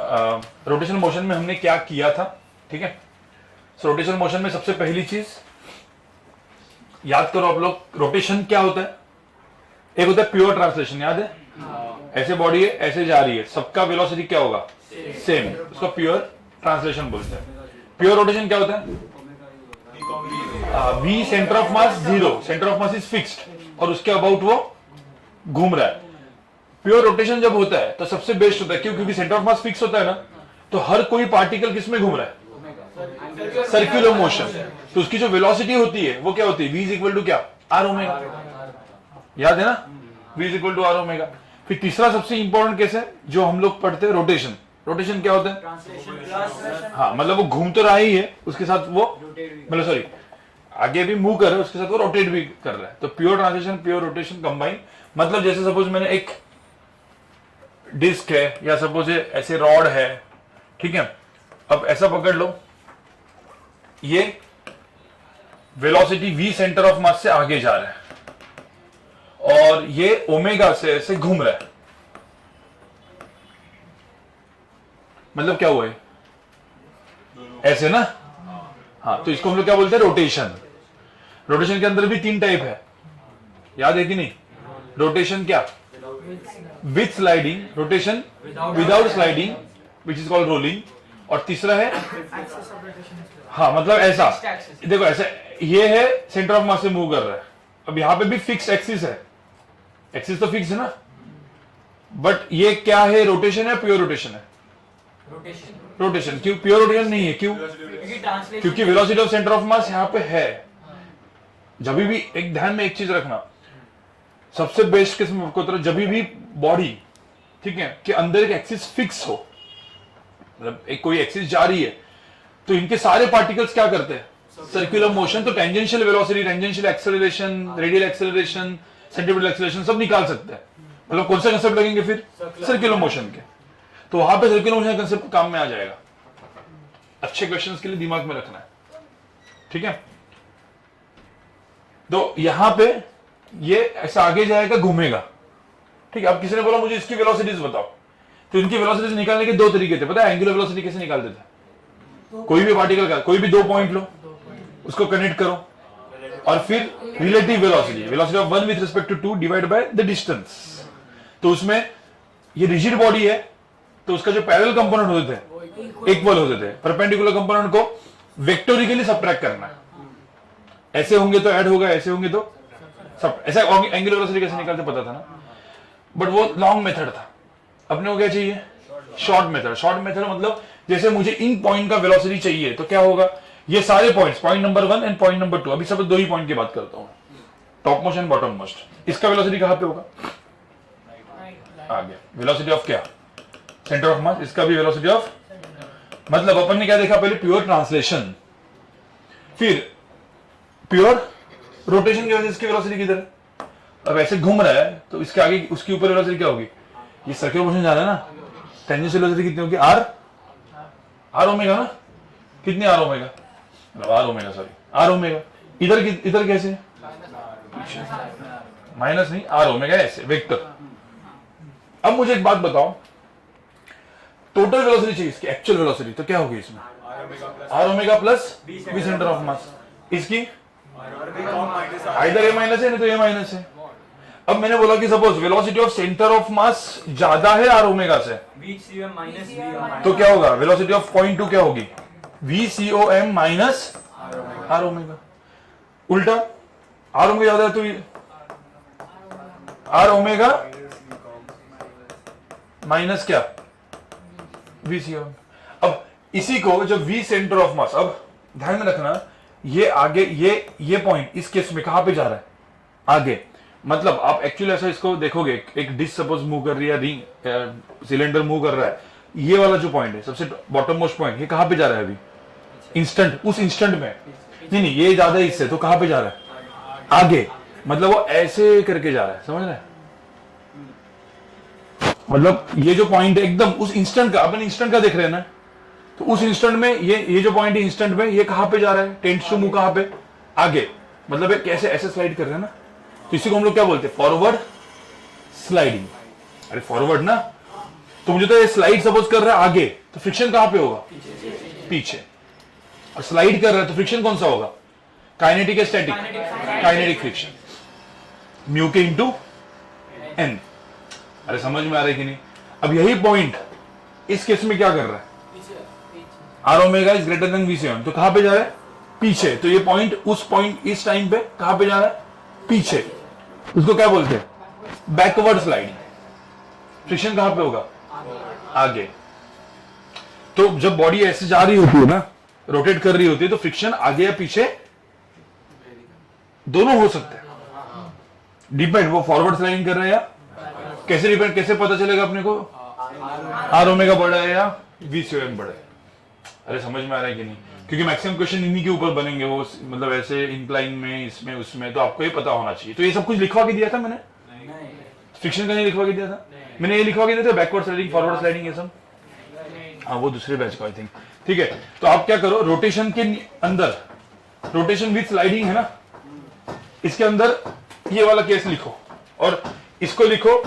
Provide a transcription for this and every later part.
Rotation motion में हमने क्या किया था, ठीक है। सो रोटेशन मोशन में सबसे पहली चीज याद करो आप लोग, रोटेशन क्या होता है? एक होता है प्योर ट्रांसलेशन, याद है? ऐसे बॉडी है, ऐसे जा रही है, सबका वेलोसिटी क्या होगा? सेम, उसको प्योर ट्रांसलेशन बोलते हैं। प्योर रोटेशन क्या होता है? V centre of mass 0, centre of mass is fixed और उसके अबाउट वो घूम रहा है। प्योर रोटेशन जब होता है तो सबसे बेस्ट होता है, क्यों? क्योंकि सेंटर ऑफ मास फिक्स होता है ना, तो हर कोई पार्टिकल किस में घूम रहा है? Circular motion. तो उसकी जो वेलोसिटी होती है वो क्या होती है? v इज इक्वल टू क्या? R omega. याद है ना? v is equal to R omega. फिर तीसरा सबसे इंपॉर्टेंट केस है जो हम लोग पढ़ते हैं, रोटेशन। रोटेशन क्या होता है? हाँ, मतलब वो घूम तो रहा ही है, उसके साथ वो मतलब सॉरी आगे भी मूव कर रहा है, उसके साथ वो रोटेट भी कर रहा है। तो pure translation pure rotation combine, मतलब जैसे सपोज मैंने एक डिस्क है या सपोज ऐसे रॉड है, ठीक है। अब ऐसा पकड़ लो, ये वेलोसिटी v सेंटर ऑफ मास से आगे जा रहा है और ये ओमेगा से ऐसे घूम रहा है। मतलब क्या हुआ है? ऐसे ना? हाँ, तो इसको हम लोग क्या बोलते हैं? रोटेशन। रोटेशन के अंदर भी 3 टाइप है, याद है कि नहीं? रोटेशन क्या? With sliding, rotation without sliding which is called rolling, और तीसरा है हाँ मतलब ऐसा, देखो ऐसे ये है सेंटर ऑफ मास से मूव कर रहा है। अब यहां पे भी फिक्स एक्सिस है, एक्सिस तो फिक्स है ना, बट ये क्या है? रोटेशन है, प्योर रोटेशन है? रोटेशन। क्यों प्योर रोटेशन नहीं है? क्यों? क्योंकि वेलोसिटी ऑफ सेंटर ऑफ मास यहां पे है। जब भी एक ध्यान में एक चीज रखना, सबसे बेस्ट किस्म आपको तरह जब भी बॉडी, ठीक है, कि अंदर एक एक्सिस फिक्स हो, मतलब एक कोई एक्सिस जा रही है, तो इनके सारे पार्टिकल्स क्या करते हैं? Circular motion. तो tangential velocity, tangential acceleration, radial acceleration, centripetal acceleration सब निकाल सकते हैं। मतलब कौन सा कंसेप्ट लगेंगे फिर? सर्कुलर मोशन के। तो वहां पे सर्कुलर मोशन कंसेप्ट काम में आ जाएगा। अच्छे क्वेश्चंस के लिए दिमाग में रखना है, ठीक है। तो यहां पे ये ऐसा आगे जाएगा, घूमेगा, ठीक है। अब किसी ने बोला मुझे इसकी वेलोसिटीज बताओ, तो इनकी वेलोसिटीज निकालने के 2 तरीके थे। पता है एंगुलर वेलोसिटी कैसे निकालते थे? कोई भी पार्टिकल का कोई भी 2 पॉइंट लो, उसको कनेक्ट करो और फिर relative velocity, velocity of 1 with respect to 2 divide by the distance. तो उसमें ये रिजिड बॉडी है तो उसका जो पैरेलल कंपोनेंट होते थे इक्वल होते थे, परपेंडिकुलर कंपोनेंट को वेक्टोरिकली सबट्रैक्ट करना है। ऐसे होंगे तो ऐड होगा, ऐसे होंगे तो सब। ऐसा एंगुलर वेलोसिटी कैसे निकालते पता था ना, बट वो लॉन्ग मेथड था। अपने को क्या चाहिए? Short method. शॉर्ट मेथड मतलब जैसे मुझे इन पॉइंट का वेलोसिटी चाहिए तो क्या होगा? ये सारे points, point number 1 and point number 2, अभी सब 2 ही पॉइंट की बात करता हूं, top most and bottom most. इसका वेलोसिटी कहां पे होगा? आगे। वेलोसिटी ऑफ क्या? सेंटर ऑफ मास। इसका भी वेलोसिटी ऑफ, मतलब अपन ने क्या देखा पहले? प्योर ट्रांसलेशन, फिर प्योर रोटेशन की वजह से इसकी वेलोसिटी किधर है? अब ऐसे घूम रहा है तो इसके आगे उसके ऊपर वेलोसिटी क्या होगी? ये सर्कुलर मोशन जा रहा है ना, टेंजेंशियल वेलोसिटी कितनी होगी? आर ओमेगा ना। कितनी R omega? R omega sorry R omega. इधर कैसे? माइनस नहीं, आर ओमेगा ऐसे वेक्टर। अब मुझे एक बात बताओ, टोटल वेलोसिटी चाहिए इसकी, एक्चुअल वेलोसिटी, तो क्या होगी इसमें? R omega plus V centre of mass. इसकी आइदर ए माइनस है, नहीं तो ए माइनस है। अब मैंने बोला कि suppose velocity of centre of मास ज्यादा है आर ओमेगा से, तो क्या होगा? वेलोसिटी ऑफ पॉइंट 2 क्या होगी? VCOM minus R omega. उल्टा आर ओमेगा ज्यादा है तो आर ओमेगा माइनस क्या? VCOM। अब इसी को जब V सेंटर ऑफ मास, अब ध्यान में रखना, ये आगे ये पॉइंट इस केस में कहां पे जा रहा है? आगे। मतलब आप एक्चुअली ऐसा इसको देखोगे, एक डिस्क सपोज मूव कर रही है, रिंग सिलेंडर मूव कर रहा है, ये वाला जो पॉइंट है सबसे बॉटम मोस्ट पॉइंट, ये कहां पे जा रहा है अभी? इंस्टेंट, उस इंस्टेंट में नहीं ये ज्यादा इससे, तो कहां पे जा रहा है? आगे। मतलब वो ऐसे करके जा रहा है, समझ रहे हैं? मतलब ये जो पॉइंट है एकदम उस इंस्टेंट का, अपन इंस्टेंट का देख रहे हैं ना, तो उस इंस्टेंट में ये जो पॉइंट है इंस्टेंट में, ये कहां पे जा रहा है? टेंड्स टू मूव कहां पे? आगे। मतलब ये कैसे ऐसे स्लाइड कर रहे हैं ना, तो इसी को हम लोग क्या बोलते हैं? Forward sliding. अरे फॉरवर्ड ना, तो मुझे तो ये स्लाइड सपोज कर रहा है आगे, तो फ्रिक्शन कहां पे होगा? पीछे। और स्लाइड कर रहा है तो फ्रिक्शन कौन सा होगा? काइनेटिक या स्टैटिक? काइनेटिक फ्रिक्शन, म्यू के इंटू एन। अरे समझ में आ रहा है कि नहीं? अब यही पॉइंट इस केस में क्या कर रहा है? R omega is greater than वी7, तो कहां पे जा रहा है? पीछे। तो ये पॉइंट उस पॉइंट इस टाइम पे कहां पे जा रहा है? पीछे। उसको क्या बोलते हैं? Backward sliding. फ्रिक्शन कहां पे होगा? आगे। तो जब बॉडी ऐसे जा रही होती है ना, रोटेट कर रही होती है, तो फ्रिक्शन आगे या पीछे दोनों हो सकते हैं। डिपेंड, वो फॉरवर्ड स्लाइडिंग कर रहे हैं या कैसे, डिपेंड कैसे पता चलेगा अपने को? आर ओमेगा बड़ा है या वी7 बड़ा है। अरे समझ में आ रहा है कि नहीं? क्योंकि मैक्सिमम क्वेश्चन इन्हीं के ऊपर बनेंगे, वो मतलब ऐसे इंक्लाइन में, इसमें उसमें, तो आपको ये पता होना चाहिए। तो ये सब कुछ लिखवा के दिया था मैंने? फ्रिक्शन का नहीं लिखवा के दिया था मैंने? ये लिखवा के दिया था बैकवर्ड स्लाइडिंग, फॉरवर्ड स्लाइडिंग, ये सब। हाँ, वो दूसरे बैच का आई थिंक। ठीक है, तो आप क्या करो, रोटेशन के अंदर, रोटेशन विद स्लाइडिंग है ना, इसके अंदर ये वाला केस लिखो और इसको लिखो,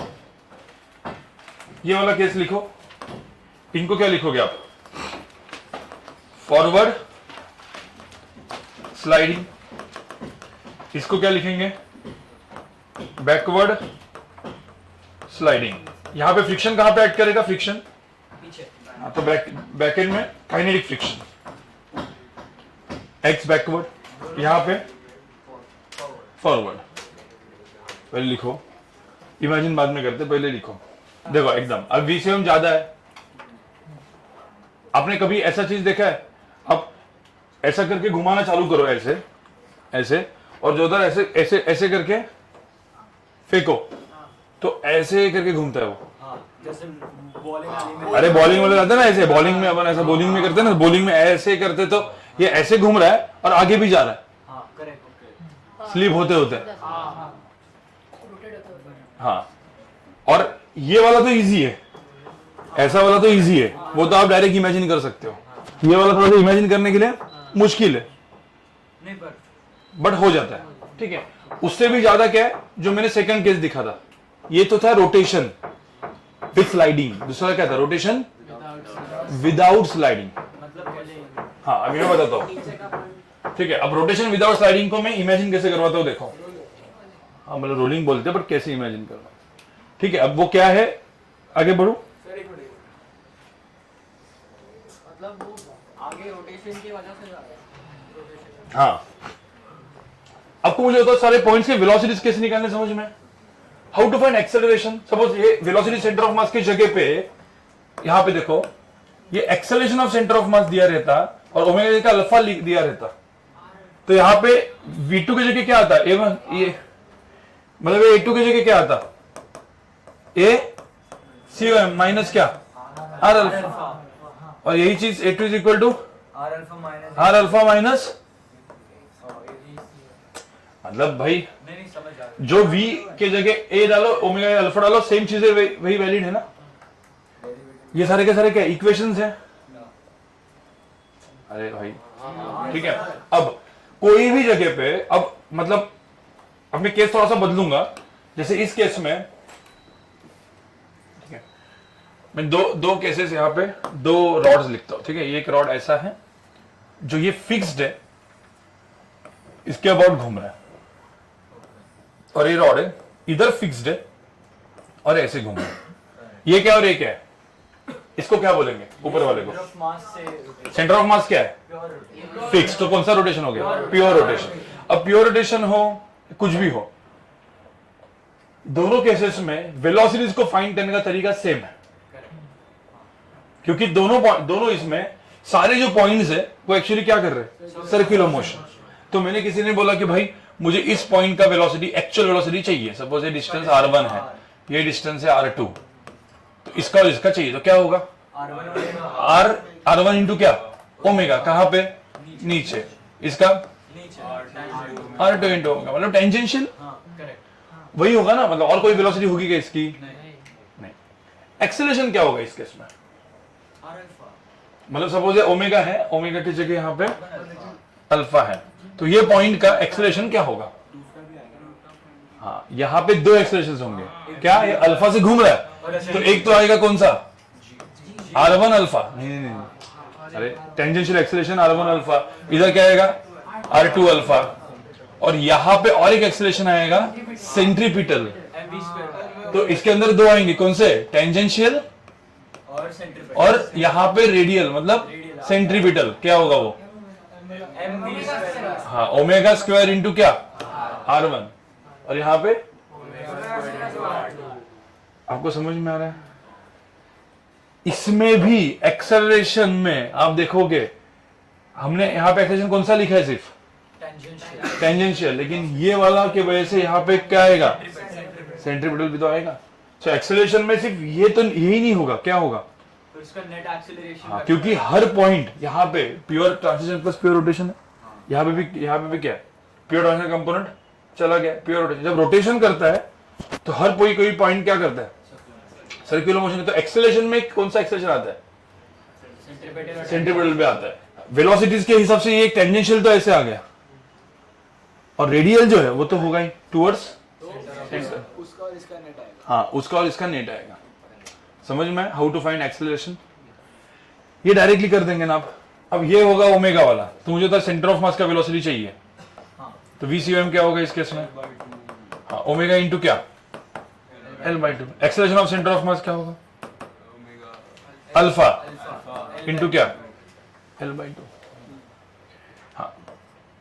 ये वाला केस लिखो। इनको क्या लिखोगे आप? Forward sliding. इसको क्या लिखेंगे? Backward sliding. यहां पे फ्रिक्शन कहां पे ऐड करेगा? फ्रिक्शन पीछे। हाँ, तो बैक एंड में काइनेटिक फ्रिक्शन, एक्स बैकवर्ड, यहां पे फॉरवर्ड। पहले लिखो, इमेजिन बाद में करते, पहले लिखो। देखो एकदम, अब वी7 ज्यादा है। आपने कभी ऐसा चीज देखा है? अब ऐसा करके घुमाना चालू करो, ऐसे ऐसे, और जो उधर ऐसे ऐसे ऐसे करके फेंको, तो ऐसे करके घूमता है वो। जैसे बॉलिंग में, अरे बॉलिंग वाले जाते हैं ना ऐसे, बॉलिंग में अपन ऐसा बॉलिंग में करते हैं ना, बॉलिंग में ऐसे करते, तो ये ऐसे घूम रहा है और आगे भी जा रहा है, स्लिप होते होते। हाँ, और ये वाला तो इजी है, ऐसा वाला तो इजी है, वो तो आप डायरेक्ट इमेजिन कर सकते हो। ये वाला थोड़ा सा इमेजिन करने के लिए मुश्किल है, बट हो जाता है। ठीक है, उससे भी ज्यादा क्या है जो मैंने सेकंड केस दिखा था, ये तो था रोटेशन विद स्लाइडिंग। दूसरा क्या था? Rotation without sliding. हाँ, अभी मैं बताता हूँ। ठीक है, अब रोटेशन विदाउट स्लाइडिंग को मैं इमेजिन कैसे करवाता हूँ, देखो। हाँ, मतलब रोलिंग बोलते हैं, बट कैसे इमेजिन करना। ठीक है, अब वो क्या है, आगे बढ़ू। मतलब वो आगे रोटेशन की वजह से जा रहा है। हाँ, आपको मुझे बताओ सारे पॉइंट्स के वेलोसिटीज कैसे निकालने समझ में? How to find acceleration. Suppose ये वेलोसिटी सेंटर ऑफ मास की जगह पे, यहां पे देखो, ये acceleration of centre of mass दिया रहता और ओमेगा का अल्फा दिया रहता, तो यहां पे v2 की जगह क्या आता? a1, ये मतलब a2 की जगह क्या आता? a c1 माइनस क्या? r alpha. और यही चीज a2 is equal to r alpha minus, मतलब भाई जो v के जगह a डालो, ओमेगा अल्फा डालो, सेम चीजें वही वैलिड है ना। ये सारे के सारे क्या इक्वेशंस हैं? अरे भाई, ठीक है। अब कोई भी जगह पे, अब मतलब अब मैं केस थोड़ा सा बदलूंगा, जैसे इस केस में, ठीक है, मैं दो केसेस यहां पे, दो रॉड्स लिखता हूं। ठीक है, ये एक रॉड ऐसा है जो ये फिक्स्ड है, इसके अबाउट घूम रहा है, और ये रॉड है इधर फिक्स्ड है और ऐसे घूम रहा है। ये क्या और ये क्या है? इसको क्या बोलेंगे ऊपर वाले को? सेंटर ऑफ मास क्या है? फिक्स। तो कौन सा रोटेशन हो गया? Pure rotation. अब प्योर रोटेशन हो, कुछ भी हो, दोनों केसेस में वेलोसिटीज को फाइंड करने का तरीका सेम है, क्योंकि दोनों इसमें सारे जो पॉइंट्स है वो एक्चुअली क्या कर रहे हैं? Circular motion. तो मैंने किसी ने बोला कि भाई मुझे इस पॉइंट का वेलोसिटी, एक्चुअल वेलोसिटी चाहिए। सपोज ये डिस्टेंस r1 है, ये डिस्टेंस है r2, तो इसका और इसका चाहिए, तो क्या होगा? r1 इंटू क्या? ओमेगा। कहां पे? नीचे। इसका r2 इंटू ओमेगा, मतलब टेंजेंशियल वही होगा ना, मतलब और कोई वेलोसिटी होगी क्या इसकी? नहीं। एक्सेलरेशन क्या होगा इस केस में? मतलब सपोज ये ओमेगा है, ओमेगा की जगह यहां पे अल्फा है, तो ये पॉइंट का एक्सेलरेशन क्या होगा? हाँ, यहां पे दो एक्सेलरेशन होंगे। क्या? ये अल्फा से घूम रहा है, तो एक तो आएगा कौन सा? R1 अल्फा, नहीं, अरे टेंजेंशियल एक्सेलरेशन R1 अल्फा, इधर क्या आएगा R2 अल्फा, और यहां पे और एक एक्सेलरेशन आएगा सेंट्रीपिटल। तो इसके अंदर दो आएंगे, कौन से, टेंजेंशियल और यहाँ पे रेडियल, मतलब सेंट्रीपिटल। क्या होगा वो, हाँ, ओमेगा स्क्वायर इंटू क्या, R1, और यहाँ पे आपको समझ में आ रहा है। इसमें भी एक्सेलरेशन में आप देखोगे, हमने यहाँ पे एक्सेलरेशन कौन सा लिखा है, सिर्फ टेंजेंशियल, लेकिन ये वाला की वजह से यहाँ पे क्या आएगा, सेंट्रीपिटल भी तो आएगा। तो एक्सेलरेशन में सिर्फ ये तो यही नहीं होगा, क्या होगा, तो इसका नेट एक्सेलरेशन, हाँ, क्योंकि हर पॉइंट यहाँ पे pure transition plus pure rotation है, यहाँ पे भी क्या है, प्योर ट्रांजिशन कंपोनेंट चला गया, प्योर रोटेशन। जब रोटेशन करता है तो हर कोई पॉइंट क्या करता है, सर्कुलर मोशन। तो एक्सेलरेशन में कौन सा एक्सेलरेशन आता है, सेंट्रीपिटल पे आता है। वेलोसिटीज के हिसाब से ये टेंजेंशियल तो ऐसे आ गया, और रेडियल जो है वो तो होगा ही टुवर्ड्स सेंटर, उसका और इसका नेट आएगा। हाँ, उसका और इसका नेट आएगा। समझ में, हाउ टू फाइंड एक्सेलरेशन, ये डायरेक्टली कर देंगे ना आप। अब ये होगा ओमेगा वाला, तो मुझे तो सेंटर ऑफ मास का वेलोसिटी चाहिए, तो VCOM क्या होगा इस केस में, हाँ, ओमेगा इंटू क्या, L/2। Acceleration of centre of mass क्या होगा, अल्फा इंटू क्या, L/2। हाँ,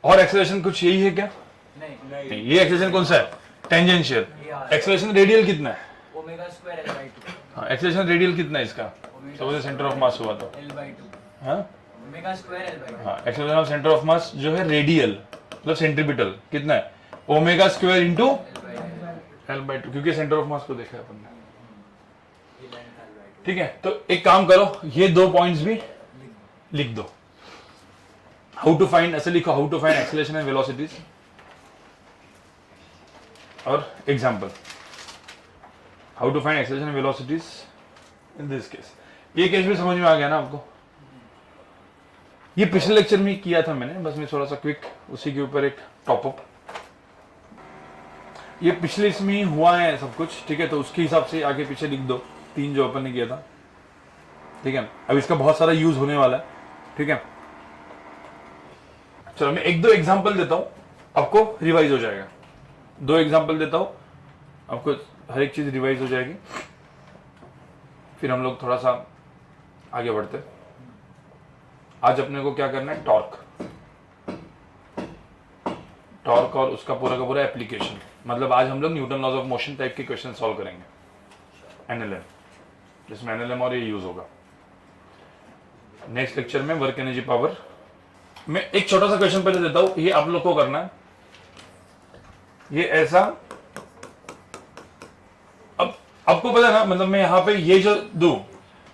और एक्सेलरेशन कुछ यही है क्या, नहीं, ये एक्सेलरेशन कौन सा है, टेंजेंशियल। एक्सेलरेशन रेडियल कितना है, ओमेगा स्क्वायर L/2, हाँ, एक्सेलरेशन रेडियल कितना है इसका, सपोज सेंटर ऑफ मास हुआ तो, L/2, हाँ, ओमेगा स्क्वायर L/2, हाँ, एक्सेलरेशन ऑफ सेंटर ऑफ मास जो है रेडियल मतलब सेंट्रीपिटल कितना है, ओमेगा स्क्वायर इंटू L/2, क्योंकि सेंटर ऑफ मास को देखा है अपन ने। ठीक है, तो एक काम करो, ये दो पॉइंट्स भी लिख दो। हाउ टू फाइंड, ऐसे लिखो, how to find acceleration and velocities, और example, how to find acceleration and velocities in this case. ये केस भी समझ में आ गया ना आपको, ये पिछले लेक्चर में किया था मैंने, बस मैं थोड़ा सा क्विक उसी के ऊपर एक टॉपअप, ये पिछले इसमें ही हुआ है सब कुछ। ठीक है, तो उसके हिसाब से आगे पीछे लिख दो, तीन जो अपन ने किया था। ठीक है, अब इसका बहुत सारा यूज होने वाला है। ठीक है, चलो मैं एक दो एग्जांपल देता हूं, आपको रिवाइज हो जाएगा। दो एग्जांपल देता हूं, आपको हर एक चीज रिवाइज हो जाएगी, फिर हम लोग थोड़ा सा आगे बढ़ते हैं। आज अपने को क्या करना है, टॉर्क और उसका पूरा का पूरा एप्लीकेशन। मतलब आज हम लोग Newton laws of motion type के क्वेश्चन सॉल्व करेंगे, एनएलएम, जिसमें एनएलएम और ये यूज होगा। नेक्स्ट लेक्चर में वर्क एनर्जी पावर। मैं एक छोटा सा क्वेश्चन पहले देता हूं, ये आप लोग को करना है। ये ऐसा, अब आपको पता है ना, मतलब मैं यहां पे ये जो दूं,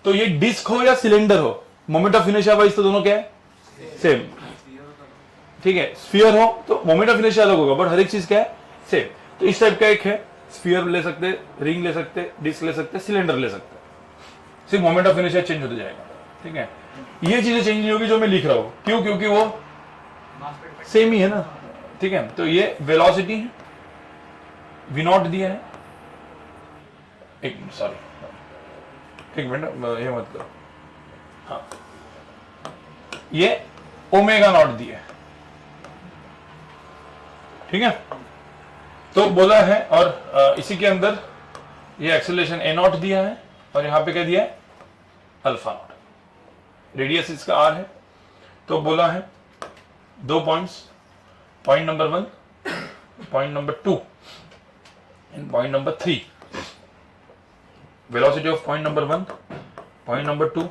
तो ये डिस्क हो या सिलेंडर हो, मोमेंट ऑफ इनर्शिया वाइज तो दोनों क्या है, सेम। ठीक है, स्फीयर हो तो मोमेंट ऑफ इनर्शिया अलग होगा, बट हर एक चीज क्या है, सेम। तो इस टाइप का एक है, स्फीयर ले सकते, रिंग ले सकते, डिस्क ले सकते, सिलेंडर ले सकते, सिर्फ मोमेंट ऑफ इनर्शिया चेंज होता जाएगा। ठीक है, ये चीजें चेंज नहीं होगी जो मैं लिख रहा हूं, क्यों, क्योंकि वो सेम ही है ना। ठीक है, तो ये वेलोसिटी है, V0 दिया है, एक मिनट, सॉरी, एक मिनट, ये मत करो, हाँ, ये ओमेगा नॉट दिया है। ठीक है, तो बोला है, और इसी के अंदर ये एक्सेलरेशन A0 दिया है, और यहां पे क्या दिया है, अल्फा नॉट। रेडियस इसका R है, तो बोला है दो points, point number 1, point number 2 and point number 3। Velocity of point number 1, point number 2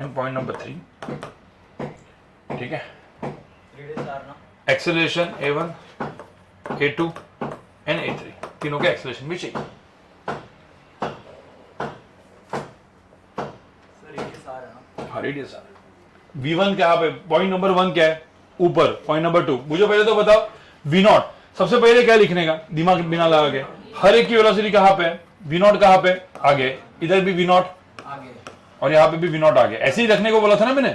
and point number 3। ठीक है, acceleration A1, A2 and A3, तीनों के एक्सेलरेशन भी चाहिए। हाँ, रेडियस R। V1 क्या पे, पॉइंट नंबर 1 क्या है, ऊपर, पॉइंट नंबर 2। मुझे पहले तो बताओ V0, सबसे पहले क्या लिखने का, दिमाग बिना लगा के, हर एक की वेलोसिटी कहां पे है, V0 कहां पे, आगे, इधर भी V0 आगे, और यहाँ पे भी V0 आगे। ऐसे ही रखने को बोला था ना मैंने,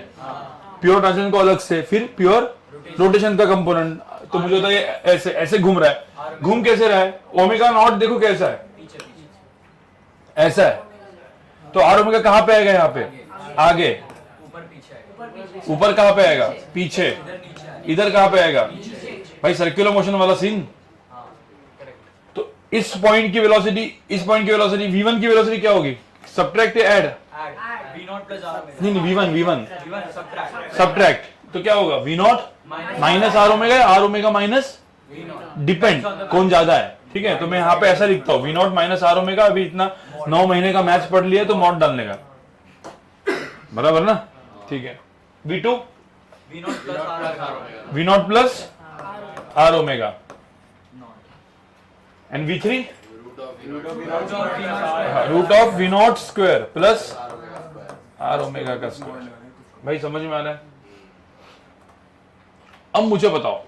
प्योर ट्रांजिशन को अलग से, फिर प्योर रोटेशन का कंपोनेंट। तो मुझे होता है ऐसे ऐसे घूम रहा है, घूम कैसे रहा है, ओमेगा नॉट देखो कैसा है, ऐसा है, तो आर ओमेगा कहां पे आएगा, यहाँ पे आगे, ऊपर पीछे आएगा। ऊपर कहाँ पे आएगा, पीछे, इधर नीचे आएगा। इधर कहाँ पे आएगा भाई, सर्कुलर मोशन वाला सीन। हाँ करेक्ट। तो इस पॉइंट की वेलोसिटी, इस पॉइंट की वेलोसिटी, v1 की वेलोसिटी क्या होगी, सब्ट्रैक्ट या add, add v0 plus r नहीं नहीं v1 v1 सब्ट्रैक्ट सब्ट्रैक्ट, तो क्या होगा v0 minus R omega, R omega minus v0 depend कौन ज्यादा है। ठीक है, तो मैं यहाँ पे ऐसा लिखता हूँ v0 माइनस आर ओमेगा। अभी इतना 9 महीने का मैथ्स पढ़ लिया तो मॉड डालने का, बराबर ना। ठीक है, v2 v0 plus r v0 plus R omega and v3 root of v0 square plus R omega का स्क्वायर। भाई समझ में आ रहा है। अब मुझे बताओ,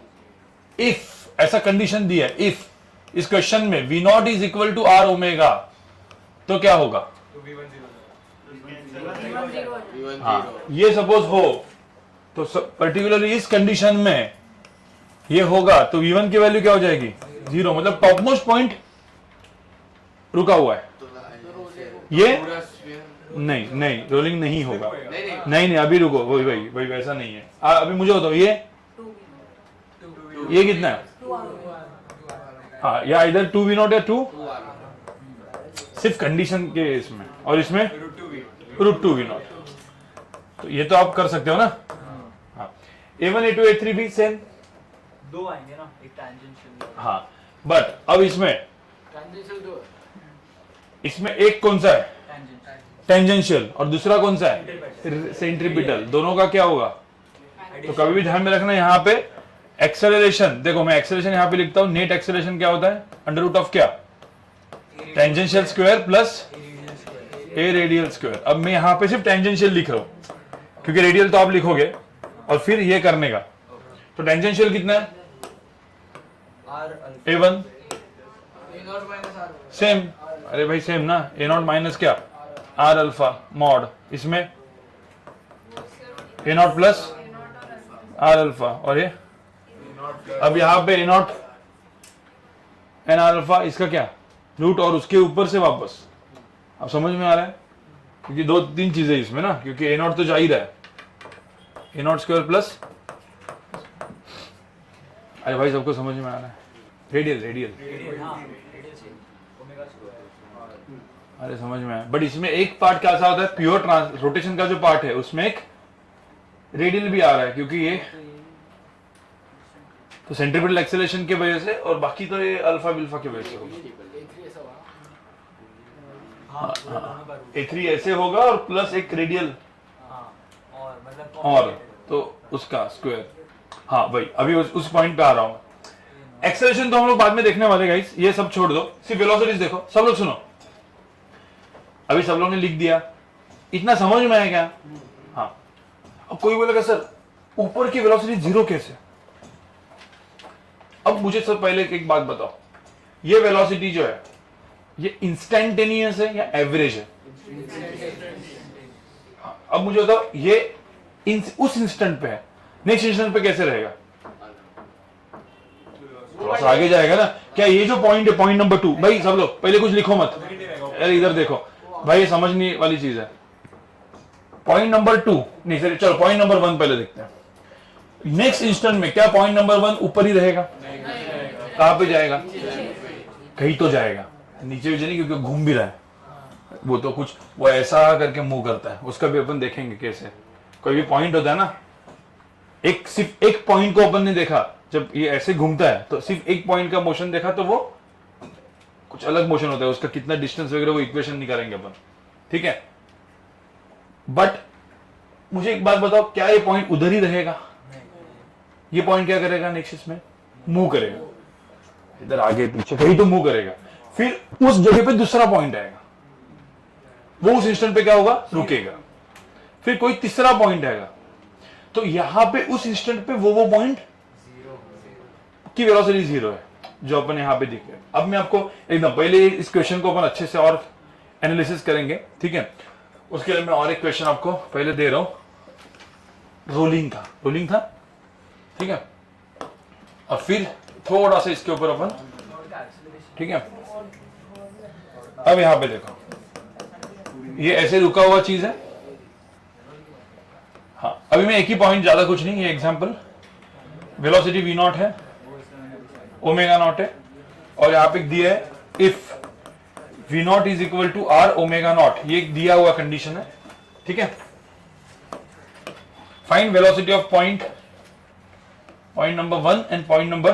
इफ ऐसा कंडीशन दिया है, इफ इस क्वेश्चन में v0 is equal to R omega, तो क्या होगा, हाँ ये सपोज हो तो पर्टिकुलरली इस कंडीशन में ये होगा तो v1 की वैल्यू क्या हो जाएगी, 0, मतलब टॉप मोस्ट पॉइंट रुका हुआ है। ये नहीं नहीं रोलिंग नहीं होगा, नहीं अभी रुको, वही वैसा नहीं है। अभी मुझे बताओ ये कितना है, हाँ या इधर 2v0 या 2, सिर्फ कंडीशन के इसमें, और इसमें रूट 2v0। तो ये तो आप कर सकते हो ना। हाँ a1 a2 a3 भी सेम, दो आएंगे ना, एक टैंजेंशियल। हाँ बट अब इसमें टैंजेंशियल दो, इसमें एक कौन सा है टैंजेंशियल टेंजेंशियल और दूसरा कौन सा है सेंट्रीपिटल, दोनों का क्या होगा। तो कभी भी ध्यान में रखना यहाँ पे एक्सेलरेशन, देखो मैं एक्सेलरेशन यहाँ पे लिखता हूँ, नेट एक्सेलरेशन क्या होता है, अंडर रूट ऑफ क्या, टेंजेंशियल स्क्वायर प्लस ए रेडियल स्क्वायर। अब मैं यहाँ पे सिर्फ टेंजेंशियल लिख रहा हूँ क्योंकि रेडियल तो आप लिखोगे और फिर ये करने का। तो टेंजेंशियल कितना है, a1 सेम, अरे भाई सेम ना, a0 माइनस क्या r अल्फा मॉड, इसमें a0 प्लस r अल्फा, और ये अब यहाँ पे a0 n r अल्फा, इसका क्या रूट और उसके ऊपर से वापस। अब समझ में आ रहा है, क्योंकि 2-3 चीजें इसमें ना, क्योंकि a0 तो जा ही रहा है, a0 स्क्वायर प्लस, अरे भाई सबको समझ में आ रहा है, रेडियल अरे समझ में आया। बट इसमें एक पार्ट कैसा होता है, प्योर रोटेशन का जो पार्ट है उसमें एक रेडियल भी आ रहा है, क्योंकि ये तो सेंट्रीपिटल एक्सेलरेशन की वजह से, और बाकी तो ये अल्फा बिल्फा की वजह से होगा। a3 ऐसे होगा और प्लस एक रेडियल और तो उसका स्क्वायर। हाँ भाई अभी उस पॉइंट पे आ रहा हूँ। एक्सेलरेशन तो हम लोग बाद में देखने वाले गाइस, ये सब छोड़ दो, सिर्फ वेलोसिटीज देखो। सब लोग सुनो, अभी सब लोग ने लिख दिया, इतना समझ में आया क्या। हाँ अब कोई बोलेगा सर ऊपर की वेलोसिटी 0 कैसे। अब मुझे सब पहले एक बात बताओ, ये वेलोसिटी जो है ये इंस्टेंटेनियस है या एवरेज है। अब मुझे बताओ ये उस इंस्टेंट पे है, नेक्स्ट इंस्टेंट पे कैसे रहेगा, थोड़ा सा आगे जाएगा ना। क्या ये जो पॉइंट है, पॉइंट नंबर 2, भाई सब लोग पहले कुछ लिखो मत, अरे इधर देखो भाई, ये समझने वाली चीज है। पॉइंट नंबर 2 नहीं सर, चलो पॉइंट नंबर 1 पहले देखते हैं। नेक्स्ट इंस्टेंट में क्या पॉइंट नंबर 1 ऊपर ही रहेगा, कहां पे जाएगा, कहीं तो जाएगा, नीचे भी नहीं, क्योंकि घूम भी रहा है वो, तो कुछ वो ऐसा करके मूव करता है, उसका भी अपन देखेंगे कैसे। कोई भी पॉइंट होता है ना, सिर्फ एक पॉइंट को अपन ने देखा, जब ये ऐसे घूमता है तो सिर्फ एक पॉइंट का मोशन देखा, तो वो कुछ अलग मोशन होता है, उसका कितना डिस्टेंस वगैरह वो इक्वेशन निकालेंगे अपन, ठीक है। बट मुझे एक बात बताओ, क्या ये पॉइंट उधर ही रहेगा, ये पॉइंट क्या करेगा, नेक्स्ट इसमें मूव करेगा, इधर आगे पीछे कहीं तो मूव करेगा, फिर उस जगह पे दूसरा पॉइंट आएगा, वो उस इंस्टेंट पे क्या होगा, रुकेगा, फिर कोई तीसरा पॉइंट आएगा, तो यहां पे उस इंस्टेंट पे वो पॉइंट की वेलोसिटी 0 है जो अपन यहां पे दिख रहे हैं। अब मैं आपको एकदम पहले इस क्वेश्चन को अपन अच्छे से और एनालिसिस करेंगे, ठीक है। उसके लिए मैं और एक क्वेश्चन आपको पहले दे रहा हूं, रोलिंग था, ठीक है, और फिर थोड़ा सा इसके ऊपर अपन, ठीक है। अब यहां पे देखो, ये ऐसे रुका हुआ चीज है, अभी मैं एक ही पॉइंट, ज्यादा कुछ नहीं, ये एग्जांपल, वेलोसिटी v नॉट है, ओमेगा नॉट है, और यहां पे दिया है if v not is equal to r omega not, ये दिया हुआ कंडीशन है, ठीक है। Find velocity of point number 1 and point number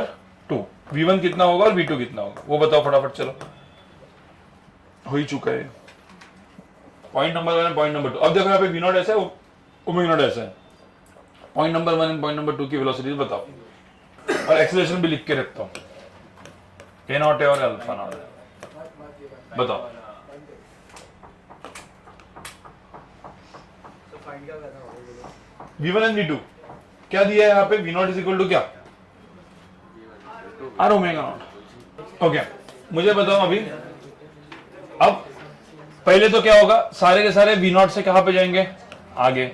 2, v1 कितना होगा और v2 कितना होगा, वो बताओ फटाफट। चलो, हो ही चुका है point number 1 and point number 2। अब देखो यहाँ पे v नॉट ऐसा है, ओमेगा नॉट ऐसा है, point number 1 and point number 2 की वेलोसिटी बताओ, और एक्सेलरेशन भी लिख के रखता हूं, a नॉट है और अल्फा नॉट है, बताओ। तो फाइंड क्या करना होगा? v1 एंड v2 क्या दिया है यहाँ पे, v not is equal to क्या, r ओमेगा नॉट। ओके, मुझे बताओ अभी, अब पहले तो क्या होगा, सारे के सारे v नॉट से कहां पे जाएंगे, आगे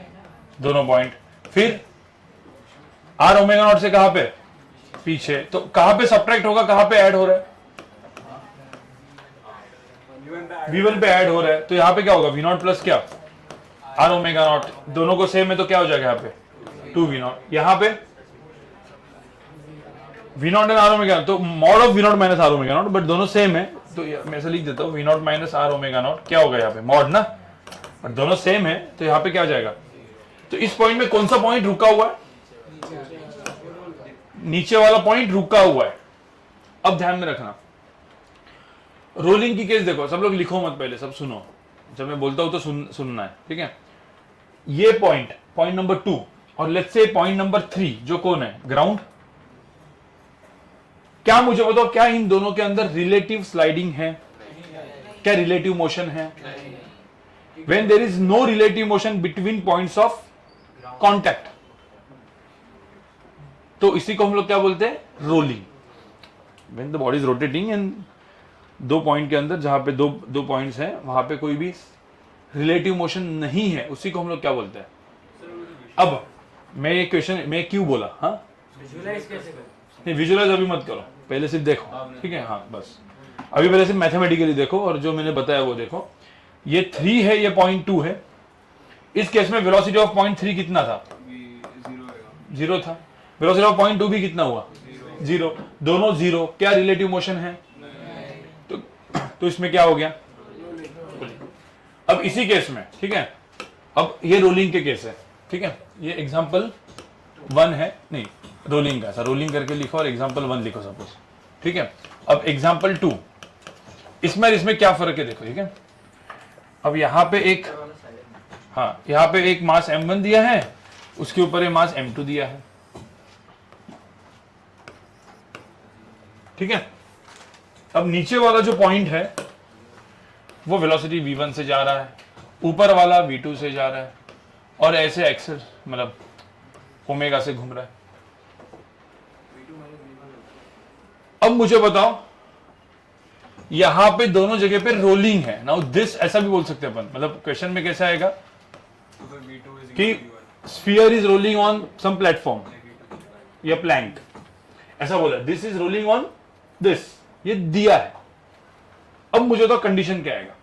दोनों पॉइंट, फिर r ओमेगा नॉट से कहां पे, पीछे, तो कहां पे सब्ट्रैक्ट होगा, कहां पे ऐड हो रहा है, v1 पे ऐड हो रहा है, तो यहां पे क्या होगा, v नॉट प्लस क्या, r ओमेगा नॉट, दोनों को सेम है तो क्या हो जाएगा यहाँ पे 2v नॉट, यहां पे v not and r omega, तो mod of v not minus r omega not, but दोनों सेम है, तो मैं ऐसे लिख देता हूं v not minus r omega not, क्या होगा यहाँ पे मॉड ना, बट दोनों सेम है, तो यहाँ पे क्या हो जाएगा। तो इस पॉइंट में कौन सा पॉइंट रुका हुआ है, नीचे वाला पॉइंट रुका हुआ है। अब ध्यान में रखना, रोलिंग की केस देखो, सब लोग लिखो मत, पहले सब सुनो, जब मैं बोलता हूं तो सुनना है, ठीक है। ये पॉइंट नंबर 2 और लेट्स से पॉइंट नंबर 3 जो कौन है, ग्राउंड, क्या मुझे बताओ, क्या इन दोनों के अंदर रिलेटिव स्लाइडिंग है, क्या रिलेटिव मोशन है, when there is no relative motion between points of contact, तो इसी को हम लोग क्या बोलते हैं, rolling. When the body is rotating and दो पॉइंट के अंदर, जहां पे दो पॉइंट्स हैं, वहां पे कोई भी रिलेटिव मोशन नहीं है, उसी को हम लोग क्या बोलते हैं। अब मैं ये क्वेश्चन मैं क्यों बोला, हाँ विजुअलाइज कैसे करें? नहीं, विजुअलाइज अभी मत करो, पहले सिर्फ देखो, ठीक है, हाँ बस अभी पहले सिर्फ मैथमेटिकली देखो, और जो मैंने बताया वो देखो। ये 3 है, ये पॉइंट 2 है, इस केस में वेलोसिटी ऑफ पॉइंट 3 कितना था, 0 था, वेलोसिटी ऑफ पॉइंट 2 भी कितना हुआ, 0, दोनों 0, क्या रिलेटिव मोशन है, तो इसमें क्या हो गया। अब इसी केस में, ठीक है, अब ये रोलिंग के केस है, ठीक है, ये एग्जांपल 1 है, नहीं रोलिंग का, ऐसा रोलिंग करके लिखो और एग्जांपल 1 लिखो सपोज, ठीक है। अब एग्जांपल 2, इसमें क्या फर्क है देखो, ठीक है। अब यहां पे एक, हाँ यहां पे एक मास m1 दिया है, उसके ऊपर ये मास m2 दिया है, ठीक है। अब नीचे वाला जो पॉइंट है वो वेलोसिटी v1 से जा रहा है, ऊपर वाला v2 से जा रहा है, और ऐसे एक्सेल मतलब ओमेगा से घूम रहा है। अब मुझे बताओ, यहां पे दोनों जगह पे रोलिंग है, नाउ दिस, ऐसा भी बोल सकते हैं अपन, मतलब क्वेश्चन में कैसा आएगा कि sphere is rolling on some platform या प्लैंक, ऐसा बोला, this is rolling on this, ये दिया है। अब मुझे तो कंडीशन क्या आएगा,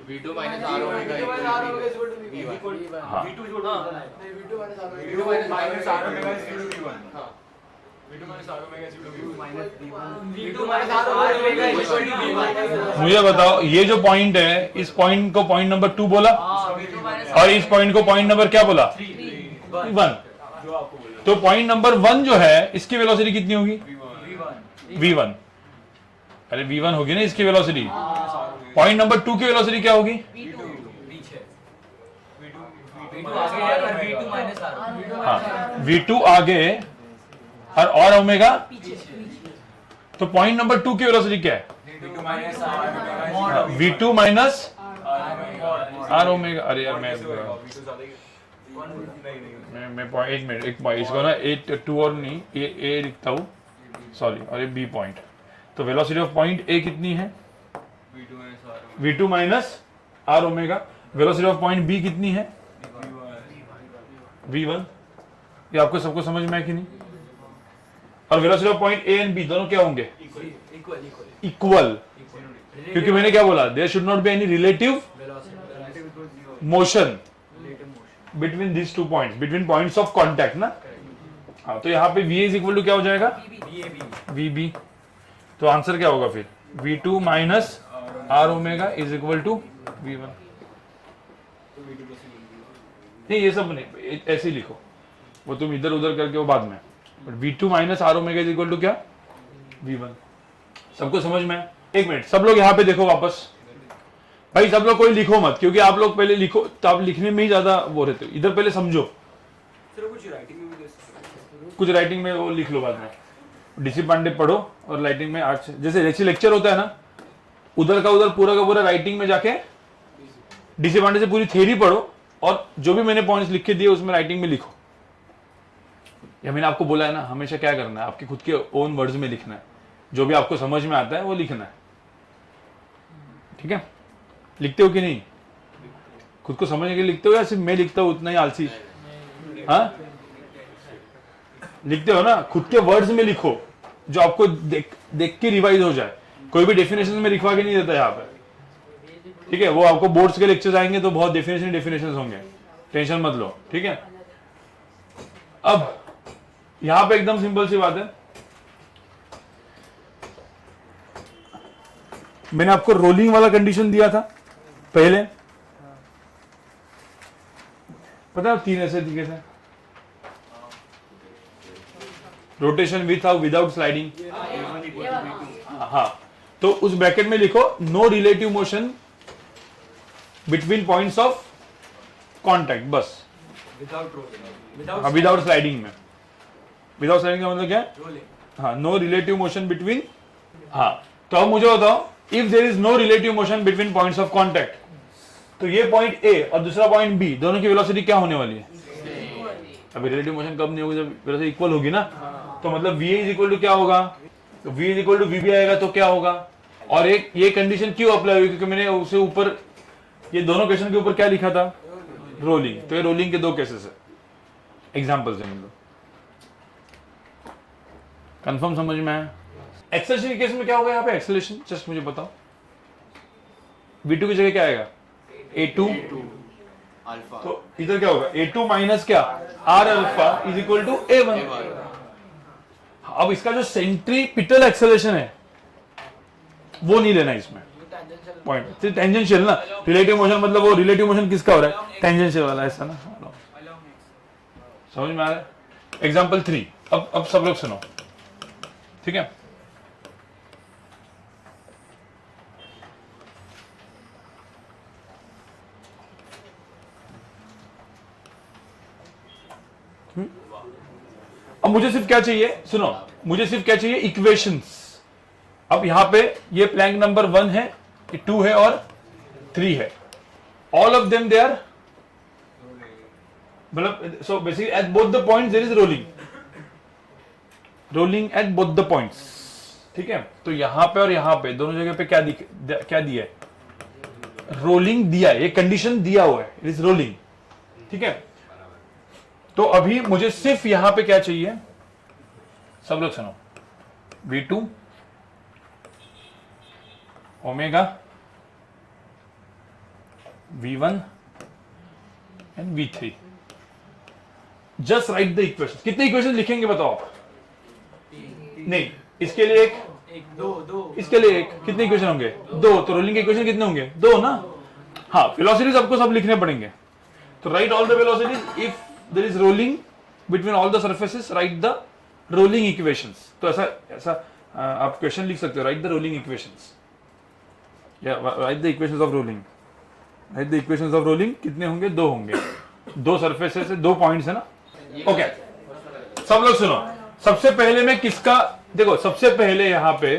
v2 minus r omega equal to v1, हाँ v2 जोड़ देना है, v2 minus r omega equal to v1, हाँ v2 minus r omega is equal to v1, मुझे बताओ, ये जो पॉइंट है, इस पॉइंट को पॉइंट नंबर 2 बोला, और इस पॉइंट को पॉइंट नंबर क्या बोला, 1, तो पॉइंट नंबर 1 जो है, इसकी वेलोसिटी कितनी होगी, v1, अरे v1 होगी ना इसकी वेलोसिटी, पॉइंट नंबर 2 की वेलोसिटी क्या होगी, हाँ v2 आगे और ओमेगा, तो पॉइंट नंबर 2 की वेलोसिटी क्या है, v2 माइनस r ओमेगा। अरे यार मैं एक मिनट, एक पॉइंट इसको ना 2 और नहीं, ए लिखता हूँ, सॉरी, और ये बी पॉइंट, तो वेलोसिटी ऑफ पॉइंट ए कितनी है, v2 minus r omega, velocity of point B कितनी है, v1, ये आपको सबको समझ में है कि नहीं। और velocity of point A and B दोनों क्या होंगे, इक्वल, क्योंकि मैंने क्या बोला, there should not be any relative motion, between this two points, between points of contact ना। हाँ, तो यहाँ पे वी इज इक्वल टू क्या हो जाएगा, वी बी। तो आंसर क्या होगा फिर, V2 minus R omega is equal to V1। नहीं ये सब नहीं, ऐसे ही लिखो, वो तुम इधर उधर करके वो बाद में, but V2 minus R omega is equal to क्या, V1। सबको समझ में है? एक मिनट, सब लोग यहाँ पे देखो वापस भाई, सब लोग कोई लिखो मत, क्योंकि आप लोग पहले लिखो तो आप लिखने में ही ज्यादा वो रहते हो, इधर पहले समझो। कुछ राइटिंग में वो लिख लो बाद में, डीसी पांडे पढ़ो और राइटिंग में आज जैसे लेक्चर होता है ना, उधर का उधर पूरा का पूरा राइटिंग में जाके डीसी पांडे से पूरी थ्योरी पढ़ो, और जो भी मैंने पॉइंट्स लिख के दिए उसमें राइटिंग में लिखो। या मैंने आपको बोला है ना, हमेशा क्या करना है, आपके खुद के ओन वर्ड्स में लिखना है, जो भी आपको समझ में आता है वो लिखना है, ठीक है? लिखते हो कि नहीं? खुद को समझने के लिए लिखते हो या सिर्फ मैं लिखता हूं उतना ही आलसी? हाँ, लिखते हो ना, खुद के वर्ड्स में लिखो, जो आपको देख के रिवाइज हो जाए। कोई भी डेफिनेशन में लिखवा के नहीं देता यहाँ पे, ठीक है? वो आपको बोर्ड्स के लेक्चर्स आएंगे तो बहुत डेफिनेशन होंगे, टेंशन मत लो, ठीक है? अब यहां पे एकदम सिंपल सी बात है, मैंने आपको रोलिंग वाला कंडीशन दिया था पहले, पता है 3 ऐसे तरीके से, रोटेशन विथ और विदाउट स्लाइडिंग। हाँ, तो उस ब्रैकेट में लिखो no relative motion between points of contact, बस विदाउट स्लाइडिंग में। विदाउट स्लाइडिंग का मतलब क्या है? हाँ, नो रिलेटिव मोशन बिटवीन। हाँ, तो अब मुझे बताओ, if there is no relative motion between points of contact, तो ये पॉइंट ए और दूसरा पॉइंट बी, दोनों की वेलोसिटी क्या होने वाली है? अभी रिलेटिव मोशन कब नहीं होगी, जब वेलोसिटी इक्वल होगी ना। तो मतलब वी इज इक्वल टू क्या होगा, तो V is equal to V B आएगा, तो क्या होगा? और एक ये कंडीशन क्यों अप्लाई हुई, क्योंकि मैंने उसे ऊपर ये दोनों क्वेश्चन के ऊपर क्या लिखा था, रोलिंग। तो ये रोलिंग के 2 केसेस है, एग्जांपल्स हैं, मतलब कंफर्म समझ में आया? एक्सेलरेशन के केस में क्या होगा यहाँ पे, एक्सेलरेशन जस्ट मुझे बताओ, V2 की जगह क्या आएगा, A2 अल्फा। तो इधर क्या होगा, A2 माइनस क्या, R alpha is equal to A1। अब इसका जो सेंट्रीपिटल एक्सेलरेशन है वो नहीं लेना इसमें पॉइंट, टेंजेंशियल ना। रिलेटिव मोशन मतलब वो रिलेटिव मोशन किसका हो रहा है, टेंजेंशियल वाला, ऐसा ना। समझ में आ रहा है? एग्जाम्पल 3, अब सब लोग सुनो, ठीक है? अब मुझे सिर्फ क्या चाहिए, सुनो, मुझे सिर्फ क्या चाहिए, इक्वेशंस। अब यहां पे ये प्लैंक नंबर 1 है, 2 है और 3 है, all of them they are, मतलब so basically at both the points there is rolling at both the points, ठीक है? तो यहां पे और यहां पे दोनों जगह पे क्या दिया है, रोलिंग दिया है, ये कंडीशन दिया हुआ है, इट इज रोलिंग, ठीक है? तो अभी मुझे सिर्फ यहां पे क्या चाहिए, सब लोग सुनो, V2 omega V1 and V3। Just right the equation. कितने इक्वेशन लिखेंगे बताओ आप? नहीं, इसके लिए एक, दो, इसके लिए एक, कितने इक्वेशन होंगे? 2। तो रोलिंग के इक्वेशन कितने होंगे? 2 ना। हाँ, वेलोसिटीज आपको सब लिखने पड़ेंगे, तो right all the velocities, if there is rolling between all the surfaces, write the rolling equations। तो ऐसा आप क्वेश्चन लिख सकते हो, write the rolling equations, या write the equations of rolling, write the equations of rolling। कितने होंगे? 2 होंगे, 2 सरफेसेस है, 2 पॉइंट्स है ना। ओके, सब लोग सुनो, सबसे पहले मैं किसका, देखो सबसे पहले यहाँ पे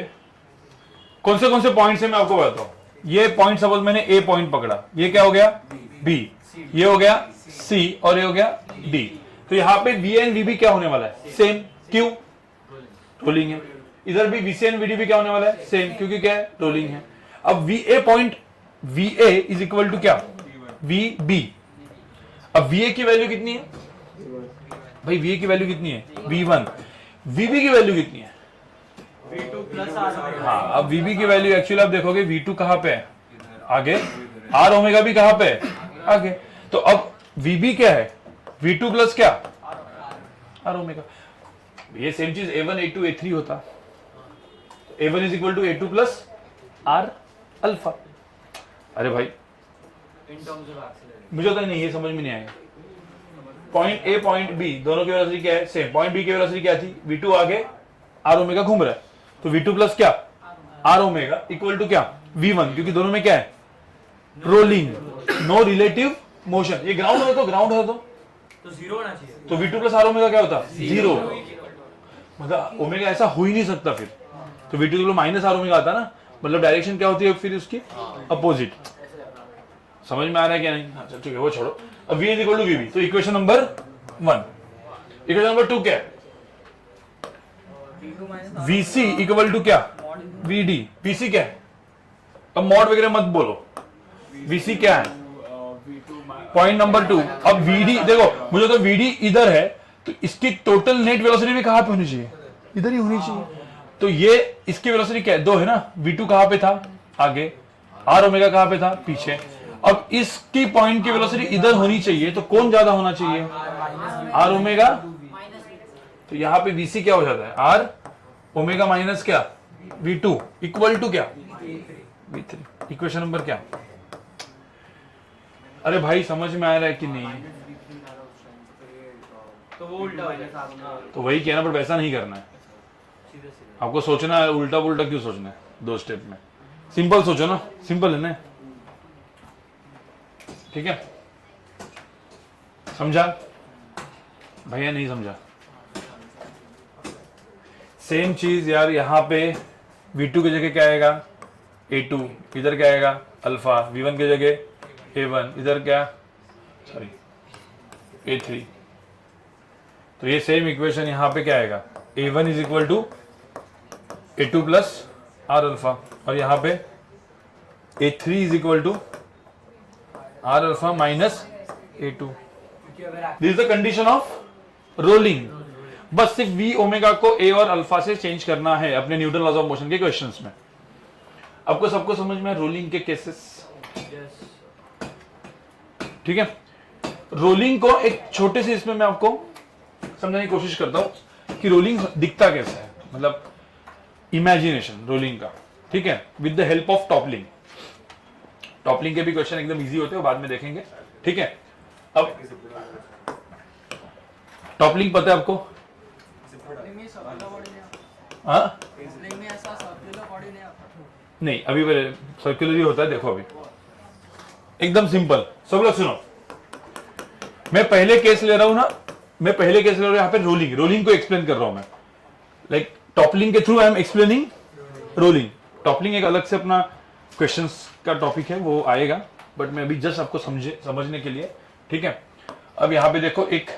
कौन से पॉइंट्स है मैं आपको बताता हूँ। ये पॉइंट सपोज मैंने A पॉइंट पकड़ा, ये क्या हो गया, B, ये हो गया C और ये हो गया D। तो यहाँ पे VA एंड VB क्या होने वाला है, सेम, क्यों, रोलिंग है। इधर भी VC एंड VD भी क्या होने वाला है, सेम, क्योंकि क्या है, रोलिंग है। अब VA point, VA is equal to क्या, VB। अब VA की वैल्यू कितनी है भाई, VA की वैल्यू कितनी है, V1। VB की वैल्यू कितनी है, V2 प्लस R। हाँ, अब VB की वैल्यू एक्चुअली आप देखोगे V2 कहां पे है, आगे, R ओमेगा भी कहां पे है, आगे। तो अब VB क्या है, V2 प्लस क्या, आर ओमेगा। ये सेम चीज A1 A2 A3 होता, A1 is equal to A2 plus R alpha. अरे भाई मुझे तो नहीं, ये समझ में नहीं आएगा। पॉइंट ए पॉइंट बी दोनों की वेलोसिटी क्या है, सेम। पॉइंट बी की वेलोसिटी क्या थी, V2 आगे आर ओमेगा घूम रहा है, तो V2 प्लस क्या आर ओमेगा इक्वल टू क्या V1, क्योंकि दोनों में क्या है, रोलिंग, नो रिलेटिव मोशन। ये ग्राउंड है तो ग्राउंड है तो जीरो होना चाहिए, तो V2 प्लस आर ओमेगा क्या होता, जीरो। मतलब ओमेगा ऐसा हो ही नहीं सकता फिर, तो V2 तो माइनस आर ओमेगा आता ना, मतलब डायरेक्शन क्या होती है फिर उसकी अपोजिट। समझ में आ रहा है क्या नहीं, हाँ चल ठीक है वो छोड़ो। अब V is equal to VB, तो इक्वेशन नंबर 1। इक्वेशन नंबर 2 क्या है, VC इक्वल टू क्या VD। VC क्या है, अब मॉड वगैरह मत बोलो, VC क्या है, पॉइंट नंबर 2। अब VD देखो, मुझे तो VD इधर है, तो इसकी टोटल नेट वेलोसिटी भी कहां पे होनी चाहिए, इधर ही होनी चाहिए। तो ये इसकी वेलोसिटी क्या है, 2 है ना, V2 कहां पे था आगे, आर ओमेगा कहां पे था पीछे। अब इसकी पॉइंट की वेलोसिटी इधर होनी चाहिए, तो कौन ज्यादा होना चाहिए, आर ओमेगा। तो यहां पे VC क्या हो जाता है, आर ओमेगा माइनस क्या V2 इक्वल टू क्या V3। इक्वेशन नंबर क्या, अरे भाई समझ में आ रहा है कि नहीं, तो वो उल्टा हो जाएगा। तो वही कहना, पर वैसा नहीं करना है आपको, सोचना है उल्टा पुल्टा क्यों सोचना है, 2 स्टेप में सिंपल सोचो ना, सिंपल है ना, ठीक है। समझा भैया, नहीं समझा। सेम चीज यार, यहां पे V2 की जगह क्या आएगा A2, इधर क्या आएगा अल्फा, V1 की जगह A1, इधर क्या सॉरी A3। तो ये सेम इक्वेशन यहां पे क्या आएगा, A1 is equal to A2 plus R alpha, और यहां पे A3 is equal to R alpha minus A2। This is the condition of rolling. बस सिर्फ V ओमेगा को A और अल्फा से चेंज करना है अपने न्यूटन लॉज ऑफ मोशन के क्वेश्चंस में। आपको सबको समझ में रोलिंग के केसेस, ठीक है। रोलिंग को एक छोटे से इसमें मैं आपको समझाने की कोशिश करता हूं कि रोलिंग दिखता कैसे है, मतलब इमेजिनेशन रोलिंग का, ठीक है, with the help of toppling. Toppling के भी क्वेश्चन एकदम इजी होते हैं, बाद में देखेंगे, ठीक है। अब टॉपलिंग पता है आपको, हाँ नहीं अभी सर्कुलर ही होता है, देखो अभी एकदम सिंपल। सब लोग सुनो, मैं पहले केस ले रहा हूं ना, मैं पहले केस ले रहा हूं यहाँ पे रोलिंग को एक्सप्लेन कर रहा हूं मैं, लाइक टॉपलिंग के through I am explaining rolling. Toppling एक अलग से अपना क्वेश्चंस का टॉपिक है, वो आएगा, बट मैं अभी जस्ट आपको समझने के लिए, ठीक है। अब यहाँ पे देखो, एक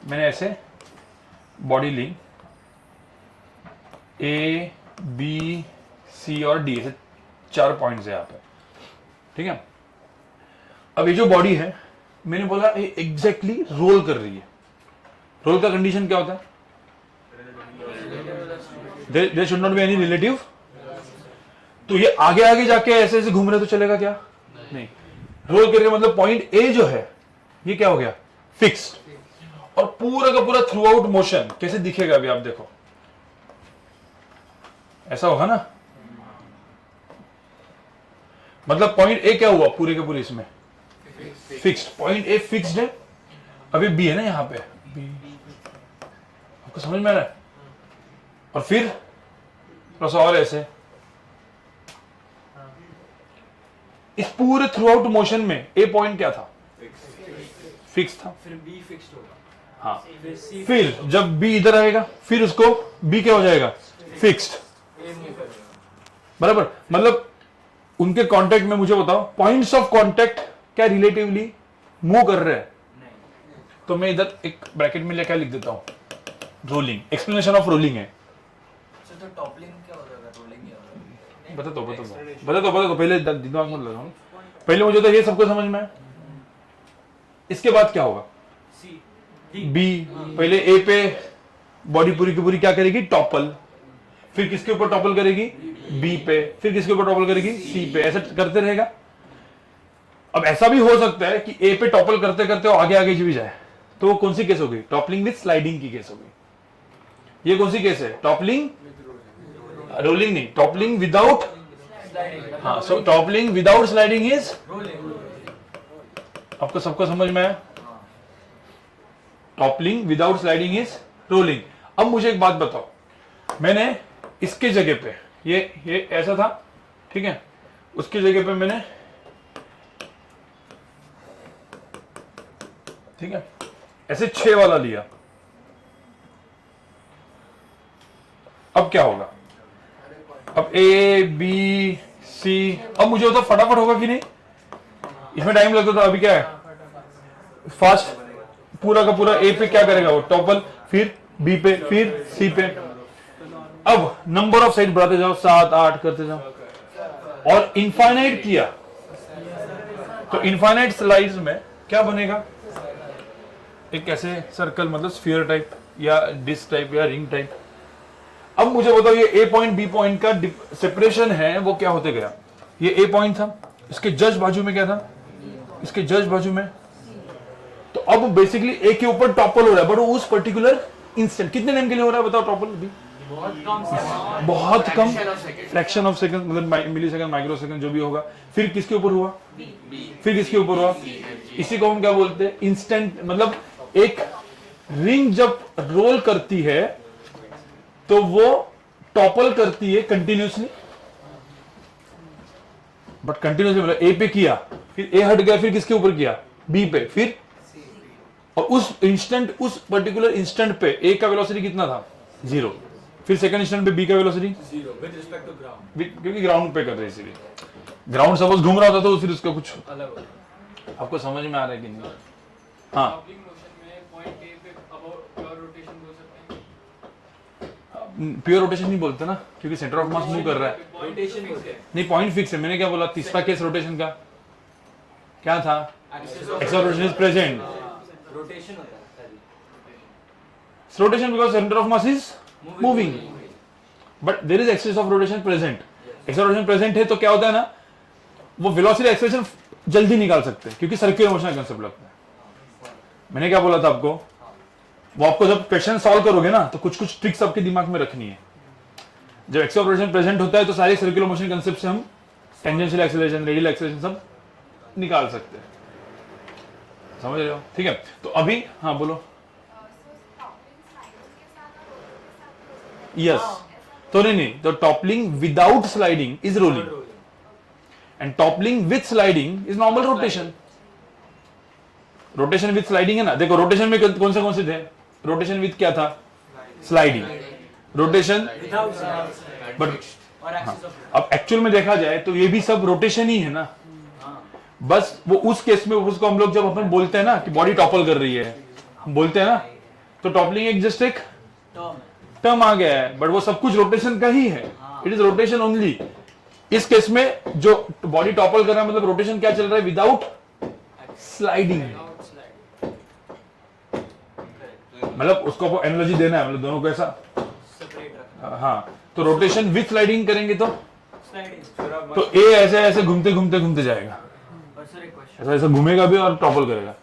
मैंने ऐसे बॉडी ली A B C और D, ऐसे 4 पॉइंट्स है यहाँ पे, ठीक है। अब ये जो बॉडी है, मैंने बोला ये एग्जैक्टली रोल कर रही है। रोल का कंडीशन क्या होता है, there should not be any relative. तो ये आगे आगे जाके ऐसे ऐसे घूम रहे तो चलेगा क्या, नहीं। रोल करके मतलब पॉइंट ए जो है ये क्या हो गया, फिक्स्ड, और पूरा का पूरा थ्रू आउट मोशन कैसे दिखेगा अभी आप देखो, ऐसा होगा ना। मतलब पॉइंट ए क्या हुआ पूरे के पूरे इसमें फिक्स्ड, पॉइंट ए फिक्स्ड है। अभी बी है ना यहाँ पे, बी आपको समझ में आ रहा है। और फिर थोड़ा सा और ऐसे, इस पूरे थ्रू आउट मोशन में ए पॉइंट क्या था, फिक्स था, फिर बी फिक्स्ड होगा, हाँ। फिर सी, फिर जब बी इधर आएगा फिर उसको बी क्या हो जाएगा, फिक्स्ड, बराबर। मतलब उनके कांटेक्ट में मुझे बताओ, पॉइंट्स ऑफ कांटेक्ट क्या रिलेटिवली मूव कर रहे हैं। तो मैं इधर एक ब्रैकेट में क्या लिख देता हूं, रोलिंग, एक्सप्लेनेशन ऑफ रोलिंग है। तो टॉपलिंग क्या हो जाएगा, रोलिंग क्या होगा, बता दो पहले दिमाग में लगाओ, पहले मुझे तो ये सबको समझ में है। इसके बाद क्या होगा, सी बी, पहले ए पे बॉडी पूरी की पूरी क्या करेगी, टॉपल, फिर किसके ऊपर टॉपल करेगी, बी पे, फिर किसके ऊपर टॉपल करेगी, सी पे, ऐसा करते रहेगा। अब ऐसा भी हो सकता है कि ए पे टॉपल करते करते वो आगे आगे भी जाए, तो वो कौन सी केस होगी? टॉपलिंग विथ स्लाइडिंग की केस होगी। ये कौन सी केस है? टॉपलिंग, रोलिंग नहीं, टॉपलिंग विदाउट, हाँ, सो टॉपलिंग विदाउट स्लाइडिंग इज, आपको सबको समझ में आया? Toppling without sliding is rolling. अब मुझे एक बात बताओ, मैंने इसके जगह पे ये ऐसा था, ठीक है, उसकी जगह पे मैंने, ठीक है, ऐसे 6 वाला लिया। अब क्या होगा? अब ए बी सी, अब मुझे होता फटाफट होगा कि नहीं? इसमें टाइम लगता था, अभी क्या है? फास्ट, पूरा का पूरा ए पे क्या करेगा वो? टॉपल, फिर बी पे, फिर सी पे। अब नंबर ऑफ साइड बढ़ाते जाओ, 7 8 करते जाओ, और इनफाइनाइट किया तो इनफाइनाइट स्लाइड्स में क्या बनेगा? एक ऐसे सर्कल, मतलब स्फीयर टाइप या डिस्क टाइप या रिंग टाइप। अब मुझे बताओ, ये ए पॉइंट बी पॉइंट का सेपरेशन है वो क्या होते गया? ये ए पॉइंट था, इसके जस्ट बाजू में क्या था? इसके जस्ट बाजू में। तो अब बेसिकली ए के ऊपर टॉपल हो रहा है, बट उस पर्टिकुलर इंस्टेंट कितने टाइम के लिए हो रहा है बताओ टॉपल? भी बहुत कम, फ्रैक्शन ऑफ सेकंड, मतलब मिली सेकंड, माइक्रो सेकंड, जो भी होगा। फिर किसके ऊपर हुआ? फिर किसके ऊपर हुआ? इसी को हम क्या बोलते हैं? इंस्टेंट। मतलब एक रिंग जब रोल करती है तो वो टॉपल करती है कंटिन्यूसली, बट कंटिन्यूसली मतलब ए पे किया, फिर ए हट गया, फिर किसके ऊपर किया? बी पे, फिर, और उस इंस्टेंट, उस पर्टिकुलर इंस्टेंट पे ए का वेलोसिटी कितना था? 0। फिर सेकंड इंस्टेंट पे बी का velocity 0 with respect to ground, क्योंकि ग्राउंड पे कर रहे इसीलिए। ग्राउंड सपोज घूम रहा होता तो फिर उसका कुछ अलग होगा। आपको समझ में आ रहा है कि नहीं? हाँ, टॉपलिंग मोशन में पॉइंट ए पे अबाउट प्योर रोटेशन बोल सकते हैं। प्योर रोटेशन नहीं बोलते ना, क्योंकि सेंटर ऑफ मास मूव कर रहा है। रोटेशन होता है, नहीं, पॉइंट फिक्स है। मैंने क्या बोला? तीसरा केस रोटेशन का क्या था? Axis of rotation is present. Rotation होता है, rotation because centre of mass is moving, but there is axis of rotation present. Axis of rotation present है तो क्या होता है ना, वो वेलोसिटी एक्सेलरेशन जल्दी निकाल सकते हैं, क्योंकि सर्कुलर मोशन का कांसेप्ट लगता है। मैंने क्या बोला था आपको? वो आपको जब क्वेश्चन सॉल्व करोगे ना, तो कुछ कुछ ट्रिक्स आपके दिमाग में रखनी है। जब एक्सेस ऑफ रोटेशन प्रेजेंट होता है तो सारे सर्कुलर मोशन कांसेप्ट से हम टेंजेंशियल एक्सेलरेशन, रेडियल एक्सेलरेशन सब निकाल सकते हैं। समझ रहे हो? ठीक है, तो अभी हाँ बोलो। यस, तो नहीं, तो toppling without sliding is rolling, and toppling with sliding is normal rotation. Rotation with sliding है ना, देखो रोटेशन में कौन से थे? रोटेशन विथ क्या था? स्लाइडिंग। रोटेशन बट, हाँ, अब एक्चुअल में देखा जाए तो ये भी सब रोटेशन ही है ना, बस वो उस केस में उसको हम लोग जब अपन बोलते हैं ना कि बॉडी टॉपल कर रही है, हम बोलते हैं ना, तो टॉपलिंग एक जस्ट एक टर्म आ गया है, बट वो सब कुछ रोटेशन का ही है। It is rotation only. इस केस में जो बॉडी टॉपल कर रहा है, मतलब रोटेशन क्या चल रहा है? Without sliding. मतलब उसको आपको एनालॉजी देना है, मतलब दोनों को ऐसा, हाँ, तो रोटेशन विथ स्लाइडिंग करेंगे तो ए ऐसे ऐसे घूमते घूमते घूमते जाएगा, ऐसा ऐसा घूमेगा भी और टॉपल करेगा।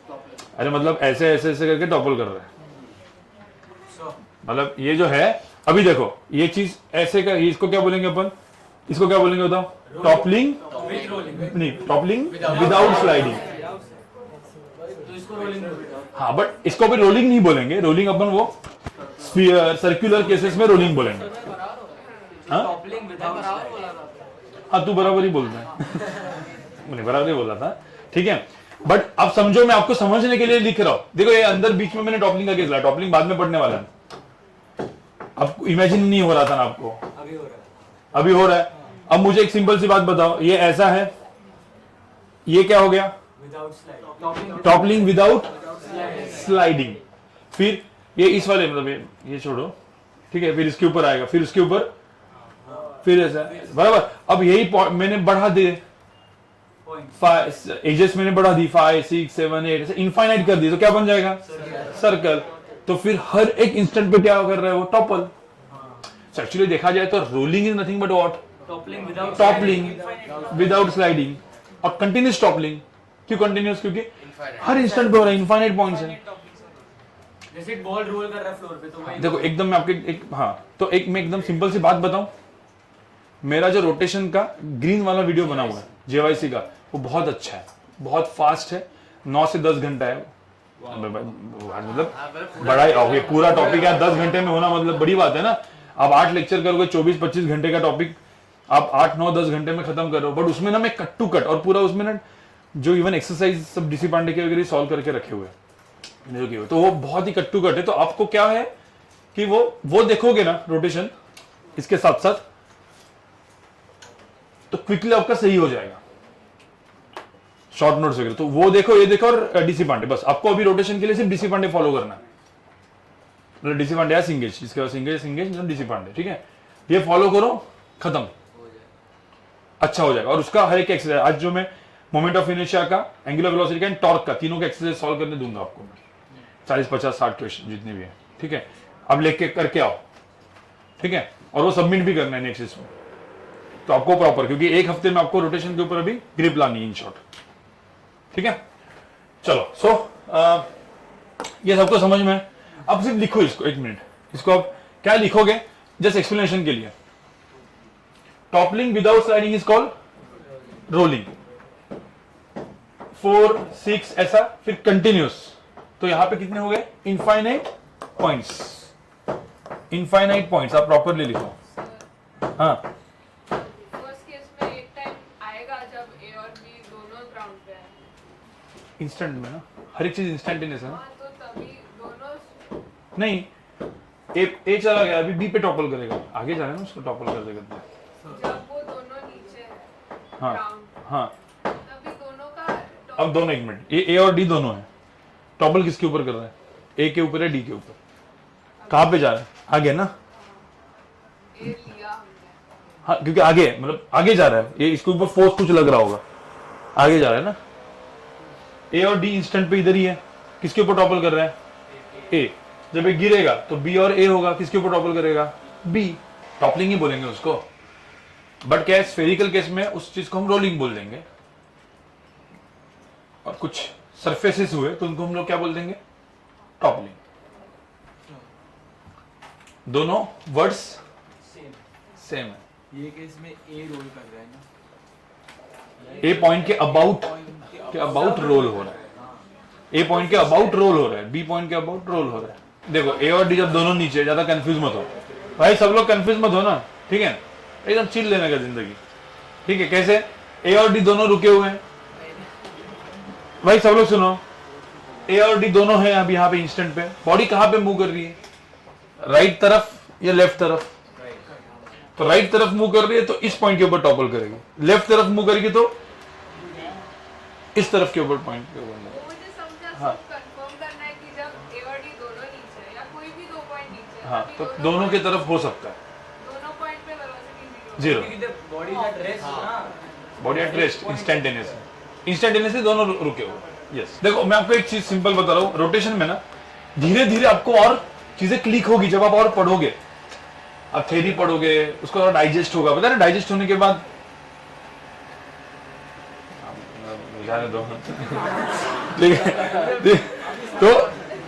अरे मतलब ऐसे ऐसे ऐसे करके टॉपल कर रहा है। मतलब ये जो है, अभी देखो ये चीज ऐसे का, इसको क्या बोलेंगे अपन? इसको क्या बोलेंगे बताओ? टॉपलिंग नहीं, टॉपलिंग विदाउट स्लाइडिंग। हाँ, बट इसको अभी रोलिंग नहीं बोलेंगे। रोलिंग अपन वो स्फीयर, सर्कुलर केसेस में रोलिंग बोलेंगे। हाँ, तू बराबर ही बोलता है। मैंने बराबर ही बोला था, ठीक है। बट अब समझो, मैं आपको समझने के लिए लिख रहा हूं। देखो ये अंदर बीच में मैंने टॉपलिंग का केस लाया, टॉपलिंग बाद में पढ़ने वाला है। अब इमेजिन नहीं हो रहा था ना आपको, अभी हो रहा है। अब मुझे एक सिंपल सी बात बताओ, ये ऐसा है, ये क्या हो गया? Toppling without sliding. फिर ये इस वाले, मतलब ये छोड़ो, ठीक है, फिर इसके ऊपर आएगा, फिर उसके ऊपर, फिर ऐसा, बराबर। अब यही मैंने बढ़ा दिए, एजेस मैंने बढ़ा दी, 5 6 7 8 ऐसे इनफाइनाइट कर दी, तो क्या बन जाएगा? सर्कल। तो फिर हर एक इंस्टेंट पे क्या कर रहा है वो? टॉपल। एक्चुअली देखा जाए तो rolling is nothing but what? Toppling without sliding और कंटिन्यूस टॉपलिंग। क्यों कंटिन्यूस? क्योंकि हर इंस्टेंट पे हो रहा है, इनफाइनाइट पॉइंट्स है। जैसे एक बॉल रोल कर रहा है फ्लोर पे, तो वही देखो एकदम मैं आपके एक तो एक मैं एकदम सिंपल सी बात बताऊं, मेरा जो रोटेशन का ग्रीन वाला वीडियो बना हुआ है जेवाईसी का, वो बहुत अच्छा है, बहुत फास्ट है, 9 से 10 घंटा है, मतलब बड़ा ही पूरा टॉपिक है 10 घंटे में होना, मतलब बड़ी बात है ना। आप 8 लेक्चर करोगे, 24-25 घंटे का टॉपिक आप 8-9-10 घंटे में खत्म कर रहे हो, बट उसमें ना मैं कट टू कट और पूरा उसमें ना जो इवन एक्सरसाइज सब डीसी पांडे के वगैरह सॉल्व करके रखे हुए हैं, तो वो बहुत ही कट टू कट है। तो आपको क्या है कि वो देखोगे ना रोटेशन इसके साथ साथ, तो क्विकली आपका सही हो जाएगा, शॉर्ट नोट्स वगैरह। तो वो देखो, ये देखो, और डीसी पांडे, बस आपको अभी रोटेशन के लिए सिर्फ डीसी पांडे फॉलो करना है, मतलब डीसी पांडे या सिंगेज, इसके बाद सिंगेज डीसी पांडे, ठीक है, ये फॉलो करो, खत्म, अच्छा हो जाएगा। और उसका हर एक एक्सरसाइज, आज जो मैं मोमेंट ऑफ इनर्शिया का, एंगुलर वेलोसिटी का एंड टॉर्क का, तीनों का एक्सरसाइज सॉल्व करने दूंगा आपको मैं, 40, 50, 60 क्वेश्चन जितने भी है, ठीक है, अब लेके करके आओ, ठीक है, और वो सबमिट भी करना है नेक्स्ट इसमें, तो आपको प्रॉपर, क्योंकि एक हफ्ते में आपको रोटेशन के ऊपर अभी ग्रिप लानी है इन शॉर्ट, ठीक है। चलो ये सबको समझ में है। अब सिर्फ लिखो इसको, 1 मिनट, इसको आप क्या लिखोगे जस्ट एक्सप्लेनेशन के लिए। Toppling without sliding is called rolling, 4, 6 ऐसा, फिर कंटिन्यूस, तो यहां पे कितने हो गए? इनफाइनाइट पॉइंट्स, इनफाइनाइट पॉइंट्स आप प्रॉपरली लिखो। हाँ, फर्स्ट केस में एक टाइम आएगा जब ए और बी दोनों ग्राउंड पे है, इंस्टेंट में ना, हर एक चीज इंस्टेंटेनियस है ना। हाँ, तो तभी दोनों नहीं, ए चला गया, अभी बी पे टॉपल करेगा, आगे जा रहे हैं ना, उसको टॉपल कर देगा। जब वो दोनों नीचे है हाँ ग्राउंड, हाँ, तभी दोनों का अब दोनों, 1 मिनट, ए और डी दोनों है, टॉपल किसके ऊपर कर रहा है? ए के ऊपर है, डी के ऊपर, कहाँ पे जा रहा है? आगे ना, ए लिया हमने, हाँ, क्योंकि आगे मतलब आगे जा रहा है, ये इसके ऊपर फोर्स कुछ लग रहा होगा, आगे जा रहा है ना। ए और डी इंस्टेंट पे इधर ही है, किसके ऊपर टॉपल कर रहा है? ए। जब ये गिरेगा तो बी और ए होगा, किसके ऊपर टॉपल करेगा? बी। टॉपलिंग ही बोलेंगे उसको, बट क्या है, स्फेरिकल केस में उस चीज को हम रोलिंग बोल देंगे, और कुछ सरफेसेस हुए तो उनको हम लोग क्या बोल देंगे? टॉपलिंग। दोनों वर्ड्स सेम है। ये केस में ए रोल कर रहा है ना, ए पॉइंट के अबाउट रोल हो रहा है, ए पॉइंट के अबाउट रोल हो रहा है, बी पॉइंट के अबाउट रोल हो रहा है। देखो ए और डी जब दोनों नीचे, ज्यादा कंफ्यूज मत हो भाई, सब लोग कंफ्यूज मत हो ना, ठीक है, एकदम चिल लेने का जिंदगी, ठीक है। कैसे? ए और डी दोनों रुके हुए हैं भाई, सब लोग सुनो, ए और डी दोनों हैं अभी यहाँ पे इंस्टेंट पे, बॉडी कहाँ पे मूव कर रही है? राइट तरफ या लेफ्ट तरफ? तो राइट तरफ मूव कर रही है तो इस पॉइंट के ऊपर टॉपल करेगी, लेफ्ट तरफ मूव करेगी तो इस तरफ के ऊपर पॉइंट के ऊपर। वो मुझे समझा, हाँ। सिर्फ कंफर्म करना है कि जब ए और डी दोनों नीचे है या कोई भी 2 पॉइंट नीचे है, हाँ, तभी तो दोनों की तरफ हो सकता है दोनों पॉइंट पे वेलोसिटी जीरो, बॉडी का ड्रेस ना, बॉडी एट रेस्ट, इंस्टेंटेनियसली दोनों रुके हुए। यस, देखो मैं आपको एक चीज सिंपल बता रहा हूँ, रोटेशन में ना धीरे धीरे आपको और चीजें क्लिक होगी जब आप और पढ़ोगे, आप थ्योरी पढ़ोगे, उसको थोड़ा डाइजेस्ट होगा, पता है ना, डाइजेस्ट होने के बाद जाने दो ठीक है,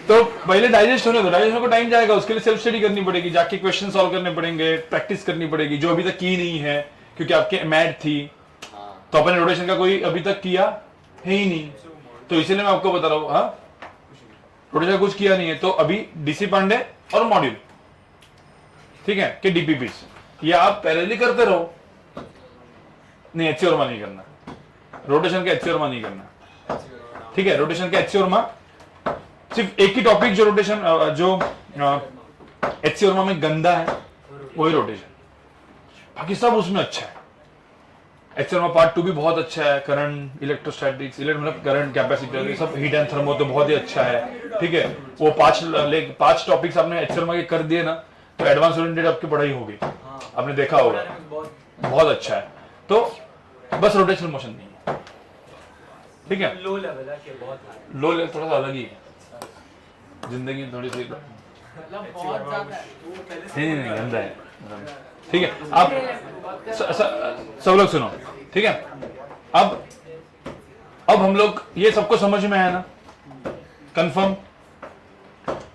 तो पहले डाइजेस्ट होने दो, डाइजेस्ट को टाइम जाएगा, उसके लिए सेल्फ स्टडी करनी पड़ेगी, जाके क्वेश्चन सॉल्व करने पड़ेंगे, प्रैक्टिस करनी पड़ेगी, जो अभी तक की नहीं है, क्योंकि आपके मैथ थी, तो अपने रोटेशन का कोई अभी तक किया है ही नहीं, तो इसीलिए मैं आपको बता रहा हूँ। हाँ, रोटेशन कुछ किया नहीं है, तो अभी डीसी पांडे और मॉड्यूल, ठीक है, कि डीपीपी, ये आप पैरेलली करते रहो, नहीं एचसीओरमा नहीं करना, रोटेशन का एचसीओरमा नहीं करना, ठीक है, रोटेशन का एचसीओरमा सिर्फ एक ही टॉपिक जो रोटेशन जो एचसीओरमा में गंदा है वही रोटेशन, बाकी सब उसमें अच्छा है। एचसीओरमा पार्ट 2 भी बहुत अच्छा है, करंट, इलेक्ट्रोस्टैटिक्स, मतलब करंट, कैपेसिटर, सब हीट एंड थर्मो तो बहुत ही अच्छा है, ठीक है। वो 5 टॉपिक्स आपने एचसीओरमा के कर दिए ना, तो एडवांस ओरिएंटेड आपकी पढ़ाई होगी, आपने देखा होगा, बहुत अच्छा है। तो बस रोटेशनल मोशन नहीं है, ठीक है, लो लेवल है कि बहुत हाई, लो लेवल थोड़ा सा अलग ही है, जिंदगी थोड़ी सी मतलब बहुत ज्यादा है, नहीं गंदा है, ठीक है। आप सब लोग सुनो, ठीक है। अब अब हम लोग ये सबको समझ में आया ना, कंफर्म।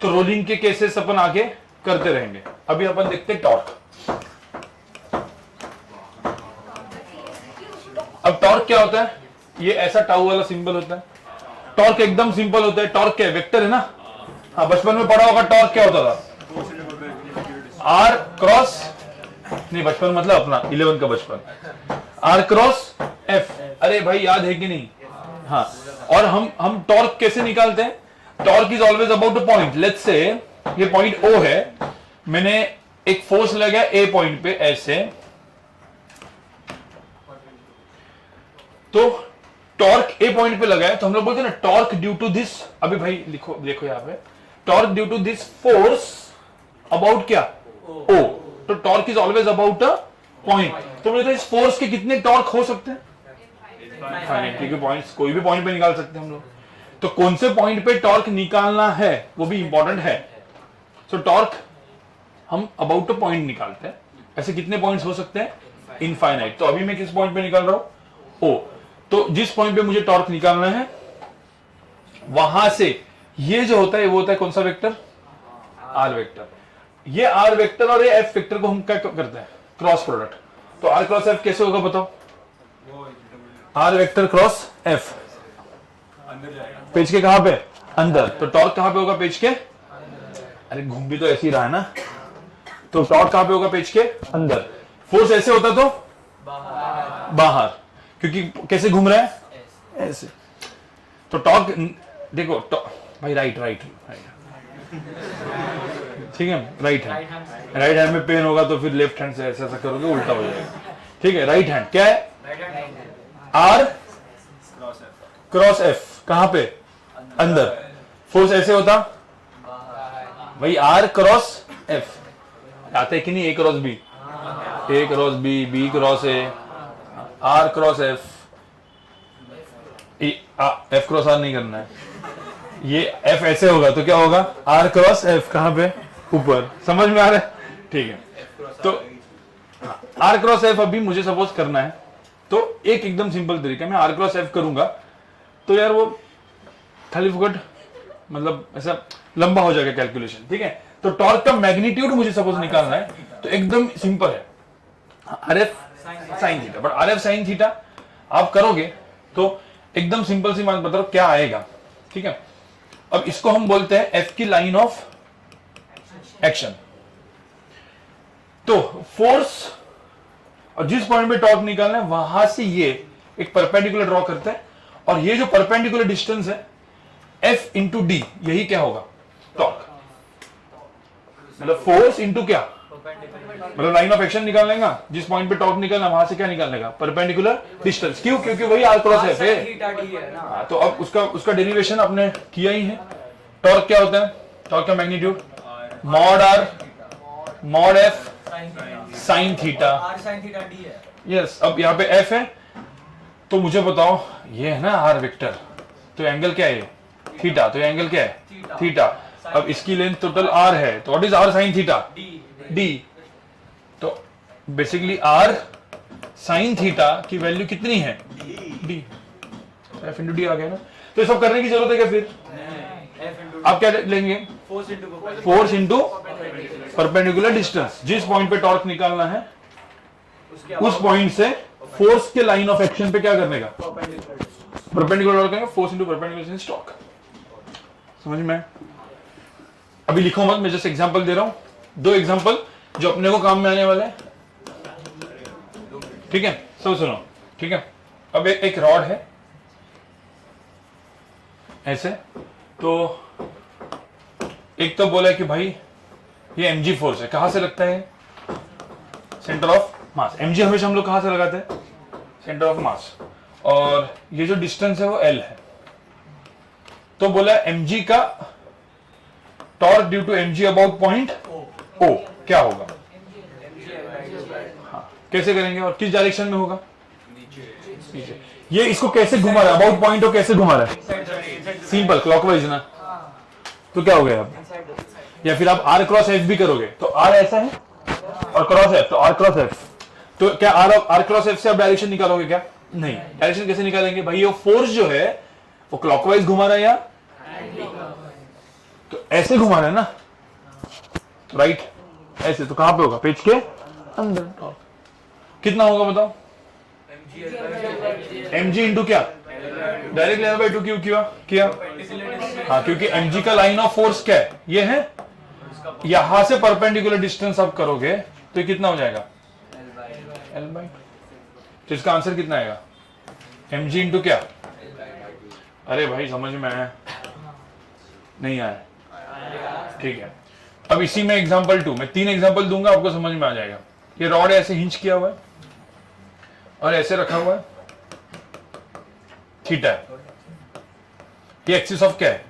तो रोलिंग के केसेस अपन आगे करते रहेंगे। अभी अपन देखते हैं टॉर्क। अब टॉर्क क्या होता है? ये ऐसा टाउ वाला सिंबल होता है। टॉर्क एकदम सिंपल होता है। टॉर्क क्या है? वेक्टर है ना। हाँ, बचपन में पढ़ा होगा टॉर्क क्या होता था? आर क्रॉस, नहीं बचपन मतलब अपना 11 का बचपन, आर क्रॉस एफ। अरे भाई याद है कि नहीं? हाँ। और हम टॉर्क कैसे निकालते हैं? Torque is always about a point. Let's say ये पॉइंट O है, मैंने एक फोर्स लगाया ए पॉइंट पे ऐसे, तो टॉर्क ए पॉइंट पे लगाया तो हम लोग बोलते हैं ना टॉर्क ड्यू टू दिस। अभी भाई लिखो, देखो यहां पे torque due to this force about क्या? O। तो torque is always about a point. तो मुझे तो इस फोर्स के कितने टॉर्क हो सकते हैं? इनफाइनाइट, क्योंकि पॉइंट्स कोई भी पॉइंट पे निकाल सकते हैं हम लोग। तो कौन से पॉइंट पे टॉर्क निकालना है वो भी इंपॉर्टेंट है। सो टॉर्क हम अबाउट अ पॉइंट निकालते हैं। ऐसे कितने पॉइंट्स हो सकते हैं? इनफाइनाइट। तो अभी मैं किस पॉइंट पे निकाल रहा हूं? O। तो जिस पॉइंट पे मुझे टॉर्क निकालना है वहां से ये जो होता है वो होता है कौन सा वेक्टर? R vector. ये आर वेक्टर और ये एफ वेक्टर को हम क्या करते हैं? Cross product. तो आर क्रॉस एफ कैसे होगा बताओ? R vector cross F. Page के कहां पे? अंदर। तो टॉर्क कहां पे होगा? पेज के, अरे घूम भी तो ऐसे ही रहा है ना। तो टॉर्क कहां पे होगा? पेज के अंदर। फोर्स ऐसे होता तो बाहर, क्योंकि कैसे घूम रहा है? ऐसे। तो टॉर्क देखो भाई, राइट राइट राइट, ठीक है, राइट हैंड। राइट हैंड में पेन होगा तो फिर लेफ्ट हैंड से ऐसा ऐसा करोगे उल्टा हो जाएगा, ठीक है। राइट हैंड क्या है? R cross F. कहां पे? अंदर। फोर्स ऐसे होता भाई आर क्रॉस एफ। आते है कि नहीं? A cross B, A cross B, B cross A, R cross F. F cross R नहीं करना है, ये एफ ऐसे होगा तो क्या होगा? R cross F. कहां पे? ऊपर। समझ में आ रहा है? ठीक है। तो आर क्रॉस एफ अभी मुझे सपोज करना है, तो एक एकदम सिंपल तरीका, मैं आर क्रॉस एफ करूंगा तो यार वो खाली फुकट मतलब ऐसा लंबा हो जाएगा कैलकुलेशन, ठीक है। तो टॉर्क का मैग्नीट्यूड मुझे सपोज निकालना है तो एकदम सिंपल है, R F sine theta. But R F sine theta आप करोगे तो एकदम सिंपल सी बात बताओ क्या आएगा, ठीक है। अब इसको हम बोलते हैं एफ की लाइन ऑफ एक्शन। तो फोर्स और जिस पॉइंट पे टॉर्क निकालना है वहां से ये एक परपेंडिकुलर ड्रॉ करते हैं, और ये जो परपेंडिकुलर डिस्टेंस है एफ इंटू डी, यही क्या होगा? टॉर्क। मतलब फोर्स इंटू क्या? मतलब लाइन ऑफ एक्शन निकाल लेगा, जिस पॉइंट पे टॉर्क निकलना वहां से क्या निकाल लेगा? Perpendicular distance. क्यों? क्योंकि वही आर क्रॉस एफ है। तो अब उसका डेरिवेशन आपने किया ही है। टॉर्क क्या होता है? टॉर्क का magnitude mod R mod F sine theta. Yes. अब यहाँ पे एफ है तो मुझे बताओ ये है ना आर वेक्टर, तो एंगल क्या है? थीटा। तो एंगल क्या है? थीटा। अब इसकी लेंथ टोटल आर है, तो what is R sine theta? D. तो बेसिकली आर साइन थीटा की वैल्यू कितनी है? डी। एफ इंटू डी आ गया ना। तो ये सब करने की जरूरत है क्या? फिर आप क्या लेंगे? Force into perpendicular distance. जिस पॉइंट पे टॉर्क निकालना है उस पॉइंट से फोर्स के लाइन ऑफ एक्शन पे क्या करने का? परपेंडिकुलर करेंगे। Force into perpendicular distance torque. समझ में? अभी लिखो मत, मैं जस्ट एग्जांपल दे रहा हूं, दो एग्जांपल जो अपने को काम में आने वाले हैं, ठीक है। सब सुनो, ठीक है। अब एक रॉड है ऐसे, तो एक तो बोला कि भाई ये mg फोर्स है, कहां से लगता है? Centre of mass. mg हमेशा हम लोग कहां से लगाते हैं? Centre of mass. और ये जो डिस्टेंस है वो l है। तो बोला mg का torque due to mg about point O क्या होगा? हाँ, कैसे करेंगे और किस डायरेक्शन में होगा? नीचे। ये इसको कैसे घुमा रहा है? अबाउट पॉइंट O कैसे घुमा रहा है? सिंपल, क्लॉकवाइज ना। तो क्या हो गया अब? या फिर आप आर क्रॉस एफ भी करोगे तो आर ऐसा है और क्रॉस एफ, तो आर क्रॉस एफ। तो क्या आर क्रॉस एफ से आप डायरेक्शन निकालोगे क्या? नहीं, डायरेक्शन कैसे निकालेंगे भाई? ये फोर्स जो है वो क्लॉकवाइज घुमा रहा है या तो ऐसे घुमा रहा है ना, राइट? ऐसे तो कहां पे होगा? पेज के अंदर। कितना होगा बताओ? mg इंटू क्या? डायरेक्ट L बाई 2 क्यों किया? हाँ, क्योंकि mg का लाइन ऑफ फोर्स क्या है? ये है। यहां से परपेंडिकुलर डिस्टेंस आप करोगे तो ये कितना हो जाएगा? L by 2। तो इसका आंसर कितना आएगा? mg इंटू क्या? अरे भाई समझ में आया? नहीं आया? ठीक है। अब इसी में एग्जांपल 2, मैं 3 एग्जांपल दूंगा, आपको समझ में आ जाएगा। ये रॉड ऐसे हिंच किया हुआ है और ऐसे रखा हुआ है, थीटा है। ये एक्सिस ऑफ क्या है?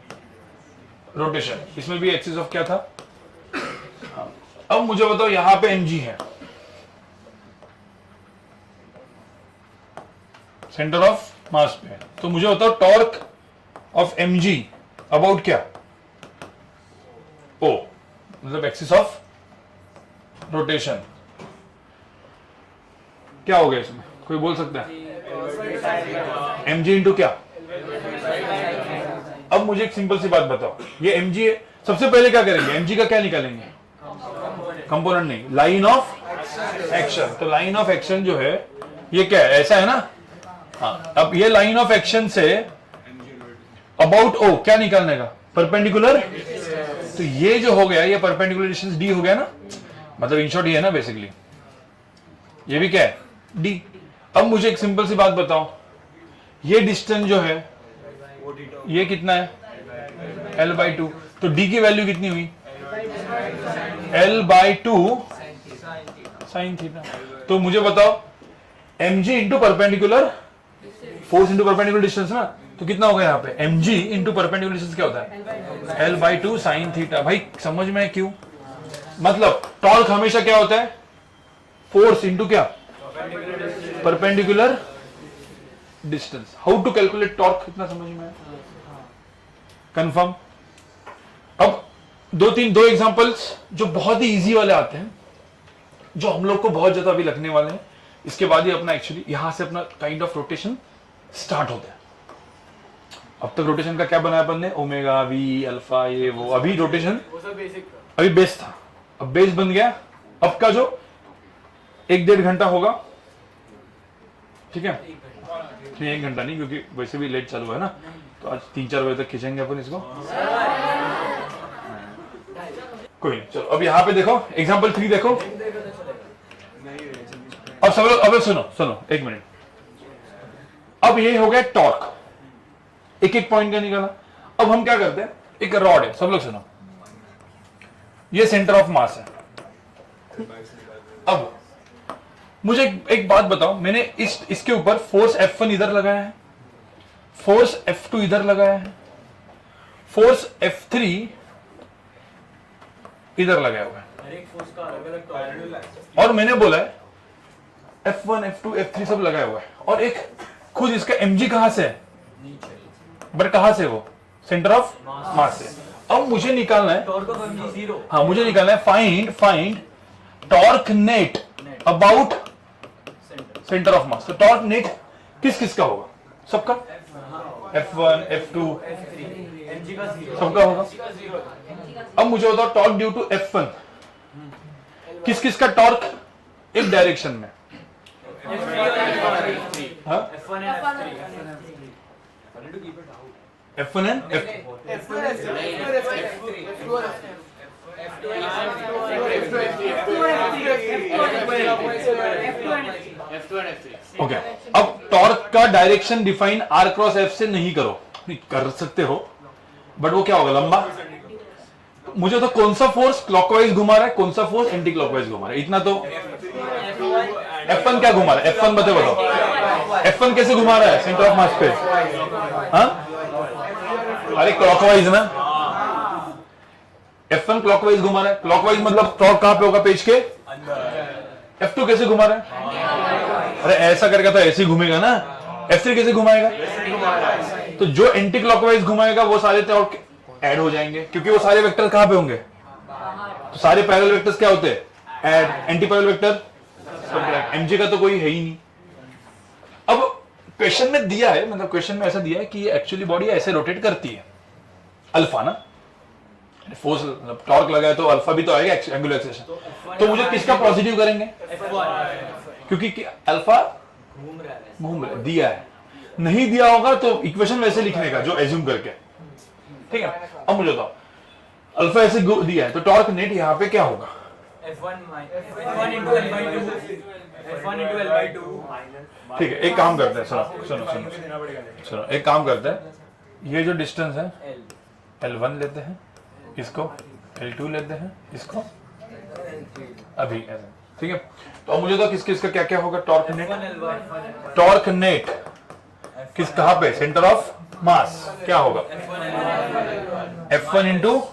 रोटेशन। इसमें भी एक्सिस ऑफ क्या था? हाँ। अब मुझे बताओ, यहां पे mg है, सेंटर ऑफ मास पे है, तो मुझे बताओ टॉर्क ऑफ mg अबाउट क्या? ओ, मतलब एक्सिस ऑफ रोटेशन। क्या हो गया इसमें? कोई बोल सकता है? mg इंटू क्या? अब मुझे एक सिंपल सी बात बताओ, ये mg है। सबसे पहले क्या करेंगे? mg का क्या निकालेंगे? कंपोनेंट नहीं, लाइन ऑफ एक्शन। तो लाइन ऑफ एक्शन जो है ये क्या है? ऐसा है ना? हाँ। अब ये लाइन ऑफ एक्शन से अबाउट ओ क्या निकालने का? परपेंडिकुलर। तो ये जो हो गया, ये परपेंडिकुलर डिस्टेंस d हो गया ना, मतलब इन शॉर्ट ये है ना बेसिकली, ये भी क्या है? d। अब मुझे एक सिंपल सी बात बताओ, ये डिस्टेंस जो है ये कितना है? L by 2। तो d की वैल्यू कितनी हुई? L by 2 sine theta. तो मुझे बताओ mg into perpendicular force into perpendicular distance ना, तो कितना होगा यहाँ पे? mg इंटू परपेंडिकुलर डिस्टेंस क्या होता है? L by 2 sine theta. भाई समझ में है क्यों? मतलब टॉर्क हमेशा क्या होता है? फोर्स इंटू क्या? Perpendicular distance. How to calculate torque, इतना समझ में है? कंफर्म? अब दो एग्जांपल्स जो बहुत ही इजी वाले आते हैं, जो हम लोग को बहुत ज्यादा अभी लगने वाले हैं। इसके बाद ही अपना एक्चुअली यहां से अपना काइंड ऑफ रोटेशन स्टार्ट होता है। अब तक रोटेशन का क्या बनाया अपन ने? ओमेगा, वी, अल्फा, ये वो। अभी रोटेशन वो सब बेसिक था। अभी बेस था, अब बेस बन गया। अब का जो 1-1.5 घंटा होगा, ठीक है? नहीं 1 घंटा नहीं, क्योंकि वैसे भी लेट चालू है ना, तो आज 3-4 बजे तक खींचेंगे अपन इसको। कोई नहीं, चलो अब यहाँ पे देखो, एग्जाम्पल 3 देखो। अब सब लोग अब सुनो 1 मिनट। अब ये हो गया टॉर्क, एक पॉइंट का निकाला। अब हम क्या करते हैं, एक रॉड है, सब लोग सुनो, ये सेंटर ऑफ मास है। अब मुझे एक बात बताओ, मैंने इसके ऊपर फोर्स F1 इधर लगाया है, फोर्स F2 इधर लगाया है, फोर्स F3 इधर लगाया हुआ है, हर एक फोर्स का अलग-अलग टॉर्क। और मैंने बोला है F1 F2 F3 सब लगाया हुआ है, और एक खुद इसका mg कहां से है? बट कहां से? वो सेंटर ऑफ मास से। अब मुझे निकालना है टॉर्क ऑफ mg 0। हाँ, मुझे निकालना है find torque net about centre of मास। तो टॉर्क नेट किस का होगा? सबका, F1 F2 mg का 0 सबका होगा। अब मुझे बताओ टॉर्क ड्यू टू F1 किस का टॉर्क? एक डायरेक्शन में, हाँ? F1 and F3। F1 and okay. अब टॉर्क का direction define R cross F से नहीं करो, नहीं कर सकते हो, बट वो क्या होगा? लंबा। मुझे तो कौन सा फोर्स क्लॉकवाइज घुमा रहा है, कौन सा फोर्स एंटी क्लॉकवाइज घुमा रहा है, इतना तो। F1 क्या घुमा रहा है? F1 बताओ, F1 कैसे घुमा रहा है सेंटर ऑफ मास पे? हाँ, अरे क्लॉकवाइज ना, F1 क्लॉकवाइज घुमा रहा है। क्लॉकवाइज मतलब टॉर्क कहां पे होगा? पेज के F2 कैसे घुमा रहा है? अरे ऐसा करके तो ऐसे ही घूमेगा ना। F3 कैसे घुमाएगा? तो जो एंटी क्लॉकवाइज घुमाएगा वो सारे टॉर्क ऐड हो जाएंगे, क्योंकि वो सारे वेक्टर कहां पे होंगे? तो सारे पैरेलल वेक्टर्स क्या होते हैं? Add. Anti parallel vector mg का तो कोई है ही नहीं। अब क्वेश्चन में दिया है, मतलब क्वेश्चन में ऐसा दिया है कि ये एक्चुअली बॉडी ऐसे रोटेट करती है, अल्फा ना, फोर्स टॉर्क लगा है तो अल्फा भी तो आएगा, एंगुलर एक्सेलरेशन। तो मुझे किसका पॉजिटिव करेंगे, क्योंकि अल्फा घूम रहा है, दिया है। नहीं दिया होगा तो इक्वेशन वैसे लिखने का जो एज्यूम करके, ठीक है। अब मुझे बताओ अल्फा ऐसे दिया है तो टॉर्क नेट यहाँ पे क्या होगा, ठीक है। एक काम करते हैं, सुनो, एक काम करते हैं, ये जो डिस्टेंस है L1 लेते हैं, इसको L2 लेते हैं, इसको अभी ऐसे, ठीक है। तो अब मुझे तो किस किस का क्या क्या होगा, टॉर्क नेट किस कहां पे, सेंटर ऑफ मास क्या होगा, F1 इंटू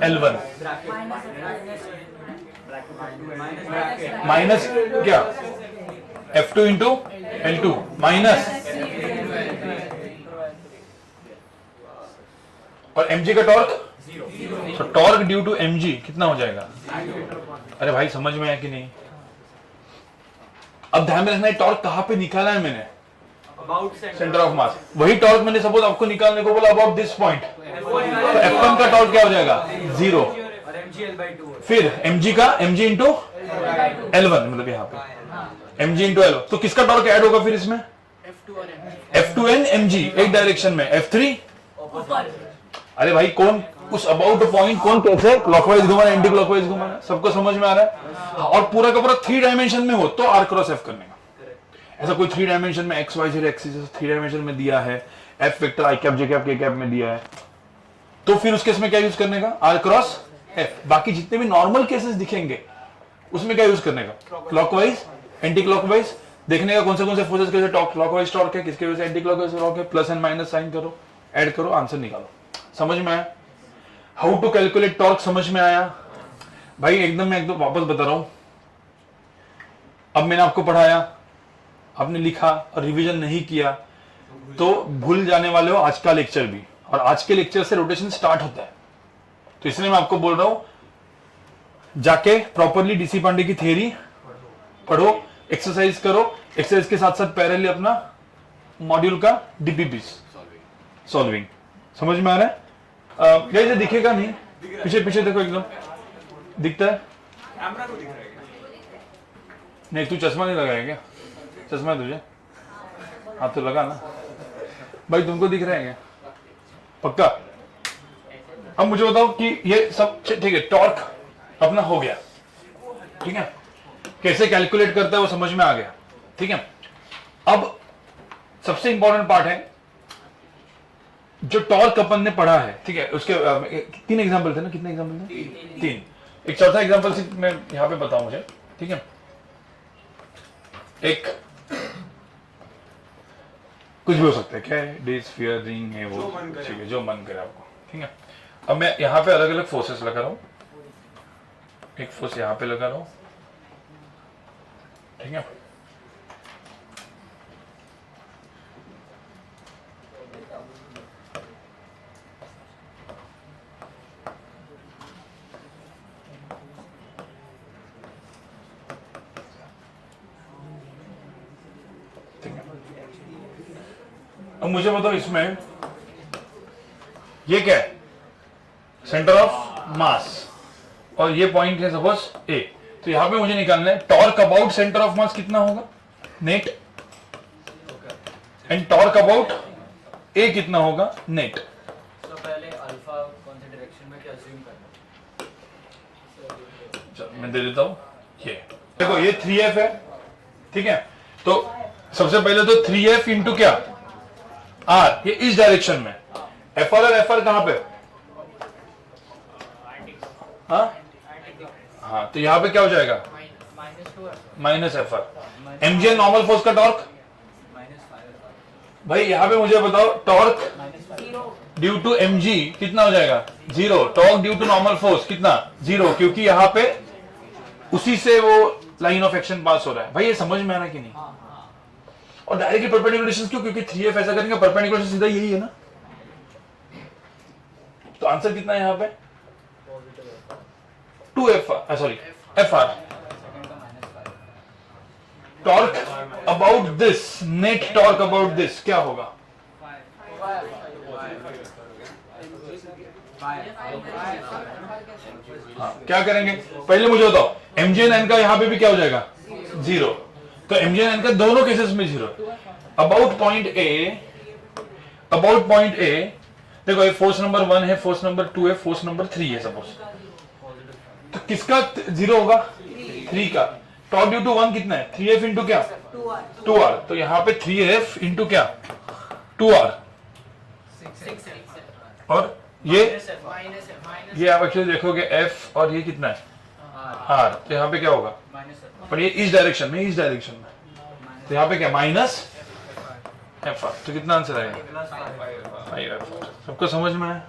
L1 माइनस क्या, F2 इंटू L2 माइनस, और mg का टॉर्क, तो टॉर्क ड्यू टू mg कितना हो जाएगा। अरे भाई समझ में आया कि नहीं। अब ध्यान में रखना है टॉर्क कहां पे निकाला है मैंने, सेंटर ऑफ मास। वही टॉर्क मैंने सपोज आपको निकालने को बोला अबाउट दिस पॉइंट, तो F1 का टॉर्क क्या हो जाएगा, 0। फिर mg का mg इंटू L1, मतलब यहाँ पे mg इंटू L1, तो किसका टॉर्क ऐड होगा फिर इसमें, F2n mg एक डायरेक्शन में, F3 अरे भाई कौन उस अबाउट पॉइंट कौन कैसे क्लॉकवाइज घुमाना, एंटी क्लॉकवाइज घुमाना, सबको समझ में आ रहा है। और पूरा का पूरा 3 डायमेंशन में हो तो R क्रॉस F करने का, ऐसा कोई 3 डायमेंशन में X Y Z axis 3 dimension में दिया है, F vector I cap J cap K cap में दिया है, तो फिर उस केस में क्या यूज करने का, R क्रॉस F। बाकी जितने भी नॉर्मल केसेस दिखेंगे उसमें क्या यूज करने का, क्लॉकवाइज एंटी क्लॉकवाइज, देखने का कौन से फोर्सेस के टॉर्क क्लॉकवाइज टॉर्क है, किसके वजह से एंटी क्लॉकवाइज टॉर्क है, प्लस एंड माइनस साइन करो, ऐड करो, आंसर निकालो। समझ में आया, हाउ टू कैलकुलेट टॉर्क समझ में आया भाई। एकदम मैं एकदम वापस बता रहा हूं, अब मैंने आपको पढ़ाया, आपने लिखा और रिवीजन नहीं किया तो भूल जाने वाले हो आज का लेक्चर भी, और आज के लेक्चर से रोटेशन स्टार्ट होता है। तो इसलिए मैं आपको बोल रहा हूं जाके प्रॉपरली डीसी पांडे की थ्योरी पढ़ो, एक्सरसाइज करो, एक्सरसाइज के साथ साथ पैरेलली अपना मॉड्यूल का डीपीपी सॉल्विंग। समझ में आ रहा है, ये दिखेगा नहीं, पीछे पीछे देखो, एकदम दिखता है, कैमरा को दिख रहा है नहीं तू चश्मा नहीं लगाया क्या, चश्मा है तुझे, हाँ तो लगा ना भाई, तुमको दिख रहा है क्या, पक्का। अब मुझे बताओ कि ये सब ठीक है, टॉर्क अपना हो गया, ठीक है, कैसे कैलकुलेट करता है वो समझ में आ गया, ठीक है। अब सबसे इंपॉर्टेंट पार्ट है जो टॉर्क अपन ने पढ़ा है, ठीक है, उसके 3 एग्जांपल थे ना, कितने एग्जांपल थे, 3। एक चौथा एग्जांपल से मैं यहां पे बताऊं मुझे, ठीक है। एक कुछ भी हो सकता है, क्या है, डिस फियर रिंग है वो, ठीक है, जो मन करे आपको, ठीक है। अब मैं यहां पे अलग अलग फोर्सेस लगा रहा हूं, एक फोर्स यहां पे लगा रहा हूं, ठीक है, अब मुझे बताओ इसमें ये क्या है, सेंटर ऑफ मास, और ये पॉइंट है सपोज ए, तो यहां पे मुझे निकालना है टॉर्क अबाउट सेंटर ऑफ मास कितना होगा, नेट, एंड टॉर्क अबाउट ए कितना होगा, नेट। तो पहले अल्फा कौन से डायरेक्शन में क्या अज्यूम करना, मैं दे देता हूं, ये देखो ये 3F है, ठीक है, तो सबसे पहले तो 3F इंटू क्या, R, ये इस डायरेक्शन में, FR और FR कहां पे, हाँ तो यहां पे क्या हो जाएगा, minus FR, mg normal force का टॉर्क, भाई यहां पे मुझे बताओ टॉर्क ड्यू टू mg कितना हो जाएगा, 0, torque due to normal force कितना, 0, क्योंकि यहां पे उसी से वो लाइन ऑफ एक्शन पास हो रहा है। भाई ये समझ में आ रहा है कि नहीं, और डायरेक्टली परपेंडिकुलर डिस्टेंस क्यों, क्योंकि 3F ऐसा करेंगे परपेंडिकुलर से सीधा यही है ना, तो आंसर कितना है यहां पे, 2F, sorry FR, torque about this, net torque about this क्या होगा? हाँ, क्या करेंगे पहले मुझे बताओ, mgn का यहां पे भी क्या हो जाएगा? 0। तो mgn का दोनों केसेस में 0। अबाउट पॉइंट ए देखो, ये फोर्स नंबर 1 है, फोर्स नंबर 2 है, फोर्स नंबर 3 है सपोज, तो किसका 0 होगा? 3 का। टॉर्क ड्यू टू 1 कितना है? 3f इंटू क्या? 2r। तो यहाँ पे 3f इंटू क्या? 2r। और ये आप एक्चुअली देखोगे f और ये कितना है? r। तो यहाँ पे क्या होगा? पर ये इस डायरेक्शन में, इस डायरेक्शन में, तो यहाँ पे क्या? Minus f। तो कितना आंसर आएगा? 5f। सबको समझ में आया?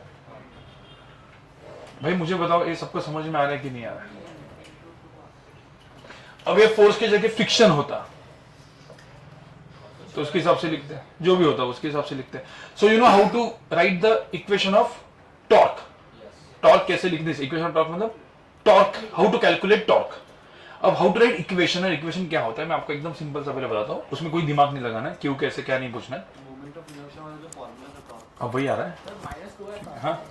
भाई मुझे बताओ, ये सबको समझ में आ रहा है कि नहीं आ रहा है? अब ये फोर्स की जगह फ्रिक्शन होता तो उसके हिसाब से लिखते हैं, जो भी होता उसके हिसाब से लिखते हैं। So you know how to write the equation of torque. Torque कैसे लिखते हैं? इक्वेशन ऑफ टॉर्क मतलब torque, how to calculate torque. अब हाउ टू राइट इक्वेशन, है इक्वेशन क्या होता है मैं आपको एकदम सिंपल सा पहले बताता हूँ, उसमें कोई दिमाग नहीं लगाना है, क्यों कैसे क्या नहीं पूछना है। अब वही आ रहा है। हाँ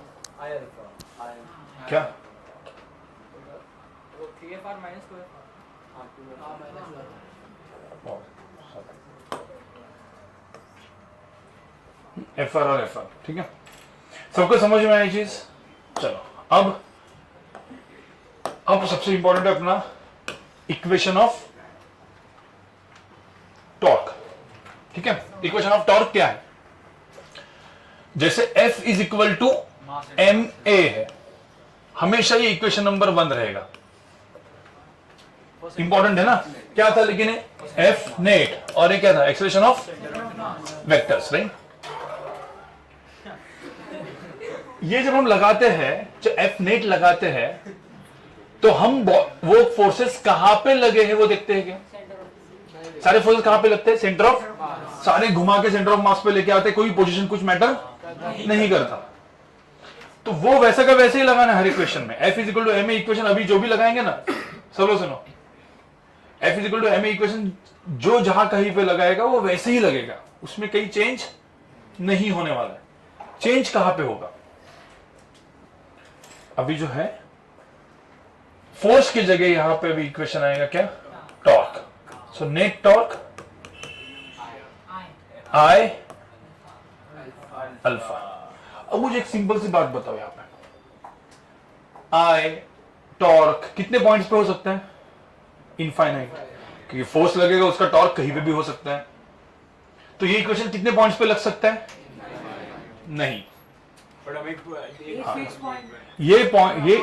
क्या? एफ आर और एफ आर, ठीक है, सबको समझ में आई चीज? चलो अब सबसे इंपॉर्टेंट है अपना इक्वेशन ऑफ टॉर्क, ठीक है। इक्वेशन ऑफ टॉर्क क्या है? जैसे F is equal to ma है, हमेशा ये इक्वेशन नंबर 1 रहेगा। इंपॉर्टेंट है ना? क्या था लेकिन F नेट, और ये क्या था? Expression of vectors, right. ये जब हम लगाते हैं, जब F नेट लगाते हैं, तो हम वो फोर्सेस कहां पे लगे हैं वो देखते हैं क्या? सारे फोर्सेस कहां पे लगते हैं? सेंटर ऑफ, सारे घुमा के सेंटर ऑफ मास पे लेके आते हैं, कोई पोजीशन कुछ मैटर नहीं करता। तो वो वैसा का वैसे ही लगाना है हर इक्वेशन में। F is equal to ma equation अभी जो भी लगाएंगे ना, सब लोग सुनो, F is equal to ma equation जो जहां कहीं पे लगाएगा वो वैसे ही लगेगा, उसमें कहीं चेंज नहीं होने वाला है। चेंज कहां पे होगा? अभी जो है फोर्स की जगह यहां पे भी इक्वेशन आएगा क्या? टॉर्क। सो नेट टॉर्क आई अल्फा। अब मुझे एक सिंपल सी बात बताओ, यहां पे आई टॉर्क कितने पॉइंट्स पे हो सकता है? इनफाइनाइट, क्योंकि फोर्स लगेगा उसका टॉर्क कहीं पे भी हो सकता है। तो ये इक्वेशन कितने पॉइंट्स पे लग सकता है? नहीं, ये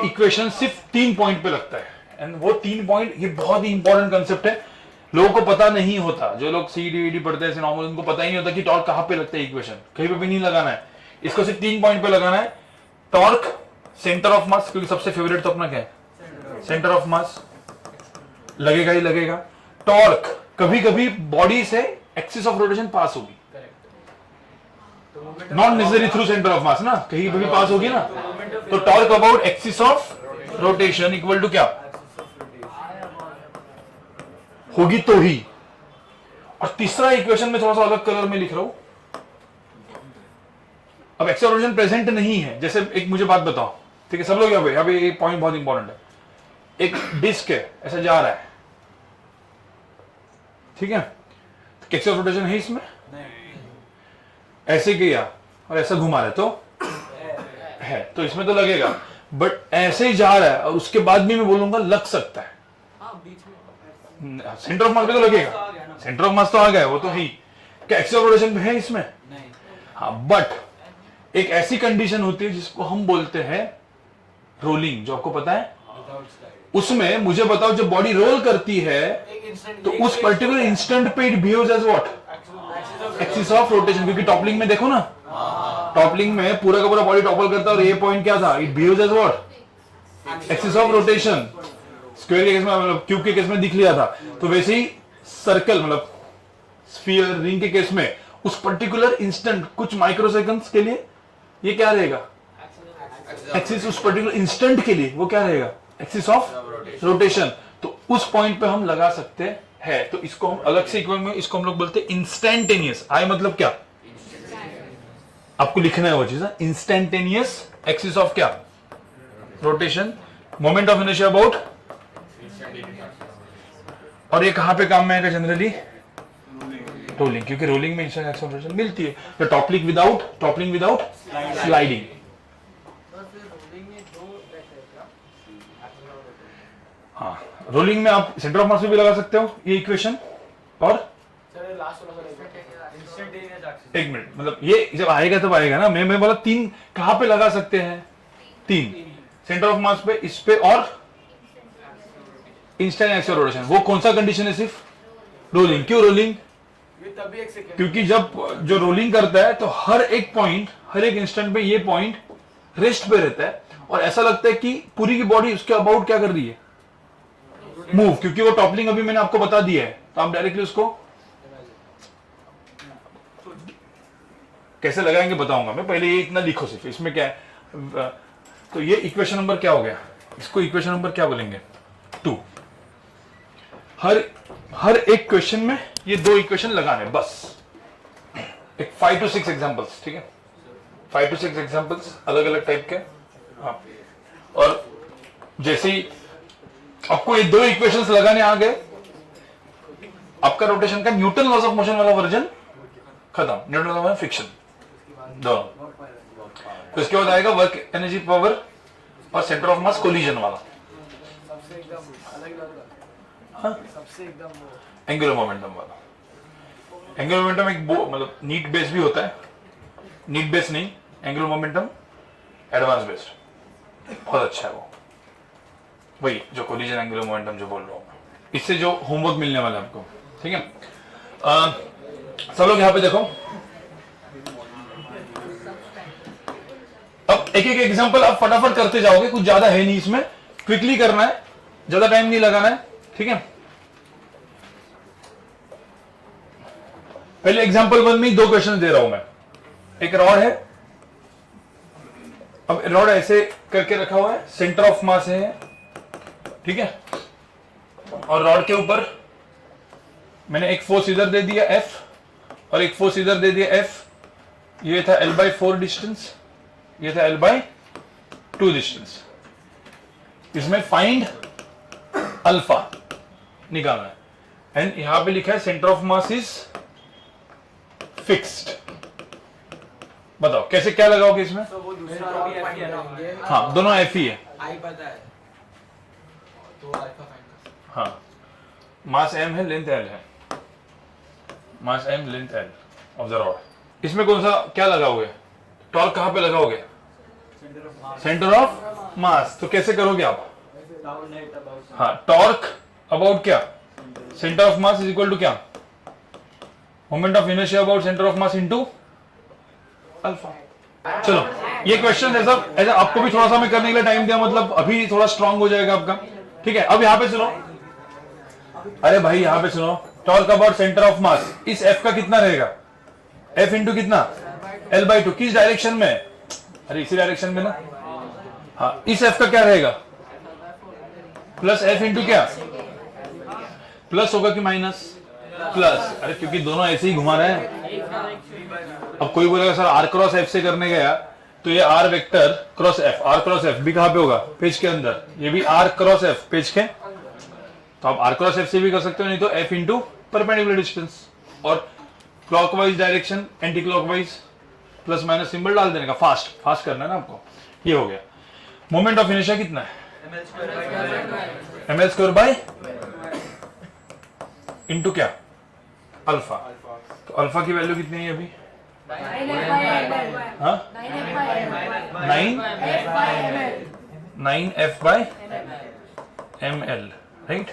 इक्वेशन सिर्फ 3 पॉइंट पे लगता है। एंड वो 3 पॉइंट, ये बहुत ही इंपॉर्टेंट कंसेप्ट है, लोगों को पता नहीं होता। जो लोग सीडीडी पढ़ते हैं नॉर्मल, उनको पता ही नहीं होता कि टॉर्क कहां पे लगता है। इक्वेशन कहीं पे भी नहीं लगाना है, इसको सिर्फ 3 पॉइंट पे लगाना है। टॉर्क सेंटर ऑफ मास, क्योंकि सबसे फेवरेट तो अपना क्या है? सेंटर ऑफ मास, लगेगा ही लगेगा। टॉर्क कभी कभी बॉडी से एक्सिस ऑफ रोटेशन पास होगी, not necessary through centre of mass ना, कहीं पे भी पास होगी ना। तो torque about axis of rotation equal to क्या होगी? तो ही। और तीसरा इक्वेशन में थोड़ा सा अलग कलर में लिख रहा हूं। अब एक्सिस ऑफ रोटेशन प्रेजेंट नहीं है, जैसे एक मुझे बात बताओ, ठीक है सब लोग, यहाँ पे एक पॉइंट बहुत इंपॉर्टेंट है। एक डिस्क है, ऐसा जा रहा है, ठीक है, तो एक्सिस ऑफ रोटेशन है इसमें? ऐसे किया और ऐसा घुमा रहे तो है, तो इसमें तो लगेगा। बट ऐसे ही जा रहा है और उसके बाद भी मैं बोलूंगा लग सकता है। सेंटर ऑफ मास पे तो लगेगा, सेंटर ऑफ मास तो आ गया, वो तो ही। क्या एक्सिस ऑफ रोटेशन है इसमें? हाँ, बट एक ऐसी कंडीशन होती है जिसको हम बोलते हैं रोलिंग, जो आपको पता है। उसमें मुझे बताओ, जब बॉडी रोल करती है तो उस पर्टिकुलर इंस्टेंट पे it behaves as what? Axis of rotation. क्योंकि टॉपलिंग में देखो ना, टॉपलिंग में पूरा का पूरा बॉडी टॉपल करता है और ये पॉइंट क्या था? It behaves as what? Axis of rotation. Square के केस में, मतलब क्यूब के केस में दिख लिया था, तो वैसे ही सर्कल मतलब स्फीयर, रिंग के केस में उस पर्टिकुलर इंस्टेंट, कुछ माइक्रोसेकंड्स के लिए ये क्या रहेगा? एक्सिस। उस पर्टिकुलर इंस्टेंट के लिए वो क्या रहेगा? Axis of rotation. तो उस पॉइंट पे हम लगा सकते हैं है तो इसको हम अलग से इक्वेशन में, इसको हम लोग बोलते हैं इंस्टेंटेनियस। आई मतलब क्या, आपको लिखना है वो चीज, इंस्टेंटेनियस एक्सिस ऑफ क्या, rotation, moment of inertia about, और ये कहां पे काम में आएगा जनरली, रोलिंग, क्योंकि रोलिंग में इंस्टेंट एक्सिस ऑफ रोटेशन मिलती है। तो टॉपलिंग विदाउट स्लाइडिंग। हाँ, रोलिंग में आप सेंटर ऑफ मास भी लगा सकते हो ये इक्वेशन। और सर लास्ट वाला इंस्टेंटेनियस एक मिनट, मतलब ये जब आएगा तब आएगा ना। मैं बोला तीन कहां पे लगा सकते हैं, तीन, सेंटर ऑफ मास पे, इस पे और इंस्टेंट एक्सिस ऑफ रोटेशन। वो कौन सा कंडीशन है, सिर्फ रोलिंग। क्यों रोलिंग, ये तभी एक सेकंड, क्योंकि जब जो रोलिंग करता है तो हर एक पॉइंट, हर एक इंस्टेंट पे ये पॉइंट रेस्ट पे रहता है और ऐसा लगता है कि पूरी की बॉडी उसके अबाउट क्या कर रही है, मूव, क्योंकि वो टॉपलिंग अभी मैंने आपको बता दिया है। तो आप डायरेक्टली उसको कैसे लगाएंगे बताऊंगा मैं, पहले ये इतना लिखो सिर्फ, इसमें क्या है। तो ये इक्वेशन नंबर क्या हो गया, इसको इक्वेशन नंबर क्या बोलेंगे, 2। हर एक क्वेश्चन में ये 2 इक्वेशन लगाने बस, एक 5 to 6 एग्जांपल्स, ठीक है, 5 to 6 एग्जांपल्स अलग अलग टाइप के। हाँ, और जैसे ही आपको ये 2 इक्वेशंस लगाने आ गए, आपका रोटेशन का न्यूटन लॉस ऑफ मोशन वाला वर्जन खत्म, न्यूटन लॉस ऑफ फ्रिक्शन दोनों। तो इसके बाद आएगा वर्क एनर्जी पावर और सेंटर ऑफ मास कोलिजन वाला, सबसे एकदम अलग अलग, हाँ, सबसे एकदम वो एंगुलर मोमेंटम वाला। एंगुलर मोमेंटम एक मतलब नीट बेस भी होता है, नीट बेस नहीं, एंगुलर मोमेंटम एडवांस बेस्ड, बहुत अच्छा है वो, वही जो कोलिजन एंगुलर मोमेंटम जो बोल रहा हूं मैं। इससे जो होमवर्क मिलने वाला है आपको, ठीक है। सब लोग यहां पे देखो, अब एक एक एग्जांपल आप फटाफट करते जाओगे, कुछ ज्यादा है नहीं इसमें, क्विकली करना है, ज्यादा टाइम नहीं लगाना है, ठीक है। पहले एग्जांपल 1 में 2 क्वेश्चन दे रहा हूं मैं। एक रॉड है, अब रॉड ऐसे करके रखा हुआ है, सेंटर ऑफ मास है, ठीक है, और रॉड के ऊपर मैंने एक फोर्स इधर दे दिया F और एक फोर्स इधर दे दिया F। ये था L/4 डिस्टेंस, ये था L/2 डिस्टेंस। इसमें फाइंड अल्फा निकालना है, एंड यहां पे लिखा है centre of mass is fixed. बताओ कैसे, क्या लगाओगे इसमें? तो वो दूसरा रॉड फाइंड करेंगे। हाँ, दोनों F ही है। आई पता है तो अल्फा फाइंड कर, हाँ, मास M है, लेंथ L है, मास M length L of the rod. इसमें कौन सा क्या लगाओगे, टॉर्क कहां पे लगाओगे, सेंटर ऑफ मास। तो कैसे करोगे आप, हाँ, टॉर्क अबाउट क्या, centre of mass is equal to क्या, moment of inertia about centre of mass into alpha. चलो, ये क्वेश्चन ऐसा आपको भी थोड़ा सा मैं करने के लिए टाइम दिया, मतलब अभी थोड़ा स्ट्रांग हो जाएगा आपका, ठीक है। अब यहां पे सुनो, अरे भाई यहां पे सुनो, टॉर्क अबाउट सेंटर ऑफ मास, इस F का कितना रहेगा, F इंटू कितना, L/2, किस डायरेक्शन में, अरे इसी डायरेक्शन में ना, हाँ, इस F का क्या रहेगा, प्लस F इंटू क्या, प्लस होगा कि माइनस, प्लस, अरे क्योंकि दोनों ऐसे ही घुमा रहे हैं। अब कोई बोलेगा सर R क्रॉस F से करने गया तो ये R vector cross F, R cross F भी कहां पे होगा, पेज के अंदर, ये भी R क्रॉस F पेज के, तो आप R क्रॉस F से भी कर सकते हो, नहीं तो F इंटू परपेंडिकुलर डिस्टेंस, और clockwise direction anti clockwise plus minus symbol डाल देने का, फास्ट करना है ना आपको। ये हो गया। मोमेंट ऑफ इनर्शिया कितना है, ml² बाय इंटू क्या, अल्फा। तो अल्फा की वैल्यू कितनी है अभी, 9F/ml, राइट।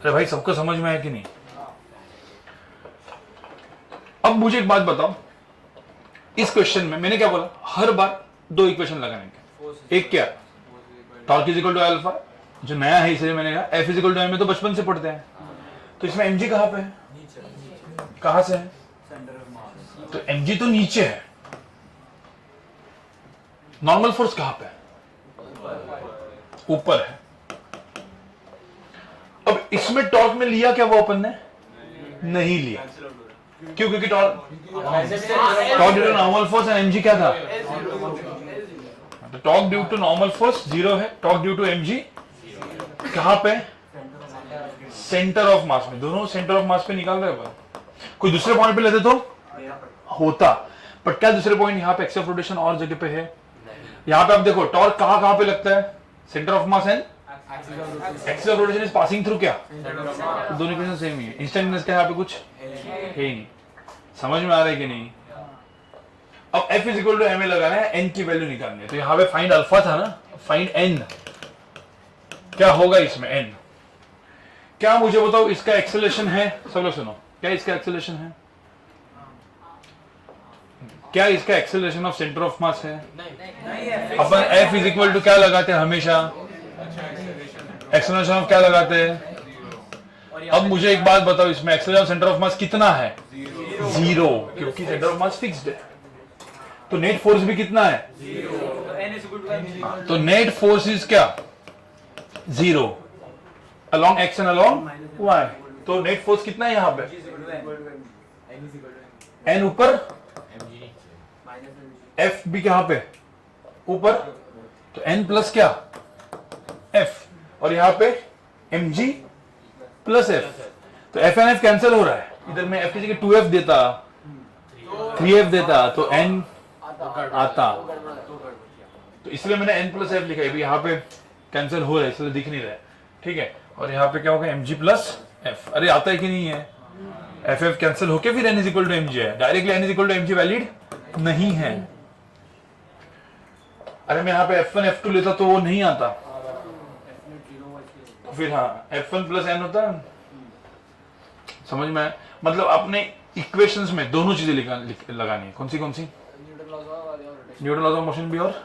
अरे भाई सबको समझ में आया कि नहीं? अब मुझे एक बात बताओ, इस क्वेश्चन में मैंने क्या बोला, हर बार 2 इक्वेशन लगाने के, एक क्या, torque is equal to alpha, जो नया है इसलिए मैंने कहा, F is equal to m, तो बचपन से पढ़ते हैं। तो इसमें mg कहां पे है, कहां से है, तो mg तो नीचे है, नॉर्मल फोर्स कहां पे है, ऊपर है। अब इसमें टॉर्क में लिया क्या वो अपन ने? नहीं लिया। क्यों? क्योंकि torque due to normal force and mg क्या था? तो torque due to normal force 0 है, टॉर्क ड्यू टू mg कहां पे? सेंटर ऑफ मास में। दोनों सेंटर ऑफ मास पे निकाल रहे हैं। कोई दूसरे पॉइंट पे लेते तो होता, बट क्या दूसरे पॉइंट यहाँ पे एक्स ऑफ रोटेशन और जगह पे है? यहाँ पे आप देखो टॉर्क कहां पे लगता है? Centre of mass and axis of rotation is passing through क्या? तो दोनों इक्वेशन सेम ही है। इंस्टेंटेनियस क्या यहाँ पे कुछ है ही नहीं। समझ में आ रहा है कि नहीं? अब F is equal to M A लगाना है, n की वैल्यू निकालनी है। तो यहाँ पे फाइंड अल्फा था ना, फाइंड n। क्या होगा इसमें n? क्या मुझे बताओ इसका एक्सेलरेशन है? सब लोग सुनो, क्या इसका एक्सेलरेशन है? क्या इसका एक्सेलरेशन ऑफ सेंटर ऑफ मास है? अपन F इज इक्वल टू क्या लगाते हैं हमेशा? एक्सेलरेशन ऑफ क्या लगाते हैं? अब मुझे एक बात बताओ, इसमें एक्सेलरेशन ऑफ सेंटर ऑफ मास कितना है? 0, क्योंकि सेंटर ऑफ मास फिक्स्ड है। तो नेट फोर्स भी कितना है? 0। तो नेट फोर्स इज क्या? 0 along x and along y। तो नेट फोर्स कितना है यहाँ पे? n ऊपर, f भी कहां पे? ऊपर। तो n प्लस क्या? f। और यहाँ पे mg प्लस f। तो f एंड f कैंसिल हो रहा है। इधर में f की जगह 2f देता, 3f देता, तो n आता। तो इसलिए मैंने n प्लस f लिखा है। यहाँ पे कैंसिल हो रहा है इसलिए दिख नहीं रहा है, ठीक है। और यहाँ पे क्या होगा? mg plus f। अरे आता है कि नहीं है? ff कैंसिल होके फिर n is equal to mg है। Directly n is equal to mg valid नहीं है। अरे मैं यहाँ पे f1 f2 लेता तो वो नहीं आता। तो फिर हाँ f1 प्लस n होता है। समझ में? मतलब अपने इक्वेशंस में दोनों चीजें लगानी है। कौन सी? न्यूटन लॉज ऑफ मोशन भी और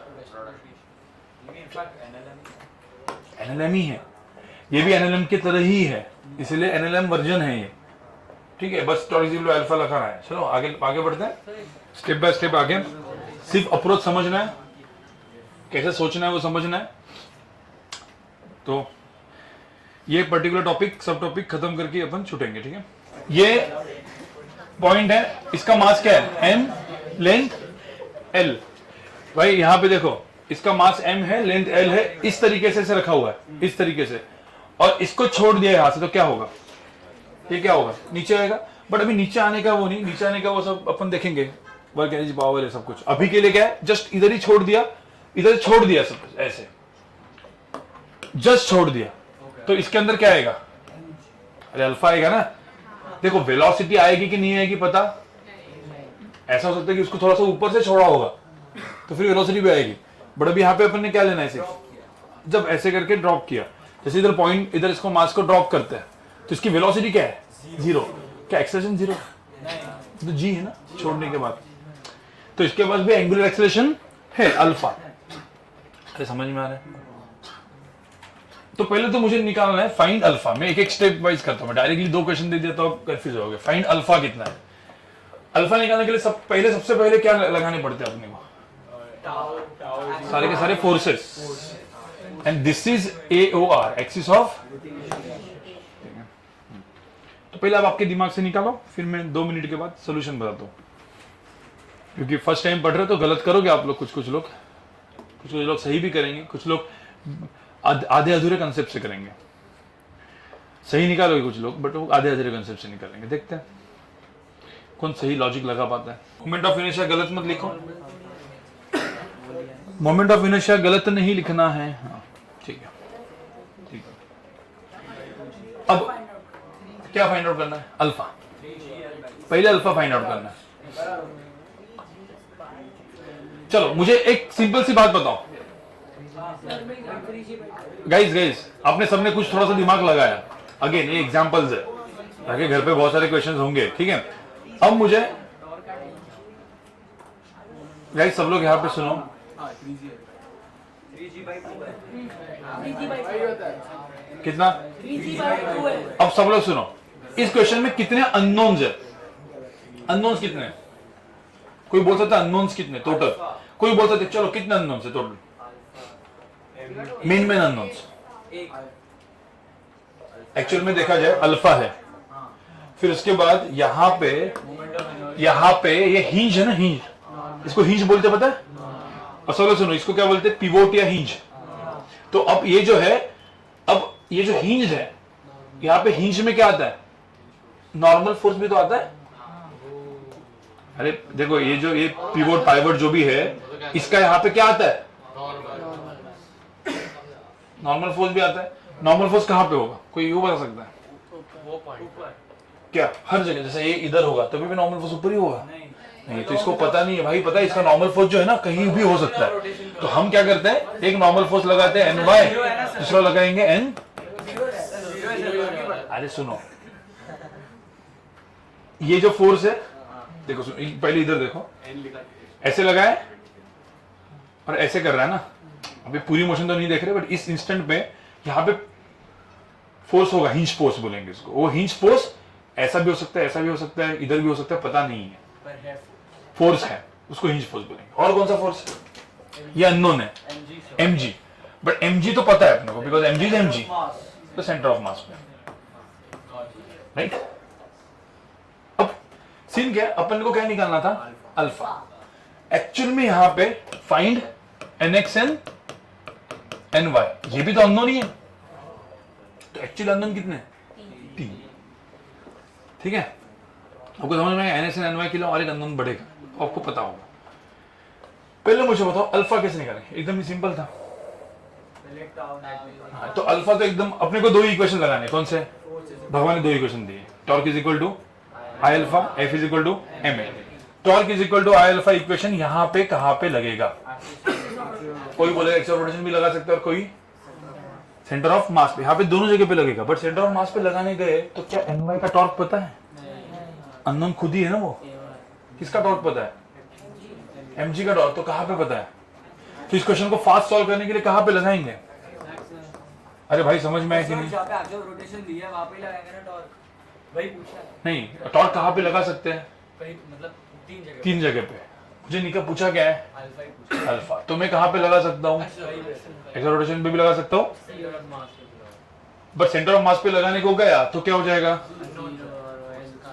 एनएलएम ही है। ये भी एनएलएम की तरह ही है, इसलिए एनएलएम वर्जन है ये, ठीक है। बस टॉरिजिबल अल्फा लिखा है। चलो आगे बढ़ते हैं, स्टेप बाय स्टेप आगे। सिर्फ अप्रोच समझना है, कैसे सोचना है वो समझना है। तो ये पर्टिकुलर टॉपिक सब टॉपिक खत्म करके अपन छूटेंगे, ठीक है। ये पॉइंट है, इसका मास क्या है? m, length l। भाई यहाँ पे देखो, इसका मास m है, लेंथ l है, इस तरीके से रखा हुआ है, इस तरीके से, और इसको छोड़ दिया यहाँ से, तो क्या होगा? ये क्या होगा? नीचे आएगा। बट अभी नीचे आने का वो नहीं, नीचे आने का वो सब अपन देखेंगे, वर्क एनर्जी पावर है सब कुछ। अभी के लिए क्या है? जस्ट इधर ही छोड़ दिया, इधर छोड़ दिया सब कुछ ऐसे, जस्ट छोड़ दिया। तो इसके अंदर क्या आएगा? अरे अल्फा आएगा ना। देखो वेलोसिटी आएगी कि नहीं आएगी पता? ऐसा हो सकता है कि उसको थोड़ा सा ऊपर से छोड़ा होगा तो फिर वेलोसिटी भी आएगी। बट अभी यहाँ पे अपन ने क्या लेना है? सिर्फ जब ऐसे करके ड्रॉप किया, जैसे इधर पॉइंट, इधर इसको मास को ड्रॉप करते हैं तो इसकी वेलोसिटी क्या है? 0। क्या एक्सेलरेशन 0? तो g है ना छोड़ने के बाद। तो इसके पास भी एंगुलर एक्सेलरेशन है अल्फा। अरे समझ में आ रहा है? तो पहले तो मुझे निकालना है फाइंड अल्फा। मैं एक स्टेप वाइज करता हूँ, डायरेक्टली 2 क्वेश्चन दे दिया तो आप कंफ्यूज हो गए। फाइंड अल्फा कितना है? अल्फा निकालने के लिए सबसे पहले क्या लगाने पड़ते हैं अपने को? सारे के सारे forces. And this is AOR, axis of. तो पहले आप आपके दिमाग से निकालो, फिर मैं 2 मिनट के बाद सोल्यूशन बताता हूँ। क्योंकि फर्स्ट टाइम पढ़ रहे तो गलत करोगे आप लोग, कुछ लोग सही भी करेंगे, कुछ लोग आधे अधूरे कंसेप्ट से करेंगे। सही निकालोगे कुछ लोग, बट वो आधे अधूरे कंसेप्ट से निकालेंगे। देखते हैं कौन सही लॉजिक लगा पाता है। मोमेंट ऑफ इनर्शिया गलत मत लिखो, मोमेंट ऑफ इनर्शिया गलत नहीं लिखना है। हाँ ठीक है, ठीक है। अब क्या फाइंड आउट करना है? अल्फा। पहले अल्फा फाइंड आउट करना है। चलो मुझे एक सिंपल सी बात बताओ गाइस, आपने सबने कुछ थोड़ा सा दिमाग लगाया। अगेन ये एग्जांपल्स है, ताकि घर पे बहुत सारे क्वेश्चंस होंगे, ठीक है। अब मुझे गाइस सब लोग यहाँ पे सुनो, कितना? अब सब लोग सुनो, इस क्वेश्चन में कितने अननोन्स है? अननोन्स कितने हैं? कोई बोल सकता है अननोन्स कितने टोटल? कोई बोल सकता है चलो कितने अननोन्स है टोटल? मेन अननोन्स एक्चुअल में देखा जाए अल्फा है, फिर उसके बाद यहाँ पे ये हिंज है ना, हिंज, इसको हिंज बोलते पता है? और सुनो इसको क्या बोलते हैं? पिवोट या हिंज। तो अब ये जो है, अब ये जो हिंज है, यहाँ पे हिंज में क्या आता है? नॉर्मल फोर्स भी तो आता है। अरे देखो ये जो ये पिवोट पाइवोट जो भी है, इसका यहाँ पे क्या आता है? नॉर्मल फोर्स भी आता है। नॉर्मल फोर्स कहाँ पे होगा? कोई ये बता सकता है? क्या हर जगह? जैसे ये इधर होगा तभी भी नॉर्मल फोर्स ऊपर ही होगा? नहीं, तो इसको पता नहीं है भाई। पता है इसका नॉर्मल फोर्स जो है ना कहीं भी हो सकता है। तो हम क्या करते हैं, एक नॉर्मल फोर्स लगाते हैं NY, दूसरा लगाएंगे N। अरे सुनो, ये जो फोर्स है देखो, पहले इधर देखो, ऐसे लगाए और ऐसे कर रहा है ना। अभी पूरी मोशन तो नहीं देख रहे, बट इस इंस्टेंट पे यहाँ पे फोर्स होगा, हिंज फोर्स बोलेंगे इसको। वो हिंज फोर्स ऐसा भी हो सकता है, ऐसा भी हो सकता है, इधर भी हो सकता है, पता नहीं है, फोर्स है, उसको हिंज फोर्स बोलेंगे। और कौन सा फोर्स? ये अननोन है, mg। बट mg तो पता है अपने को, बिकॉज mg इज mg, तो सेंटर ऑफ मास पे, राइट। अब सीन क्या है, अपन को क्या निकालना था? अल्फा। एक्चुअल में यहाँ पे फाइंड nx and ny, ये भी तो अननोन ही है। तो एक्चुअल अननोन कितने? 3। ठीक है, आपको समझ में आया? nx and ny के लिए और एक अननोन बढ़ेगा, आपको पता होगा। पहले मुझे बताओ अल्फा कैसे निकालें? एकदम ही सिंपल था। हाँ, तो अल्फा तो एकदम अपने को 2 इक्वेशन लगाने। कौन से? भगवान ने 2 इक्वेशन दिए। Torque is equal to I alpha, F is equal to M A. Torque is equal to I alpha equation यहाँ पे कहाँ पे लगेगा? कोई बोलेगा एक्स ऑफ रोटेशन भी लगा सकते हैं, और कोई सेंटर ऑफ मास पे। यहाँ पे दोनों जगह पे लगेगा, बट सेंटर ऑफ मास पे लगाने गए तो क्या एनवाई का टॉर्क पता है? अननोन खुद ही है ना वो। किसका टॉर्क पता है? mg का टॉर्क। तो कहाँ पे पता है? तो इस क्वेश्चन को फास्ट सॉल्व करने के लिए कहाँ पे लगाएंगे? अरे भाई समझ में आया कि नहीं? रोटेशन दिया वहां पे लगाएंगे ना टॉर्क, वही पूछा। नहीं, टॉर्क कहाँ पे लगा सकते हैं? मतलब 3 जगह पे। मुझे निका पूछा क्या है? अल्फा। तो मैं कहाँ पे लगा सकता हूँ? एक्स रोटेशन पे भी लगा सकता हूँ, बट सेंटर ऑफ मास पे लगाने को गया तो क्या हो जाएगा?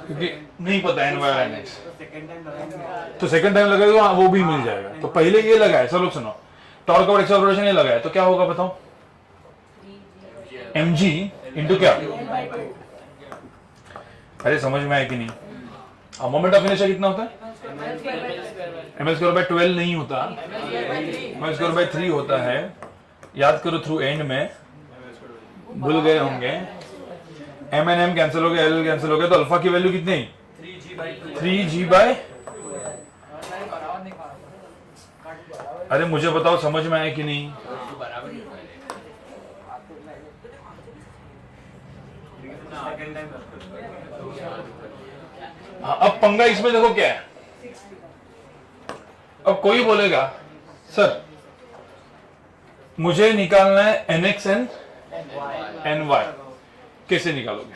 क्योंकि नहीं पता एन वाई और एन एक्स, तो सेकंड टाइम लगाएगा तो वो भी मिल जाएगा। तो पहले ये लगाया, चलो सुनो, टॉर्क और एक्स रोटेशन ये लगाया तो क्या होगा बताओ? mg इंटू क्या? अरे समझ में आया कि नहीं? अब मोमेंट ऑफ इनर्शिया कितना होता है? ml²/12 नहीं होता, ml²/3 होता है। याद करो थ्रू एंड में, भूल गए होंगे। m एंड m कैंसिल हो गया, l कैंसिल हो गया, तो अल्फा की वैल्यू कितनी? 3g/। अरे मुझे बताओ समझ में आया कि नहीं? हाँ, अब पंगा इसमें देखो क्या है। अब कोई बोलेगा सर मुझे निकालना है nx and ny, कैसे निकालोगे?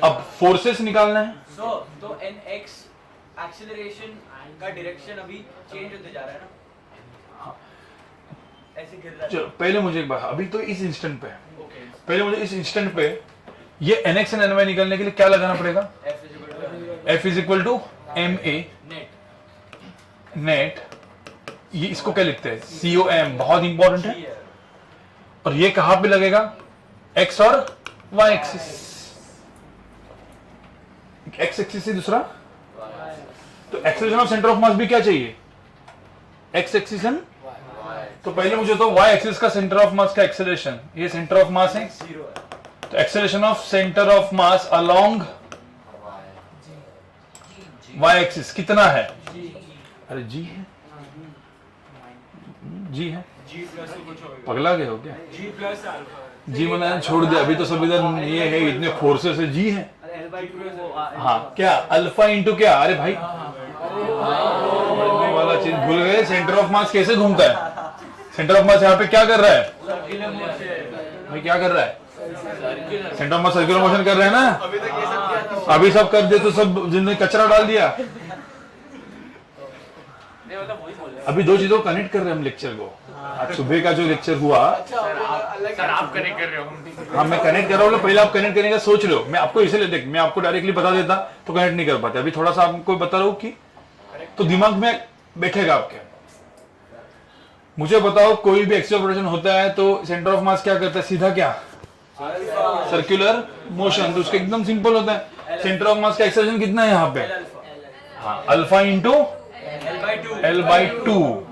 अब फोर्सेस निकालना है। तो nx एक्सीलरेशन का डायरेक्शन अभी चेंज होते जा रहा है ना, ऐसे गिर रहा है। चलो पहले मुझे एक बात, अभी तो इस इंस्टेंट पे, पहले मुझे इस इंस्टेंट पे ये nx and ny निकालने के लिए क्या लगाना पड़ेगा? F is equal to ma net. ये इसको क्या लिखते हैं? COM, बहुत इंपॉर्टेंट है। और ये कहां पे लगेगा? x और y एक्सिस। x एक्सिस से दूसरा, तो एक्सेलरेशन ऑफ सेंटर ऑफ मास भी क्या चाहिए? x axis and. तो पहले मुझे तो y एक्सिस का सेंटर ऑफ मास का एक्सेलरेशन, ये सेंटर ऑफ मास है, तो acceleration of centre of mass along y axis कितना है? अरे g है, g है। पगला गए हो क्या? जी मैंने छोड़ दिया, अभी तो सब इधर ये है, इतने फोर्सेस है, जी है। हाँ क्या? अल्फा इंटू क्या? अरे भाई वाला चीज भूल गए। सेंटर ऑफ मास कैसे घूमता है? सेंटर ऑफ मास यहाँ पे क्या कर रहा है भाई? क्या कर रहा है? Centre of mass circular motion कर रहे हैं ना। अभी सब कर दे तो सब जिन्होंने कचरा डाल दिया। अभी 2 चीजों को कनेक्ट कर रहे हैं हम लेक्चर को। आज सुबह का जो लेक्चर हुआ, सर आप कनेक्ट कर रहे हो। हाँ मैं कनेक्ट कर रहा हूँ, पहले आप कनेक्ट करने का सोच रहे हो। मैं आपको इसलिए देख, मैं आपको डायरेक्टली बता देता तो कनेक्ट नहीं कर पाते। अभी थोड़ा सा आपको बता रहा हूँ कि तो दिमाग में बैठेगा आपके। मुझे बताओ, कोई भी एक्सियल रोटेशन होता है तो सेंटर ऑफ मास क्या करता है? सीधा क्या? Circular motion. तो उसका एकदम सिंपल होता है। सेंटर ऑफ मास का एक्सेलरेशन कितना है यहाँ पे? हाँ, अल्फा इंटू L/2।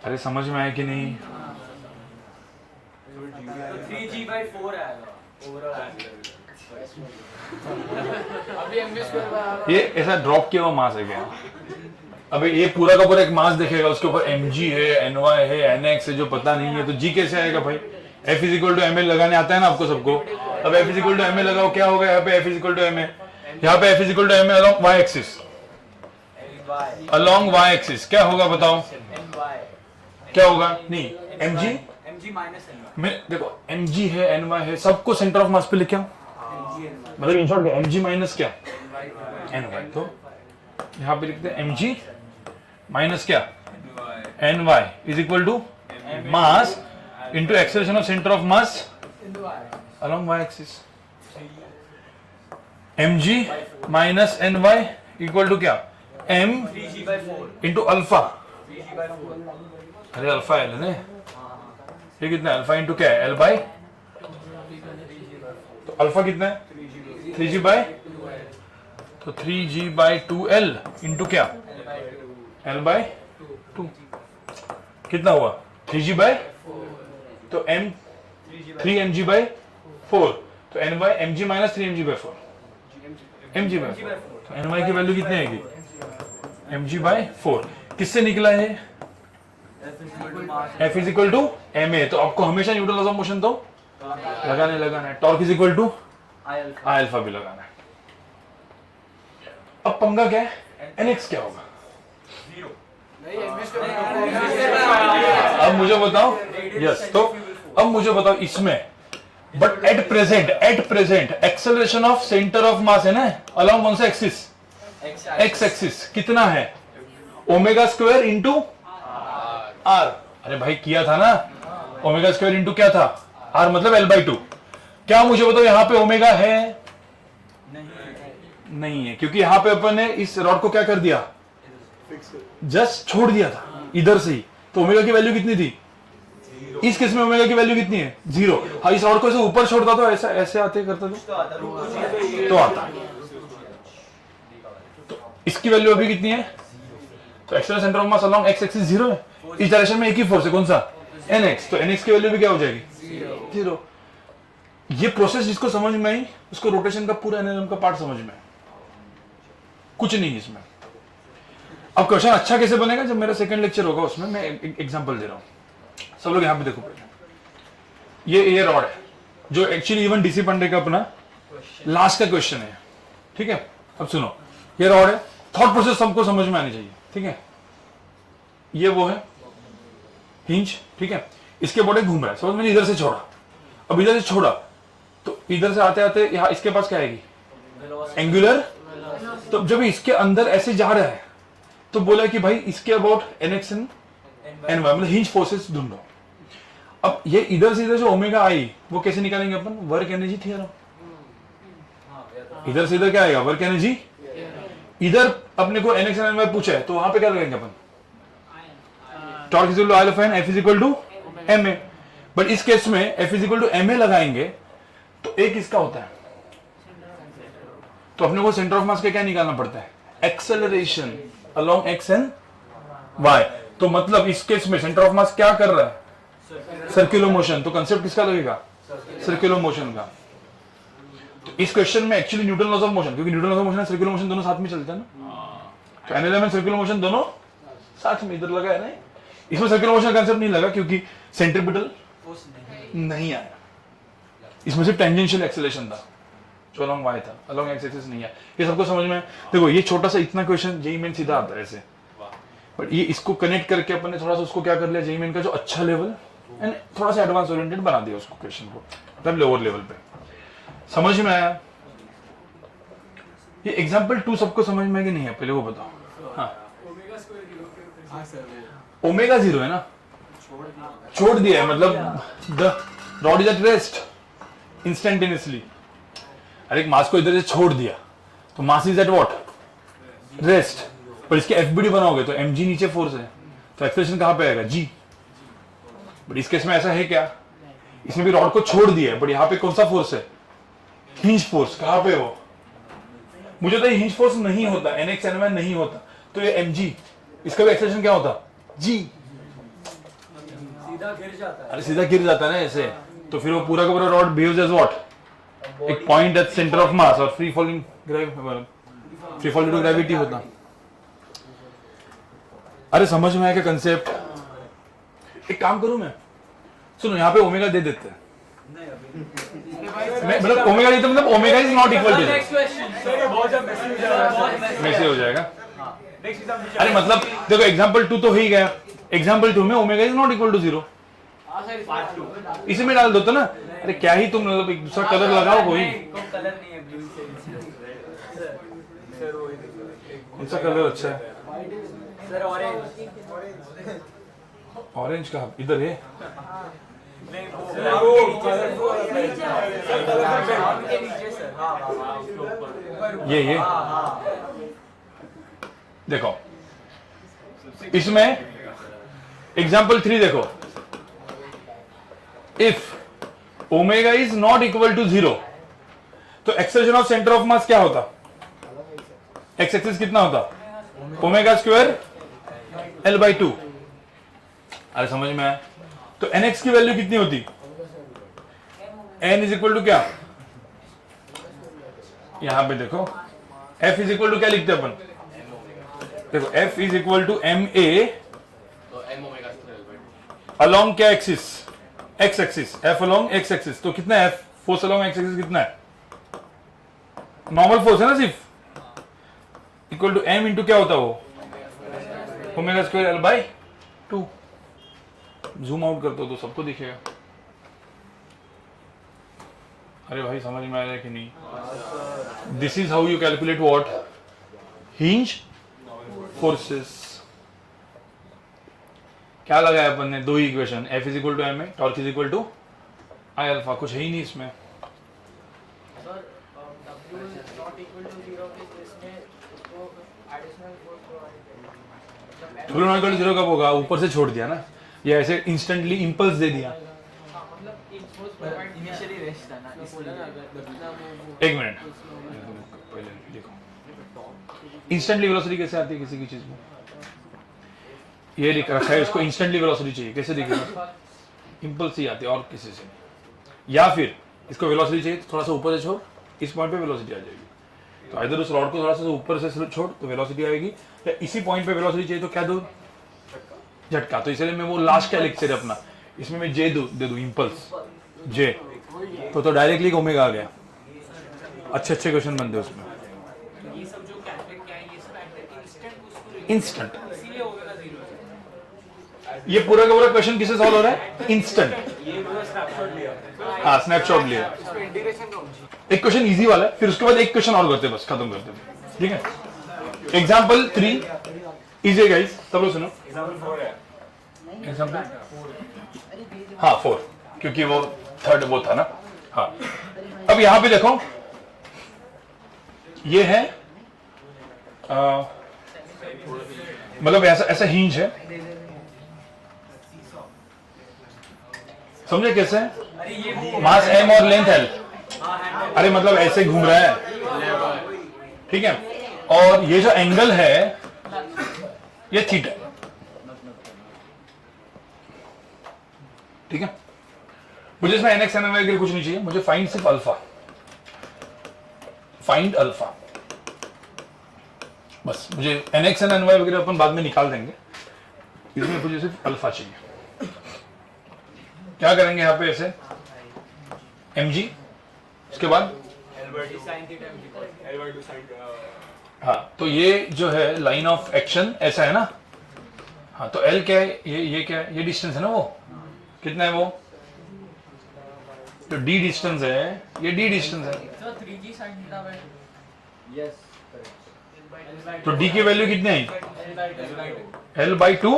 अरे समझ में आया कि नहीं? 3G/4 आएगा अभी mv² ये ऐसा ड्रॉप किया हुआ मास है क्या? अबे ये पूरा का पूरा एक मास देखेगा, उसके ऊपर mg है, ny है, nx है, जो पता नहीं है, तो g कैसे आएगा भाई? F = ma लगाने आता है ना आपको सबको। अब F = ma लगाओ, क्या होगा यहाँ पे? F = ma, यहाँ पे F = ma along y axis, along y axis क्या होगा बताओ? क्या होगा? नहीं, mg में देखो mg है, ny है, सबको सेंटर ऑफ मास पे लिखे आओ। मतलब इन शॉर्ट mg माइनस क्या? ny। तो यहाँ पे लिखते हैं mg माइनस क्या? ny is equal to mass into acceleration of centre of mass along y axis. mg minus ny equal to क्या? m into alpha. अरे अल्फा है ना, ये कितना है? अल्फा इंटू क्या है? L/, तो अल्फा कितना है? 3g/, तो 3g/2l इंटू क्या? L/2 कितना हुआ? 3g/, तो m 3mg/4, तो ny mg minus 3mg/4, mg/4। तो ny की वैल्यू कितनी आएगी? mg/4। किससे निकला है? F = ma। तो आपको हमेशा न्यूटन लॉज ऑफ मोशन तो लगाना है। टॉर्क = I अल्फा भी लगाना है। अब पंगा क्या है? nx क्या होगा? अब मुझे बताओ। यस, तो अब मुझे बताओ इसमें, but at present acceleration of centre of मास है ना अलॉन्ग कौन सा एक्सिस? एक्स एक्सिस कितना है? ω² इंटू r। अरे भाई किया था ना, ω² इंटू क्या था? r, मतलब L/2। क्या मुझे बताओ यहाँ पे ओमेगा है? नहीं है, क्योंकि यहाँ पे अपन ने इस रॉड को क्या कर दिया? जस्ट छोड़ दिया था इधर से ही। तो ओमेगा की वैल्यू कितनी थी? इस केस में ओमेगा की वैल्यू कितनी है? 0। हाँ, इस रॉड को ऐसे ऊपर छोड़ता तो ऐसा ऐसे आते करता तो आता। तो इसकी वैल्यू अभी कितनी है? तो external centre of mass along x axis 0 है। इस डायरेक्शन में एक ही फोर्स है, कौन सा? nx। तो nx की वैल्यू भी क्या हो जाएगी? 0। ये प्रोसेस जिसको समझ में आई उसको रोटेशन का पूरा एनालिसिस का पार्ट समझ में आया। कुछ नहीं इसमें। अब क्वेश्चन अच्छा कैसे बनेगा? जब मेरा सेकंड लेक्चर होगा उसमें मैं एग्जांपल दे रहा हूं। सब लोग यहां पे देखो पहले। ये रॉड है जो एक्चुअली इवन डीसी पांडे का अपना लास्ट का क्वेश्चन है। ठीक है, अब सुनो, ये रॉड है, थॉट प्रोसेस सबको समझ में आनी चाहिए। ठीक है, ये वो है हिंज। ठीक है, इसके बॉडी घूम रहा है, समझ मैंने इधर से छोड़ा। अब इधर से छोड़ा तो इधर से आते आते यहाँ इसके पास क्या आएगी? एंगुलर। तो जब इसके अंदर ऐसे जा रहा है तो बोला कि भाई इसके अबाउट nx एंड ny, मतलब हिंज फोर्सेस ढूंढो। अब ये इधर से इधर जो ओमेगा आई वो कैसे निकालेंगे अपन? Work energy theorem. इधर से इधर क्या आएगा? Work energy. इधर अपने को nx एंड ny पूछा है तो वहां पे क्या लगाएंगे अपन? Torque is equal to I alpha N, F is equal to ma। But इस केस में F is equal to ma लगाएंगे तो एक इसका होता है, तो अपने को सेंटर ऑफ मास का क्या निकालना पड़ता है? Acceleration along x and y. तो मतलब इस केस में सेंटर ऑफ मास क्या कर रहा है? Circular motion. तो कंसेप्ट किसका लगेगा? सर्कुलर मोशन का। तो इस क्वेश्चन में actually Newton laws of motion, क्योंकि न्यूटन लॉज ऑफ मोशन और सर्कुलर मोशन दोनों साथ में चलते हैं ना। तो एनालिसिस में सर्कुलर मोशन दोनों साथ में इधर लगा है ना। इसमें सर्कुलर मोशन कंसेप्ट नहीं लगा क्योंकि सेंट्रीपिटल नहीं आया। इसमें सिर्फ टेंजेंशियल एक्सेलरेशन था जो अलोंग वाई था, अलोंग एक्स एक्सिस नहीं है। ये सबको समझ में? देखो ये छोटा सा इतना क्वेश्चन जेईई मेन सीधा आता है ऐसे, बट ये इसको कनेक्ट करके अपन ने थोड़ा सा उसको क्या कर लिया, जेईई मेन का जो अच्छा लेवल एंड थोड़ा सा एडवांस ओरिएंटेड बना दिया उसको क्वेश्चन को, मतलब लोअर लेवल पे। समझ में आया? ये एग्जांपल 2 सबको समझ में है कि नहीं है? पहले वो बताओ। हाँ ओमेगा स्क्वायर की हाँ सर ओमेगा 0 है ना, छोड़ दिया है, मतलब the rod is at rest instantaneously. अरे एक मास को इधर से छोड़ दिया तो mass is at what, rest. पर इसके एफबीडी बनाओगे तो mg नीचे फोर्स है, तो एक्सेलरेशन कहां पे आएगा, g। बट इस केस में ऐसा है क्या, इसमें भी रॉड को छोड़ दिया है, बट यहाँ पे कौन सा फोर्स है, हिंज फोर्स। कहां पे वो, मुझे तो हिंज फोर्स नहीं होता, NX NY नहीं होता, तो ये mg, इसका भी एक्सेलरेशन क्या होता, g। सीधा गिर जाता है। अरे सीधा गिर जाता है ना ऐसे, तो फिर वो पूरा का पूरा रॉड बिहेव्स एज व्हाट, एक point at centre of mass और free falling due to gravity होता। अरे समझ में आया क्या कंसेप्ट? एक काम करूं मैं, सुनो यहाँ पे ओमेगा दे देते हैं, मतलब ओमेगा नहीं तो मतलब omega is not equal to, next question sir ये बहुत ज्यादा मैसेज हो जाएगा। में से हो जाएगा। नेक्स्ट एग्जाम अरे मतलब देखो एग्जाम्पल 2 तो हो ही गया, एग्जाम्पल 2 में omega is not equal to 0, इसी में डाल दो तो ना। अरे क्या ही तुम मतलब एक दूसरा कलर लगाओ, कोई कलर नहीं है ब्लू से सर वो कौन सा कलर अच्छा है, सर ऑरेंज ऑरेंज का इधर है, नहीं वो कलरफुल के नीचे सर। हां ये देखो इसमें एग्जाम्पल 3 देखो, if omega is not equal to 0 तो acceleration of centre of mass क्या होता, एक्स एक्सिस कितना होता, ओमेगा स्क्वायर L बाई 2। अरे समझ में आया, तो NX की वैल्यू कितनी होती, N इज इक्वल टू क्या, यहां पे देखो F इज इक्वल टू क्या लिखते हैं अपन, देखो F is equal to MA along क्या axis, x axis, F along x axis, तो कितना है F, force along x axis कितना है, नॉर्मल फोर्स है ना सिर्फ, इक्वल टू M इंटू क्या होता है वो, omega square L by 2। Zoom out करते हो तो सबको दिखेगा। अरे भाई समझ में आ रहा है कि नहीं, this is how you calculate what, hinge forces. क्या लगाया अपन ने, दो equation, F is equal to M A, torque is equal to I alpha, कुछ है ही नहीं इसमें। Sir W is not equal to 0 के केस में उसको additional force provide W not equal to 0 कब होगा, ऊपर से छोड़ दिया ना, ये ऐसे इंस्टेंटली इंपल्स दे दिया। मतलब in force provide initially rest था ना इसलिए एक मिनट पहले देखो, इंस्टेंटली वेलोसिटी कैसे आती है किसी की चीज में, ये लिख रखा है इसको इंस्टेंटली वेलोसिटी चाहिए, कैसे दिखेगा, इंपल्स ही आती है और किसी से नहीं। या फिर इसको वेलोसिटी चाहिए तो थोड़ा सा ऊपर से छोड़, इस पॉइंट पे वेलोसिटी आ जाएगी, तो इधर उस रॉड को थोड़ा सा ऊपर से छोड़ तो वेलोसिटी आएगी, या इसी पॉइंट पे वेलोसिटी चाहिए तो क्या दो, झटका। तो इसलिए मैं वो लास्ट क्या लिखते थे अपना, इसमें मैं जे दे दूं इंपल्स जे, तो डायरेक्टली ओमेगा आ गया। अच्छे अच्छे क्वेश्चन बनते उसमें, ये सब जो कैलकुलेट किया है ये सब इंस्टेंट उसको इंस्टेंट। इसीलिए ओमेगा 0 ये पूरा का पूरा क्वेश्चन किससे सॉल्व हो रहा है, इंस्टेंट। ये पूरा स्नैपशॉट लिया हाँ स्नैपशॉट लिया, इसमें इंटीग्रेशन कौन सी, एक क्वेश्चन इजी वाला है, फिर उसके बाद एक क्वेश्चन और करते हैं, बस खत्म करते हैं, ठीक है। एग्जाम्पल 3 इजी है गाइस, सब लोग सुनो। एग्जांपल 4 है, एग्जाम्पल हाँ 4, क्योंकि वो थर्ड वो था ना। हाँ अब यहां पे देखो, ये है मतलब ऐसा हिंज है, समझे कैसे, अरे ये वो मास m और लेंथ l, हां हैंडल अरे मतलब ऐसे घूम रहा है, ठीक है, और ये जो एंगल है ये थीटा, ठीक है। मुझे इसमें NX NY वगैरह कुछ नहीं चाहिए, मुझे फाइंड सिर्फ अल्फा, फाइंड अल्फा बस। मुझे NX और NY वगैरह अपन बाद में निकाल देंगे, इसमें मुझे सिर्फ अल्फा चाहिए। क्या करेंगे यहाँ पे ऐसे mg, उसके बाद L/2 sin theta L/2 sin हाँ, तो ये जो है लाइन ऑफ एक्शन ऐसा है ना, हाँ तो L क्या है, ये क्या है, ये डिस्टेंस है ना, वो कितना है वो, तो d डिस्टेंस है, ये d डिस्टेंस है, तो 3g sin theta by yes तो d की वैल्यू कितनी आई, L बाई 2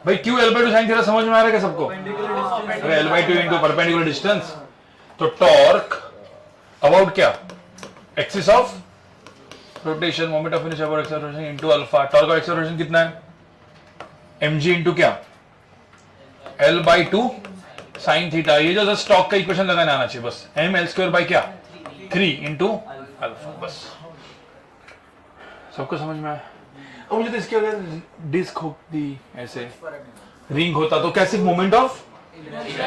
भाई क्यू L/2 साइन थीटा समझ में आ रहा है क्या सबको? अरे L/2 इंटू परपेंडिकुलर डिस्टेंस, तो टॉर्क अबाउट क्या, axis of rotation, moment of inertia about axis of rotation into alpha. Torque of axis of rotation कितना है? mg इंटू क्या, L/2 साइन थीटा। ये जो स्टॉक का इक्वेशन लगाना आना चाहिए बस, ml² बाई क्या 3 इंटू अल्फा। बस सबको समझ में आया? अब मुझे तो इसके अगर डिस्क होती ऐसे रिंग होता तो क्या सिर्फ मोमेंट ऑफ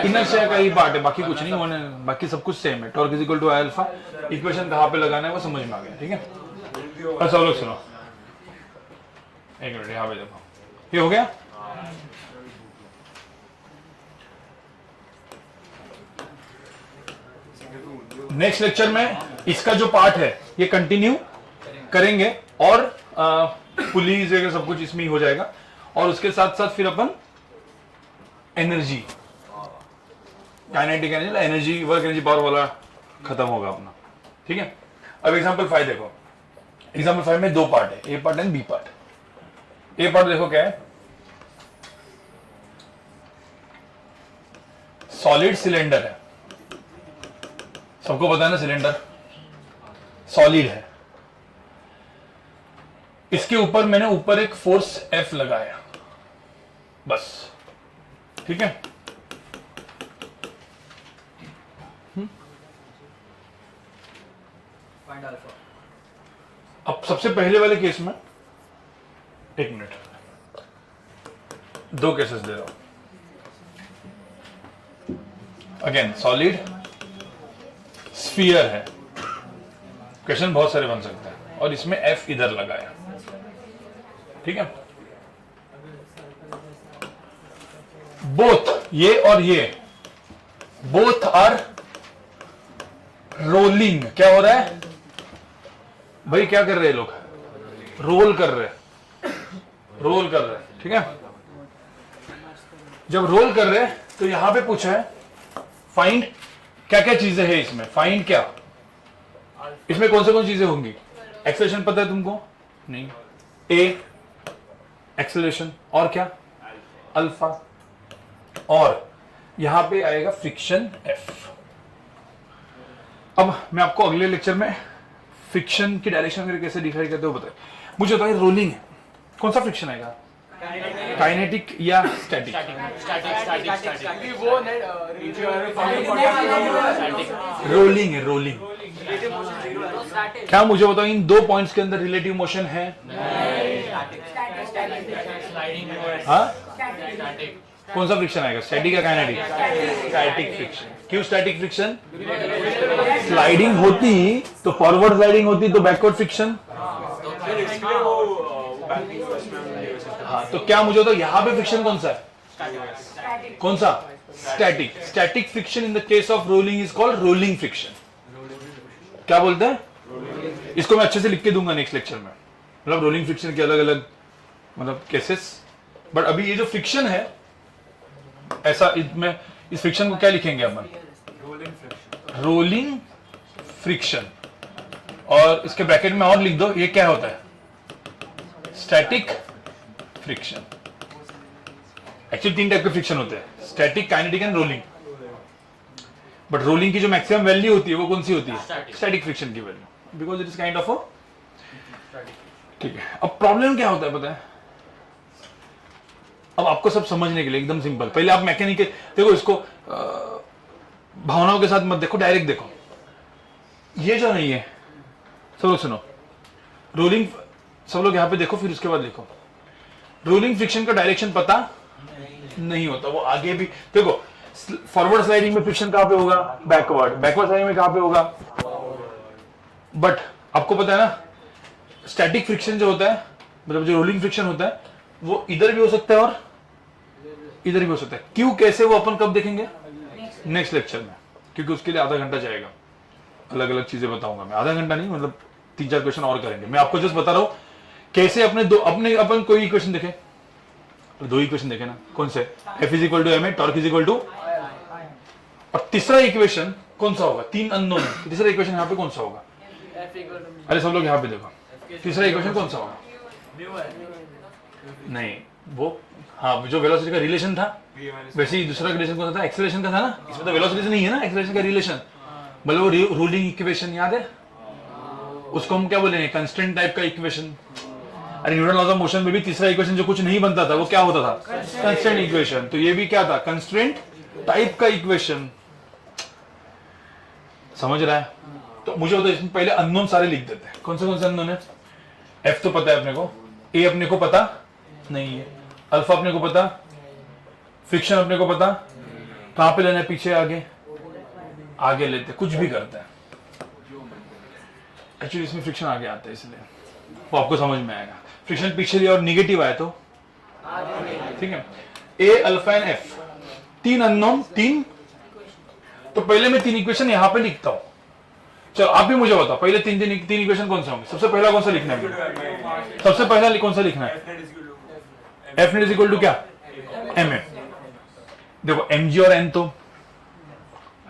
इनर्शिया का ही पार्ट है, बाकी कुछ नहीं होने, बाकी सब कुछ सेम है। Torque is equal to alpha. Equation कहाँ पे लगाना है वो समझ में आ गया, ठीक है? और सब लोग सुनो, एक मिनट यहाँ पे देखो, ये हो गया। नेक्स्ट लेक्चर में इसका जो पार्ट है ये कंटिन्यू करेंगे और पुलीज वगैरह सब कुछ इसमें ही हो जाएगा, और उसके साथ साथ फिर अपन energy, kinetic energy, energy, work energy, power वाला खत्म होगा अपना, ठीक है? अब एग्जांपल 5 देखो। एग्जांपल 5 में दो पार्ट है, A part and B part. A part देखो क्या है, सॉलिड सिलेंडर है, सबको पता है ना सिलेंडर सॉलिड है। इसके ऊपर मैंने ऊपर एक फोर्स F लगाया, बस, ठीक है? अब सबसे पहले वाले केस में, एक मिनट, दो केसेस दे रहा हूं। अगेन सॉलिड स्फीयर है, क्वेश्चन बहुत सारे बन सकते हैं, और इसमें F इधर लगाया, ठीक है? बोथ ये और ये बोथ आर रोलिंग। क्या हो रहा है भाई, क्या कर रहे हैं लोग? रोल कर रहे, रोल कर रहे, ठीक है? जब रोल कर रहे तो यहां पे पूछा है फाइंड क्या क्या चीजें हैं इसमें, फाइंड क्या, इसमें कौन से चीजें होंगी? एक्सेलरेशन पता है तुमको? नहीं। ए एक्सेलरेशन, और क्या? अल्फा, और यहां पे आएगा फ्रिक्शन F। अब मैं आपको अगले लेक्चर में फ्रिक्शन की डायरेक्शन कैसे डिफाइन करते हो बताए। मुझे बताइए रोलिंग है, कौन सा फ्रिक्शन आएगा, काइनेटिक या स्टैटिक? रोलिंग है, रोलिंग। क्या मुझे बताओ इन दो पॉइंट्स के अंदर रिलेटिव मोशन है? हाँ, कौन सा फ्रिक्शन आएगा, स्टैटिक या काइनेटिक? Static friction. क्यों स्टैटिक फ्रिक्शन? स्लाइडिंग होती तो फॉरवर्ड स्लाइडिंग होती तो बैकवर्ड फ्रिक्शन। हाँ, तो क्या मुझे तो यहां पे फ्रिक्शन कौन सा है, कौन सा? Static. Static friction in the case of rolling is called rolling friction. क्या बोलते हैं? इसको मैं अच्छे से लिख के दूंगा नेक्स्ट लेक्चर में, मतलब रोलिंग फ्रिक्शन के अलग अलग मतलब केसेस। बट अभी ये जो फ्रिक्शन है ऐसा, इसमें इस फ्रिक्शन को क्या लिखेंगे अपन? Rolling friction. और इसके ब्रैकेट में और लिख दो, ये क्या होता है? Static friction. एक्चुअली 3 टाइप के फ्रिक्शन होते हैं, static, kinetic and rolling. But rolling की जो मैक्सिमम वैल्यू होती है वो कौन सी होती है? स्टैटिक फ्रिक्शन की value, because it is kind of a, ठीक है? अब प्रॉब्लम क्या होता है पता है? अब आपको सब समझने के लिए एकदम सिंपल, पहले आप मैकेनिकल देखो, इसको भावनाओं के साथ मत देखो, डायरेक्ट देखो। ये जो नहीं है, सब लोग सुनो, रोलिंग, सब लोग यहां पे देखो, फिर उसके बाद लिखो। रोलिंग फ्रिक्शन का डायरेक्शन पता नहीं होता, वो आगे भी देखो। फॉरवर्ड स्लाइडिंग में फ्रिक्शन कहां पे होगा? बैकवर्ड। बैकवर्ड स्लाइडिंग में कहां पे होगा? बट आपको पता है ना, स्टैटिक फ्रिक्शन जो होता है, मतलब जो रोलिंग फ्रिक्शन होता है, वो इधर भी हो सकता है और इधर भी हो सकता है। क्यों, कैसे, वो अपन कब देखेंगे? नेक्स्ट लेक्चर में, क्योंकि उसके लिए आधा घंटा जाएगा, अलग अलग चीजें बताऊंगा मैं। आधा घंटा नहीं, मतलब 3-4 क्वेश्चन और करेंगे। मैं आपको जस्ट बता रहा हूं कैसे अपन कोई इक्वेशन देखे, 2 इक्वेशन देखे ना, कौन से? F is equal to ma, torque is equal to, और तीसरा इक्वेशन कौन सा होगा? 3 अननोन है, तीसरा इक्वेशन यहाँ पे कौन सा होगा? अरे सब लोग यहाँ पे देखो, तीसरा इक्वेशन कौन सा होगा? नहीं, वो हाँ, जो वेलोसिटी का रिलेशन था V minus वैसे ही दूसरा रिलेशन कौन सा था, एक्सेलरेशन का था ना, इसमें तो वेलोसिटी से नहीं है ना, एक्सेलरेशन का रिलेशन, मतलब वो रूलिंग इक्वेशन याद है, उसको हम क्या बोलेंगे, कंस्ट्रेंट टाइप का इक्वेशन। अरे न्यूटन लॉज ऑफ मोशन में भी तीसरा इक्वेशन जो कुछ नहीं बनता था वो क्या होता था, कंस्ट्रेंट इक्वेशन, तो ये भी क्या था, कंस्ट्रेंट टाइप का इक्वेशन। समझ रहा है? तो मुझे होता है इसमें पहले अननोन सारे लिख देते हैं। कौन से अननोन है? एफ तो पता है अपने को, ए अपने को पता नहीं है, अल्फा अपने को पता, फ्रिक्शन अपने को पता, कहां पे लेना है, पीछे आगे, आगे लेते, कुछ भी करते हैं। एक्चुअली इसमें फ्रिक्शन आगे आता है इसलिए वो आपको समझ में आएगा। फ्रिक्शन पीछे लिया और निगेटिव आया तो ठीक है। ए अल्फा एंड एफ, तीन अननोन, तीन, तो पहले मैं तीन इक्वेशन यहां पे लिखता हूं। चलो आप भी मुझे बताओ पहले तीन इक्वेशन कौन से होंगे। सबसे पहला कौन सा लिखना है, सबसे पहला कौन सा लिखना है, F net is equal to क्या, एम ए। देखो एम जी और एन तो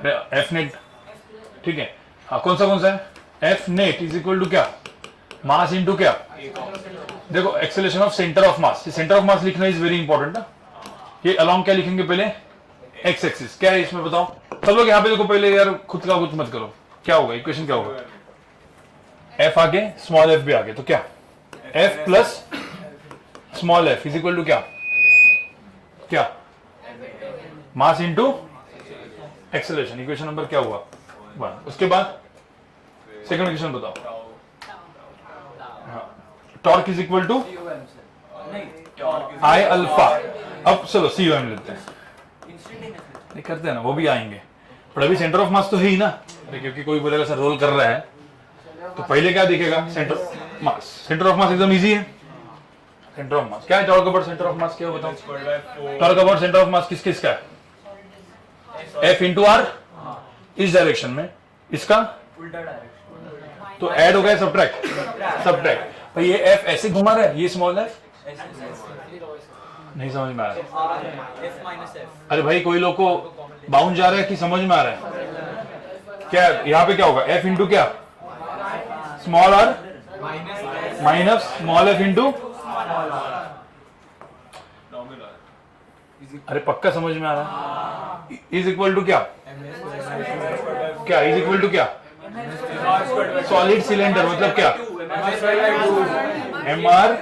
एफ नेट, ठीक है, हाँ कौन सा है, F net is equal to क्या, मास इनटू क्या, देखो acceleration of centre of mass, centre of mass लिखना इज वेरी इंपॉर्टेंट ना। ये अलोंग क्या लिखेंगे पहले, एक्स एक्सिस, क्या है इसमें बताओ सब लोग, यहाँ पे देखो पहले यार, खुद का कुछ मत करो, क्या होगा इक्वेशन क्या होगा, एफ आगे स्मॉल एफ भी आगे, तो क्या F plus small F is equal to क्या, क्या mass into acceleration, equation number क्या हुआ 1। उसके बाद सेकंड इक्वेशन बताओ, torque is equal to I alpha. अब चलो सी ओ एम लेते हैं, नहीं करते हैं ना, वो भी आएंगे, पर अभी सेंटर ऑफ मास तो है ही ना, क्योंकि कोई बोलेगा सर रोल कर रहा है, तो पहले क्या दिखेगा, सेंटर मास, सेंटर ऑफ मास एकदम इजी है। सेंटर ऑफ मास क्या है, torque about centre of mass क्या बताओ, टॉर्क अबाउट सेंटर ऑफ मास किस का है, एफ इंटू आर इस डायरेक्शन में, इसका उल्टा डायरेक्शन, तो ऐड हो गया सब्ट्रैक्ट, भाई ये एफ ऐसे घुमा रहा है, ये स्मॉल एफ नहीं समझ में आ रहा है। एफ माइनस एफ, अरे भाई कोई लोग को बाउंड जा रहा है कि समझ में आ रहा है, क्या यहाँ पे क्या होगा, एफ इंटू क्या, small r minus small F into, अरे पक्का समझ में आ रहा है, इज इक्वल टू क्या, क्या इज इक्वल टू क्या, सॉलिड सिलेंडर मतलब क्या, m r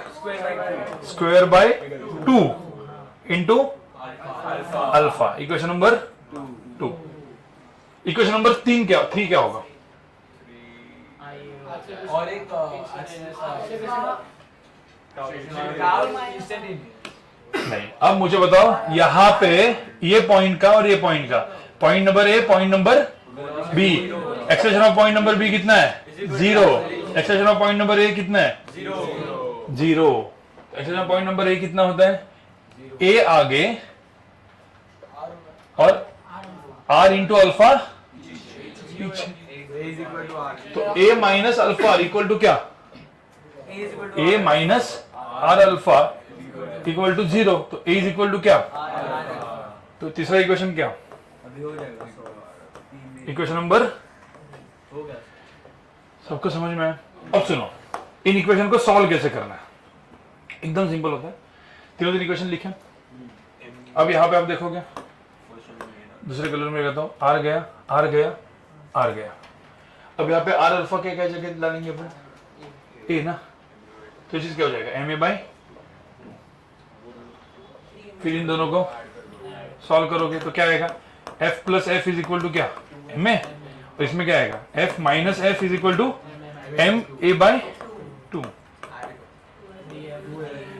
square by 2 into alpha, equation number 2। Equation number 3 क्या होगा, और एक नहीं। अब मुझे बताओ यहाँ पे ये पॉइंट का और ये पॉइंट का, point number A point number B, acceleration of point number B कितना है, 0, acceleration of point number A कितना है, 0, acceleration of point number A कितना होता है, ए आगे और आर इंटू अल्फा पीछे, तो A minus alpha equal to क्या, A minus R alpha equal to 0, तो ए इज इक्वल टू क्या, तो तीसरा इक्वेशन क्या, अभी हो जाएगा, इक्वेशन नंबर, हो गया। सबको समझ में आया। अब सुनो इन इक्वेशन को सॉल्व कैसे करना है, एकदम सिंपल होता है, तीनों इक्वेशन लिखे, अब यहाँ पे आप देखोगे दूसरे कलर में कहता हूँ, आर गया आर गया आर गया, अब यहाँ पे आर अल्फा क्या जगह डालेंगे अपन, ए ना, तो ये चीज क्या हो जाएगा, एम ए बाई, फिर इन दोनों को सॉल्व करोगे तो क्या आएगा, F plus F is equal to क्या, एम ए, और इसमें क्या आएगा, F minus F is equal to M a by 2।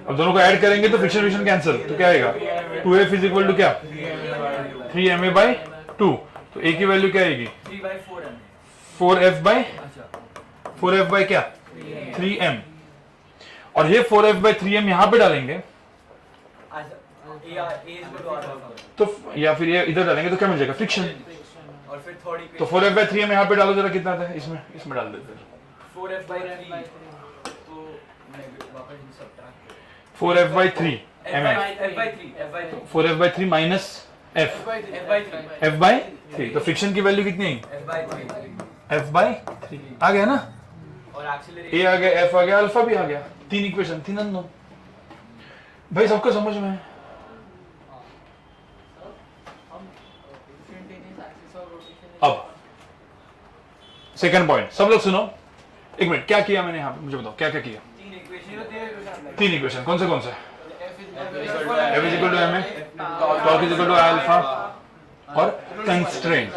अब दोनों को ऐड करेंगे तो फ्रिक्शन कैंसिल, तो क्या आएगा, 2f इज इक्वल टू क्या, 3ma बाई 2, तो a की वैल्यू क्या आएगी, 4f बाई 4f बाई क्या, 3m, और ये 4f बाई 3m यहाँ पे डालेंगे तो, या फिर ये इधर डालेंगे तो क्या मिल जाएगा, फ्रिक्शन, और फिर थोड़ी तो 4f बाई 3m यहाँ पे डालो जरा, कितना था इसमें डाल देते हैं, 4f by 3 तो वापस subtract 4f by 3 f by 3 4f by 3 minus f f by 3, तो फ्रिक्शन की वैल्यू कितनी है, f by 3 f बाई 3 आ गया ना, और a एक्सीलरेशन आ गया, f आ गया, अल्फा भी आ गया, तीन इक्वेशन, तीन अननोन, भाई सबको समझ में है। अब सेकंड पॉइंट, सब लोग सुनो एक मिनट, क्या किया मैंने यहाँ पे, मुझे बताओ क्या क्या किया। तीन इक्वेशन, कौन से F is equal to M A, torque is equal to alpha और कंस्ट्रेंट,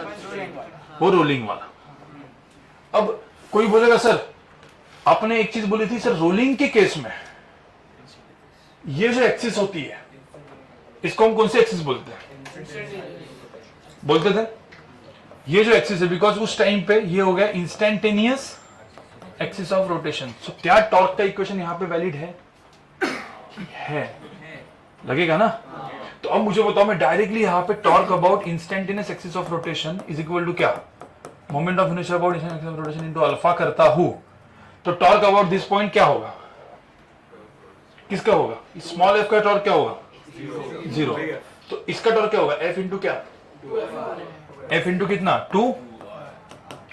वो रोलिंग वाला। अब कोई बोलेगा सर आपने एक चीज बोली थी सर, रोलिंग के केस में ये जो एक्सिस होती है इसको हम कौन सी एक्सिस बोलते थे? ये जो एक्सिस है, बिकॉज उस टाइम पे ये हो गया इंस्टेंटेनियस एक्सिस ऑफ रोटेशन। सो क्या टॉर्क का इक्वेशन यहाँ पे वैलिड है? लगेगा ना? तो अब मुझे बताओ, मैं डायरेक्टली यहाँ पे torque about instantaneous axis of rotation is equal to क्या, moment of inertia about instantaneous axis of rotation into alpha करता हूं, तो टॉर्क अबाउट दिस पॉइंट क्या होगा? किसका होगा? स्मॉल एफ का टॉर्क क्या होगा? 0। तो इसका टॉर्क क्या होगा? एफ इंटू क्या? एफ इंटू कितना? 2।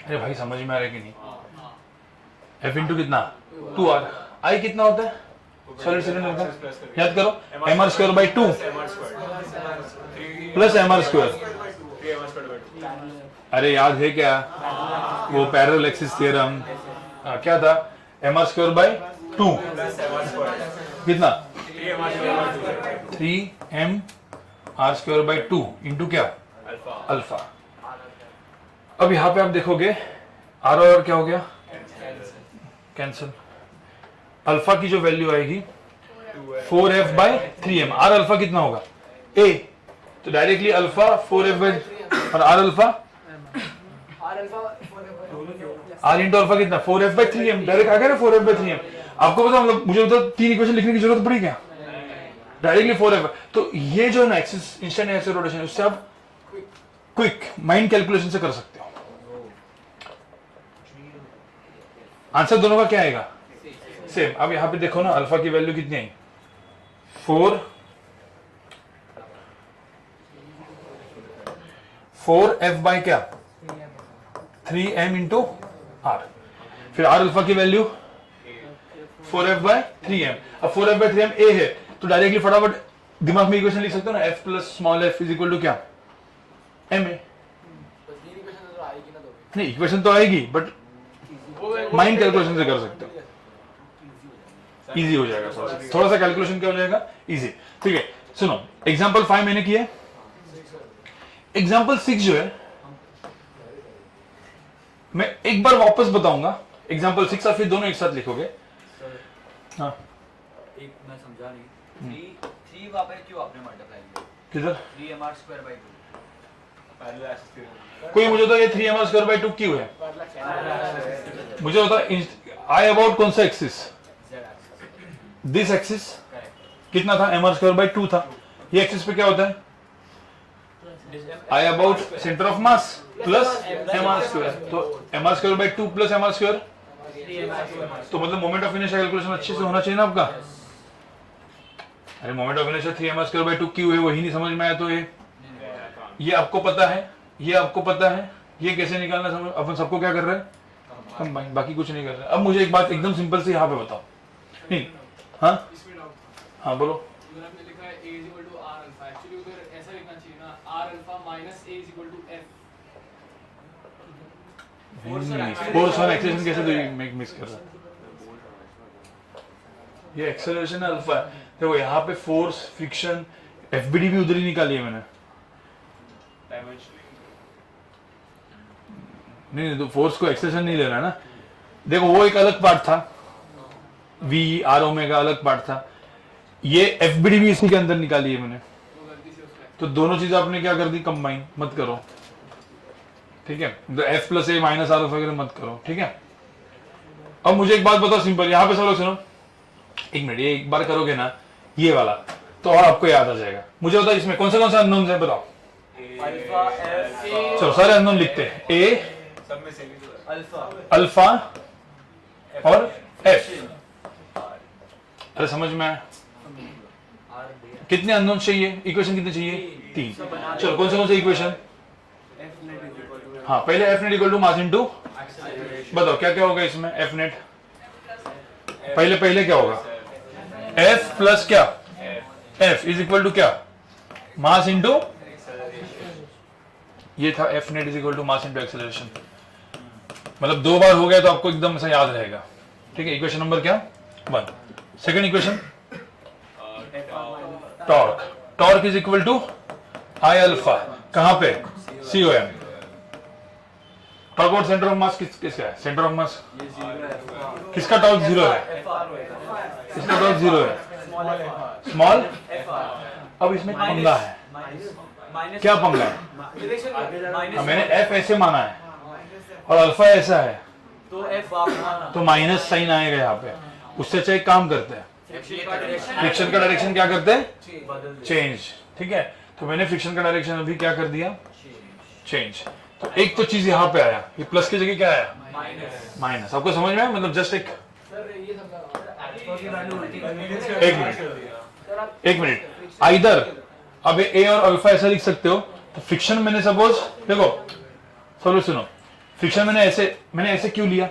अरे भाई समझ में आ रहा है कि नहीं? एफ इंटू कितना? 2r। आई कितना होता है सॉलिड सिलेंडर का? याद करो, mr square by 2 plus mr square. अरे याद है क्या वो पैरेलल एक्सिस थ्योरम? क्या था? mr स्क्वायर बाई 2 कितना? 3m r square by 2 into क्या? अल्फा। अब यहां पे आप देखोगे आर और क्या हो गया? कैंसिल। अल्फा की जो वैल्यू आएगी 4f बाई 3m। आर अल्फा कितना होगा? a। तो डायरेक्टली अल्फा 4f बाई और r alpha r into alpha कितना? 4f बाई 3m। डायरेक्ट आ गया ना 4f बाई 3m। आपको पता, मतलब मुझे तो 3 इक्वेशन लिखने की जरूरत पड़ी क्या? Directly 4f। तो ये जो है ना एक्सिस इंस्टेंटेनियस रोटेशन, उससे आप क्विक माइंड कैलकुलेशन से कर सकते हो। आंसर दोनों का क्या आएगा? सेम। अब यहां पे देखो ना, अल्फा की वैल्यू कितनी आई? 4f बाई क्या? 3m into r. फिर आर अल्फा की वैल्यू 4f बाई 3m। अब 4f बाई 3m a है, तो डायरेक्टली फटाफट दिमाग में इक्वेशन लिख सकते हो ना, f plus small f is equal to क्या? ma। नहीं, इक्वेशन तो आएगी बट माइंड कैलकुलेशन से कर सकते हो, इजी हो जाएगा। थोड़ा सा कैलकुलेशन क्या हो जाएगा? इजी। ठीक है, सुनो एग्जांपल 5 मैंने किया। एग्जांपल 6 जो है मैं एक बार वापस बताऊंगा। एग्जांपल 6 और फिर दोनों एक साथ लिखोगे। हाँ, एक मैं समझा नहीं। 3 वहां पे क्यों आपने मल्टीप्लाई किया? किधर? 3mr square by 2। कोई मुझे तो ये 3mr स्क्वायर बाई 2 क्यों है? मुझे बता, आई अबाउट कौन सा एक्सिस? दिस एक्सिस कितना था? mr स्क्वायर बाई 2 था। ये एक्सिस पे क्या होता है? आई about centre of mass plus mr square. तो mr square by 2 plus mr square, तो मतलब मोमेंट ऑफ इनर्शिया कैलकुलेशन अच्छे से होना चाहिए ना आपका। अरे moment of inertia 3mr square by 2 क्यों है, वही नहीं समझ में आया। तो ये आपको पता है, ये आपको पता है, ये कैसे निकालना समझ। अपन सबको क्या कर रहे हैं? कंबाइन, बाकी कुछ नहीं कर रहे। अब मुझे एक बात एकदम सिंपल से यहाँ पे बताओ। नहीं, हाँ हाँ बोलो। उधर आपने लिखा है a is equal to r alpha, actually उधर ऐसा लिखना चाहिए ना, r alpha minus a is equal to f। Force और एक्सेलरेशन कैसे तो मिक्स कर रहा है? ये एक्सेलरेशन अल्फा है। देखो यहाँ पे फोर्स, फ्रिक्शन, एफबीडी भी उधर ही निकाली है मैंने। नहीं, तो फोर्स को एक्सेलरेशन नहीं लेना ना। देखो वो एक अलग पार्ट था, वी आर ओमेगा अलग पार्ट था। ये एफबीडी भी इसी के अंदर निकाली है मैंने। तो दोनों चीज आपने क्या कर दी? कंबाइन मत करो, ठीक है? तो F plus A minus r वगैरह मत करो, ठीक है? अब मुझे एक बात बताओ सिंपल, यहाँ पे सब लोग सुनो, एक मिनट, ये एक बार करोगे ना ये वाला, तो और आपको याद आ जाएगा। मुझे बताओ इसमें कौन से अननोन्स है, बताओ। अल्फा एफ चलो सारे अननोन लिखते हैं। ए, अल्फा और एफ। अरे समझ में आया? कितने अननोन चाहिए? इक्वेशन कितने चाहिए? 3। चलो कौन से इक्वेशन? हाँ, पहले F net equal to mass into, बताओ क्या क्या होगा इसमें? एफ नेट पहले क्या होगा? एफ प्लस क्या? एफ इज इक्वल टू क्या? मास इनटू, ये था F net is equal to mass into acceleration. मतलब 2 बार हो गया तो आपको एकदम ऐसा याद रहेगा। ठीक है, इक्वेशन नंबर क्या 1। Second equation torque, torque is equal to I alpha, कहां पे COM। टॉर्क और सेंटर ऑफ मास किसका है? सेंटर ऑफ मास किसका टॉर्क 0 है? किसका टॉर्क 0 है? स्मॉल। अब इसमें पंगा है, क्या पंगा है? अब मैंने एफ ऐसे माना है और अल्फा ऐसा है, तो माइनस साइन आएगा यहाँ पे। उससे अच्छा एक काम करते हैं, फ्रिक्शन का डायरेक्शन क्या करते हैं? चेंज। ठीक है, तो मैंने फ्रिक्शन का डायरेक्शन अभी क्या कर दिया? चेंज। तो एक तो चीज यहाँ पे आया, ये प्लस की जगह क्या आया? माइनस। आपको समझ में आया? मतलब जस्ट एक मिनट आइदर अब ए और अल्फा ऐसा लिख सकते हो। तो फ्रिक्शन मैंने सपोज देखो, चलो सुनो, फ्रिक्शन मैंने ऐसे क्यों लिया?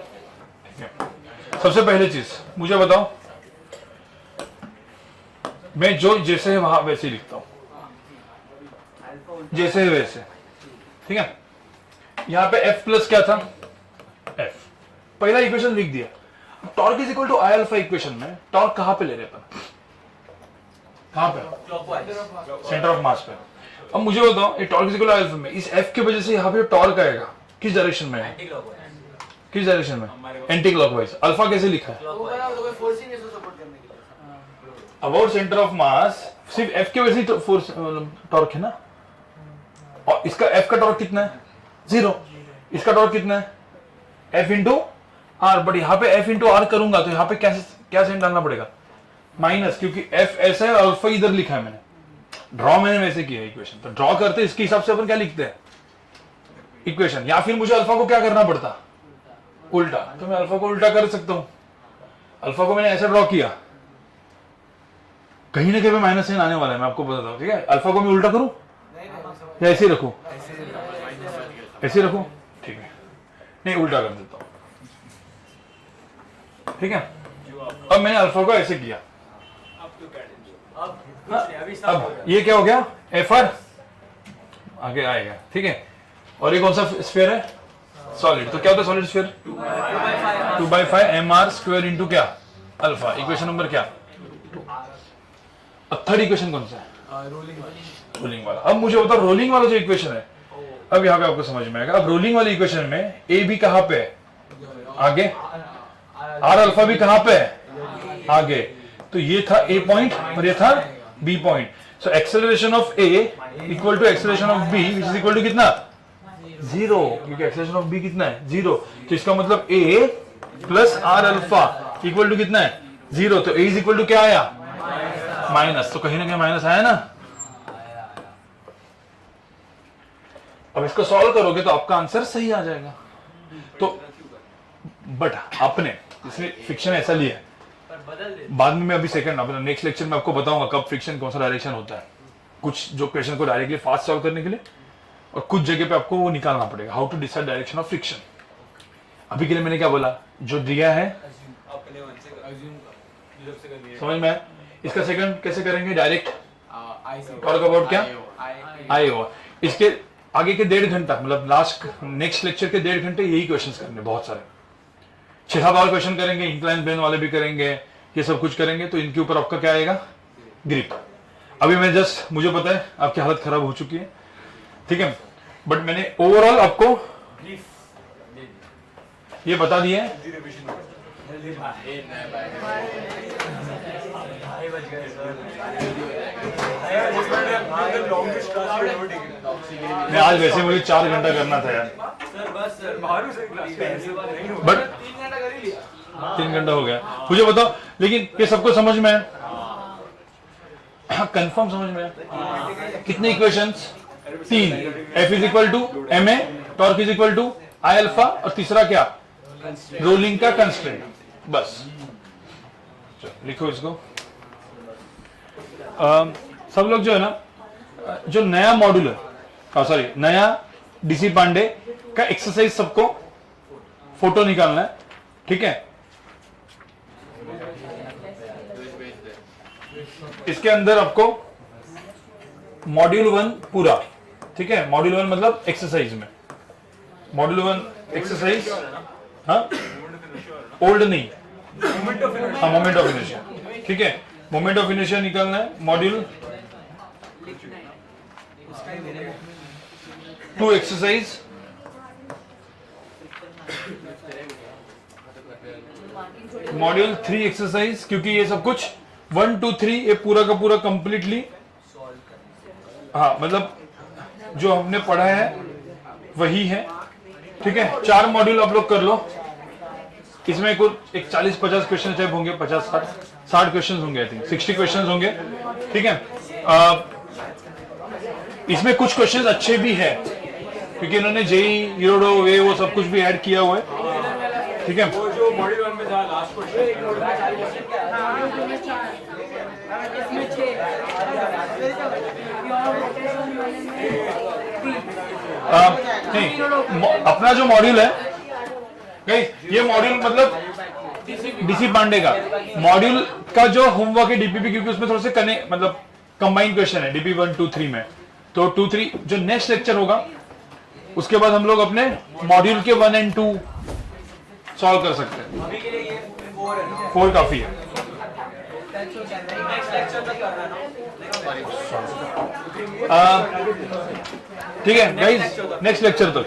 सबसे पहले चीज मुझे बताओ, मैं जो जैसे है वहां वैसे ही लिखता हूं, जैसे है वैसे। ठीक है, यहां पे F प्लस क्या था? F। पहला इक्वेशन लिख दिया। Torque is equal to I alpha equation में टॉर्क कहां पे ले रहे अपन? कहां पे? सेंटर ऑफ मास पे। अब मुझे बताओ, ये torque is equal to I alpha में इस F की वजह से यहाँ पे टॉर्क आएगा किस डायरेक्शन में है? किस डायरेक्शन में? Anti clockwise. अल्फा कैसे लिखा है? अबाउट सेंटर ऑफ मास, सिर्फ F की वजह से फोर्स टॉर्क है ना। और इसका F का टॉर्क कितना है? 0। इसका टॉर्क कितना है? F into are. बट यहाँ पे F इंटू आर करूंगा तो यहाँ पे क्या साइन डालना पड़ेगा? माइनस, क्योंकि F ऐसा है, अल्फा इधर लिखा है मैंने। ड्रॉ मैंने वैसे किया इक्वेशन, तो ड्रॉ करते इसके हिसाब से अपन क्या लिखते हैं? इक्वेशन। या फिर मुझे अल्फा को क्या करना पड़ता? उल्टा। तो मैं अल्फा को उल्टा कर सकता हूं। अल्फा को मैंने ऐसे ड्रॉ किया, कहीं ना कहीं माइनस साइन आने वाला है, मैं आपको बताता हूं। ठीक है, अल्फा को मैं उल्टा करूं या ऐसे ही रखूं? ऐसे रखूं? ठीक है, नहीं उल्टा कर देता हूं। ठीक है, अब मैंने अल्फा को ऐसे किया। अब ये क्या हो गया? FR आगे आएगा। ठीक है, और ये कौन सा स्फीयर है? सॉलिड। तो क्या होता है solid sphere? 2/5 mr square into क्या? अल्फा। इक्वेशन नंबर क्या? अब थर्ड इक्वेशन कौन सा है? रोलिंग वाला। अब मुझे बता, रोलिंग वाला जो इक्वेशन है, अब यहाँ पे आपको समझ में आएगा। अब रोलिंग वाली इक्वेशन में ए बी कहां पे है? आगे। आर अल्फा भी कहां पे है? आगे। तो ये था ए पॉइंट और ये था B point. So acceleration of A equal to acceleration of B which is equal to कितना? 0, क्योंकि एक्सेलरेशन ऑफ बी कितना है? 0। तो इसका मतलब A plus R alpha equal to कितना है? 0। तो ए इज इक्वल टू क्या आया? माइनस। तो कहीं ना कहीं माइनस आया ना। अब इसको सॉल्व करोगे तो आपका आंसर सही आ जाएगा। तो बट आपने इसमें फ्रिक्शन ऐसा लिया है, बाद में मैं अभी सेकंड अपना नेक्स्ट लेक्चर में आपको बताऊंगा कब फ्रिक्शन कौन सा डायरेक्शन होता है। कुछ जो क्वेश्चन को डायरेक्टली फास्ट सॉल्व करने के लिए, और कुछ जगह पे आपको वो निकालना पड़ेगा, how to decide direction of friction. अभी के लिए मैंने क्या बोला, जो दिया है समझ में आया? इसका सेकंड कैसे करेंगे? डायरेक्ट टॉक अबाउट क्या? आई ओवर। इसके आगे के 1.5 घंटा, मतलब लास्ट नेक्स्ट लेक्चर के 1.5 घंटे यही क्वेश्चंस करने, बहुत सारे 6-7 और क्वेश्चन करेंगे, इंक्लाइन प्लेन वाले भी करेंगे, ये सब कुछ करेंगे। तो इनके ऊपर आपका क्या आएगा? ग्रिप। अभी मैं जस्ट, मुझे पता है आपकी हालत खराब हो चुकी है, ठीक है, बट मैंने ओवरऑल आपको ये बता दिया है। मैं आज वैसे मुझे 4 घंटा करना था यार, बट 3 घंटा हो गया। मुझे बताओ, लेकिन ये सबको समझ में है? कंफर्म समझ में है? कितने equations? 3। F is equal to ma, torque is equal to I alpha, और तीसरा क्या? रोलिंग का कंस्ट्रेंट। बस लिखो इसको। सब लोग जो है ना, जो नया मॉड्यूल है, सॉरी नया डीसी पांडे का एक्सरसाइज, सबको फोटो निकालना है, ठीक है? इसके अंदर आपको मॉड्यूल 1 पूरा, ठीक है, मॉड्यूल 1 मतलब एक्सरसाइज में, मॉड्यूल 1 एक्सरसाइज, हाँ ओल्ड नहीं, हाँ मोमेंट ऑफ इनर्शिया, ठीक है, मोमेंट ऑफ इनर्शिया निकालना है, मॉड्यूल 2 एक्सरसाइज, मॉड्यूल 3 एक्सरसाइज, क्योंकि ये सब कुछ 1 2 3 ये पूरा का पूरा कंप्लीटली, हाँ मतलब जो हमने पढ़ा है वही है, ठीक है। 4 मॉड्यूल आप लोग कर लो, इसमें कुछ एक 40-50 क्वेश्चन टाइप होंगे, 50-60 क्वेश्चन होंगे, आई थिंक 60 क्वेश्चन होंगे, ठीक है। इसमें कुछ क्वेश्चन अच्छे भी है क्योंकि इन्होंने जेई यूरोडो वे वो सब कुछ भी ऐड किया हुआ है, ठीक है। वो जो मॉड्यूल 1 में था लास्ट क्वेश्चन, नहीं अपना जो मॉड्यूल है गाइस, ये मॉड्यूल मतलब डीसी पांडे का मॉड्यूल का जो होमवर्क है डीपीपी, क्योंकि उसमें थोड़े से मतलब कंबाइंड क्वेश्चन है डीपी 1 2 3 में, तो 2 3 जो नेक्स्ट लेक्चर होगा उसके बाद हम लोग अपने मॉड्यूल के 1 और 2 सॉल्व कर सकते हैं। अभी के लिए ये 4 है ना, 4 काफी है। नेक्स्ट लेक्चर तक करना है ना, ठीक है गाइस, नेक्स्ट लेक्चर तक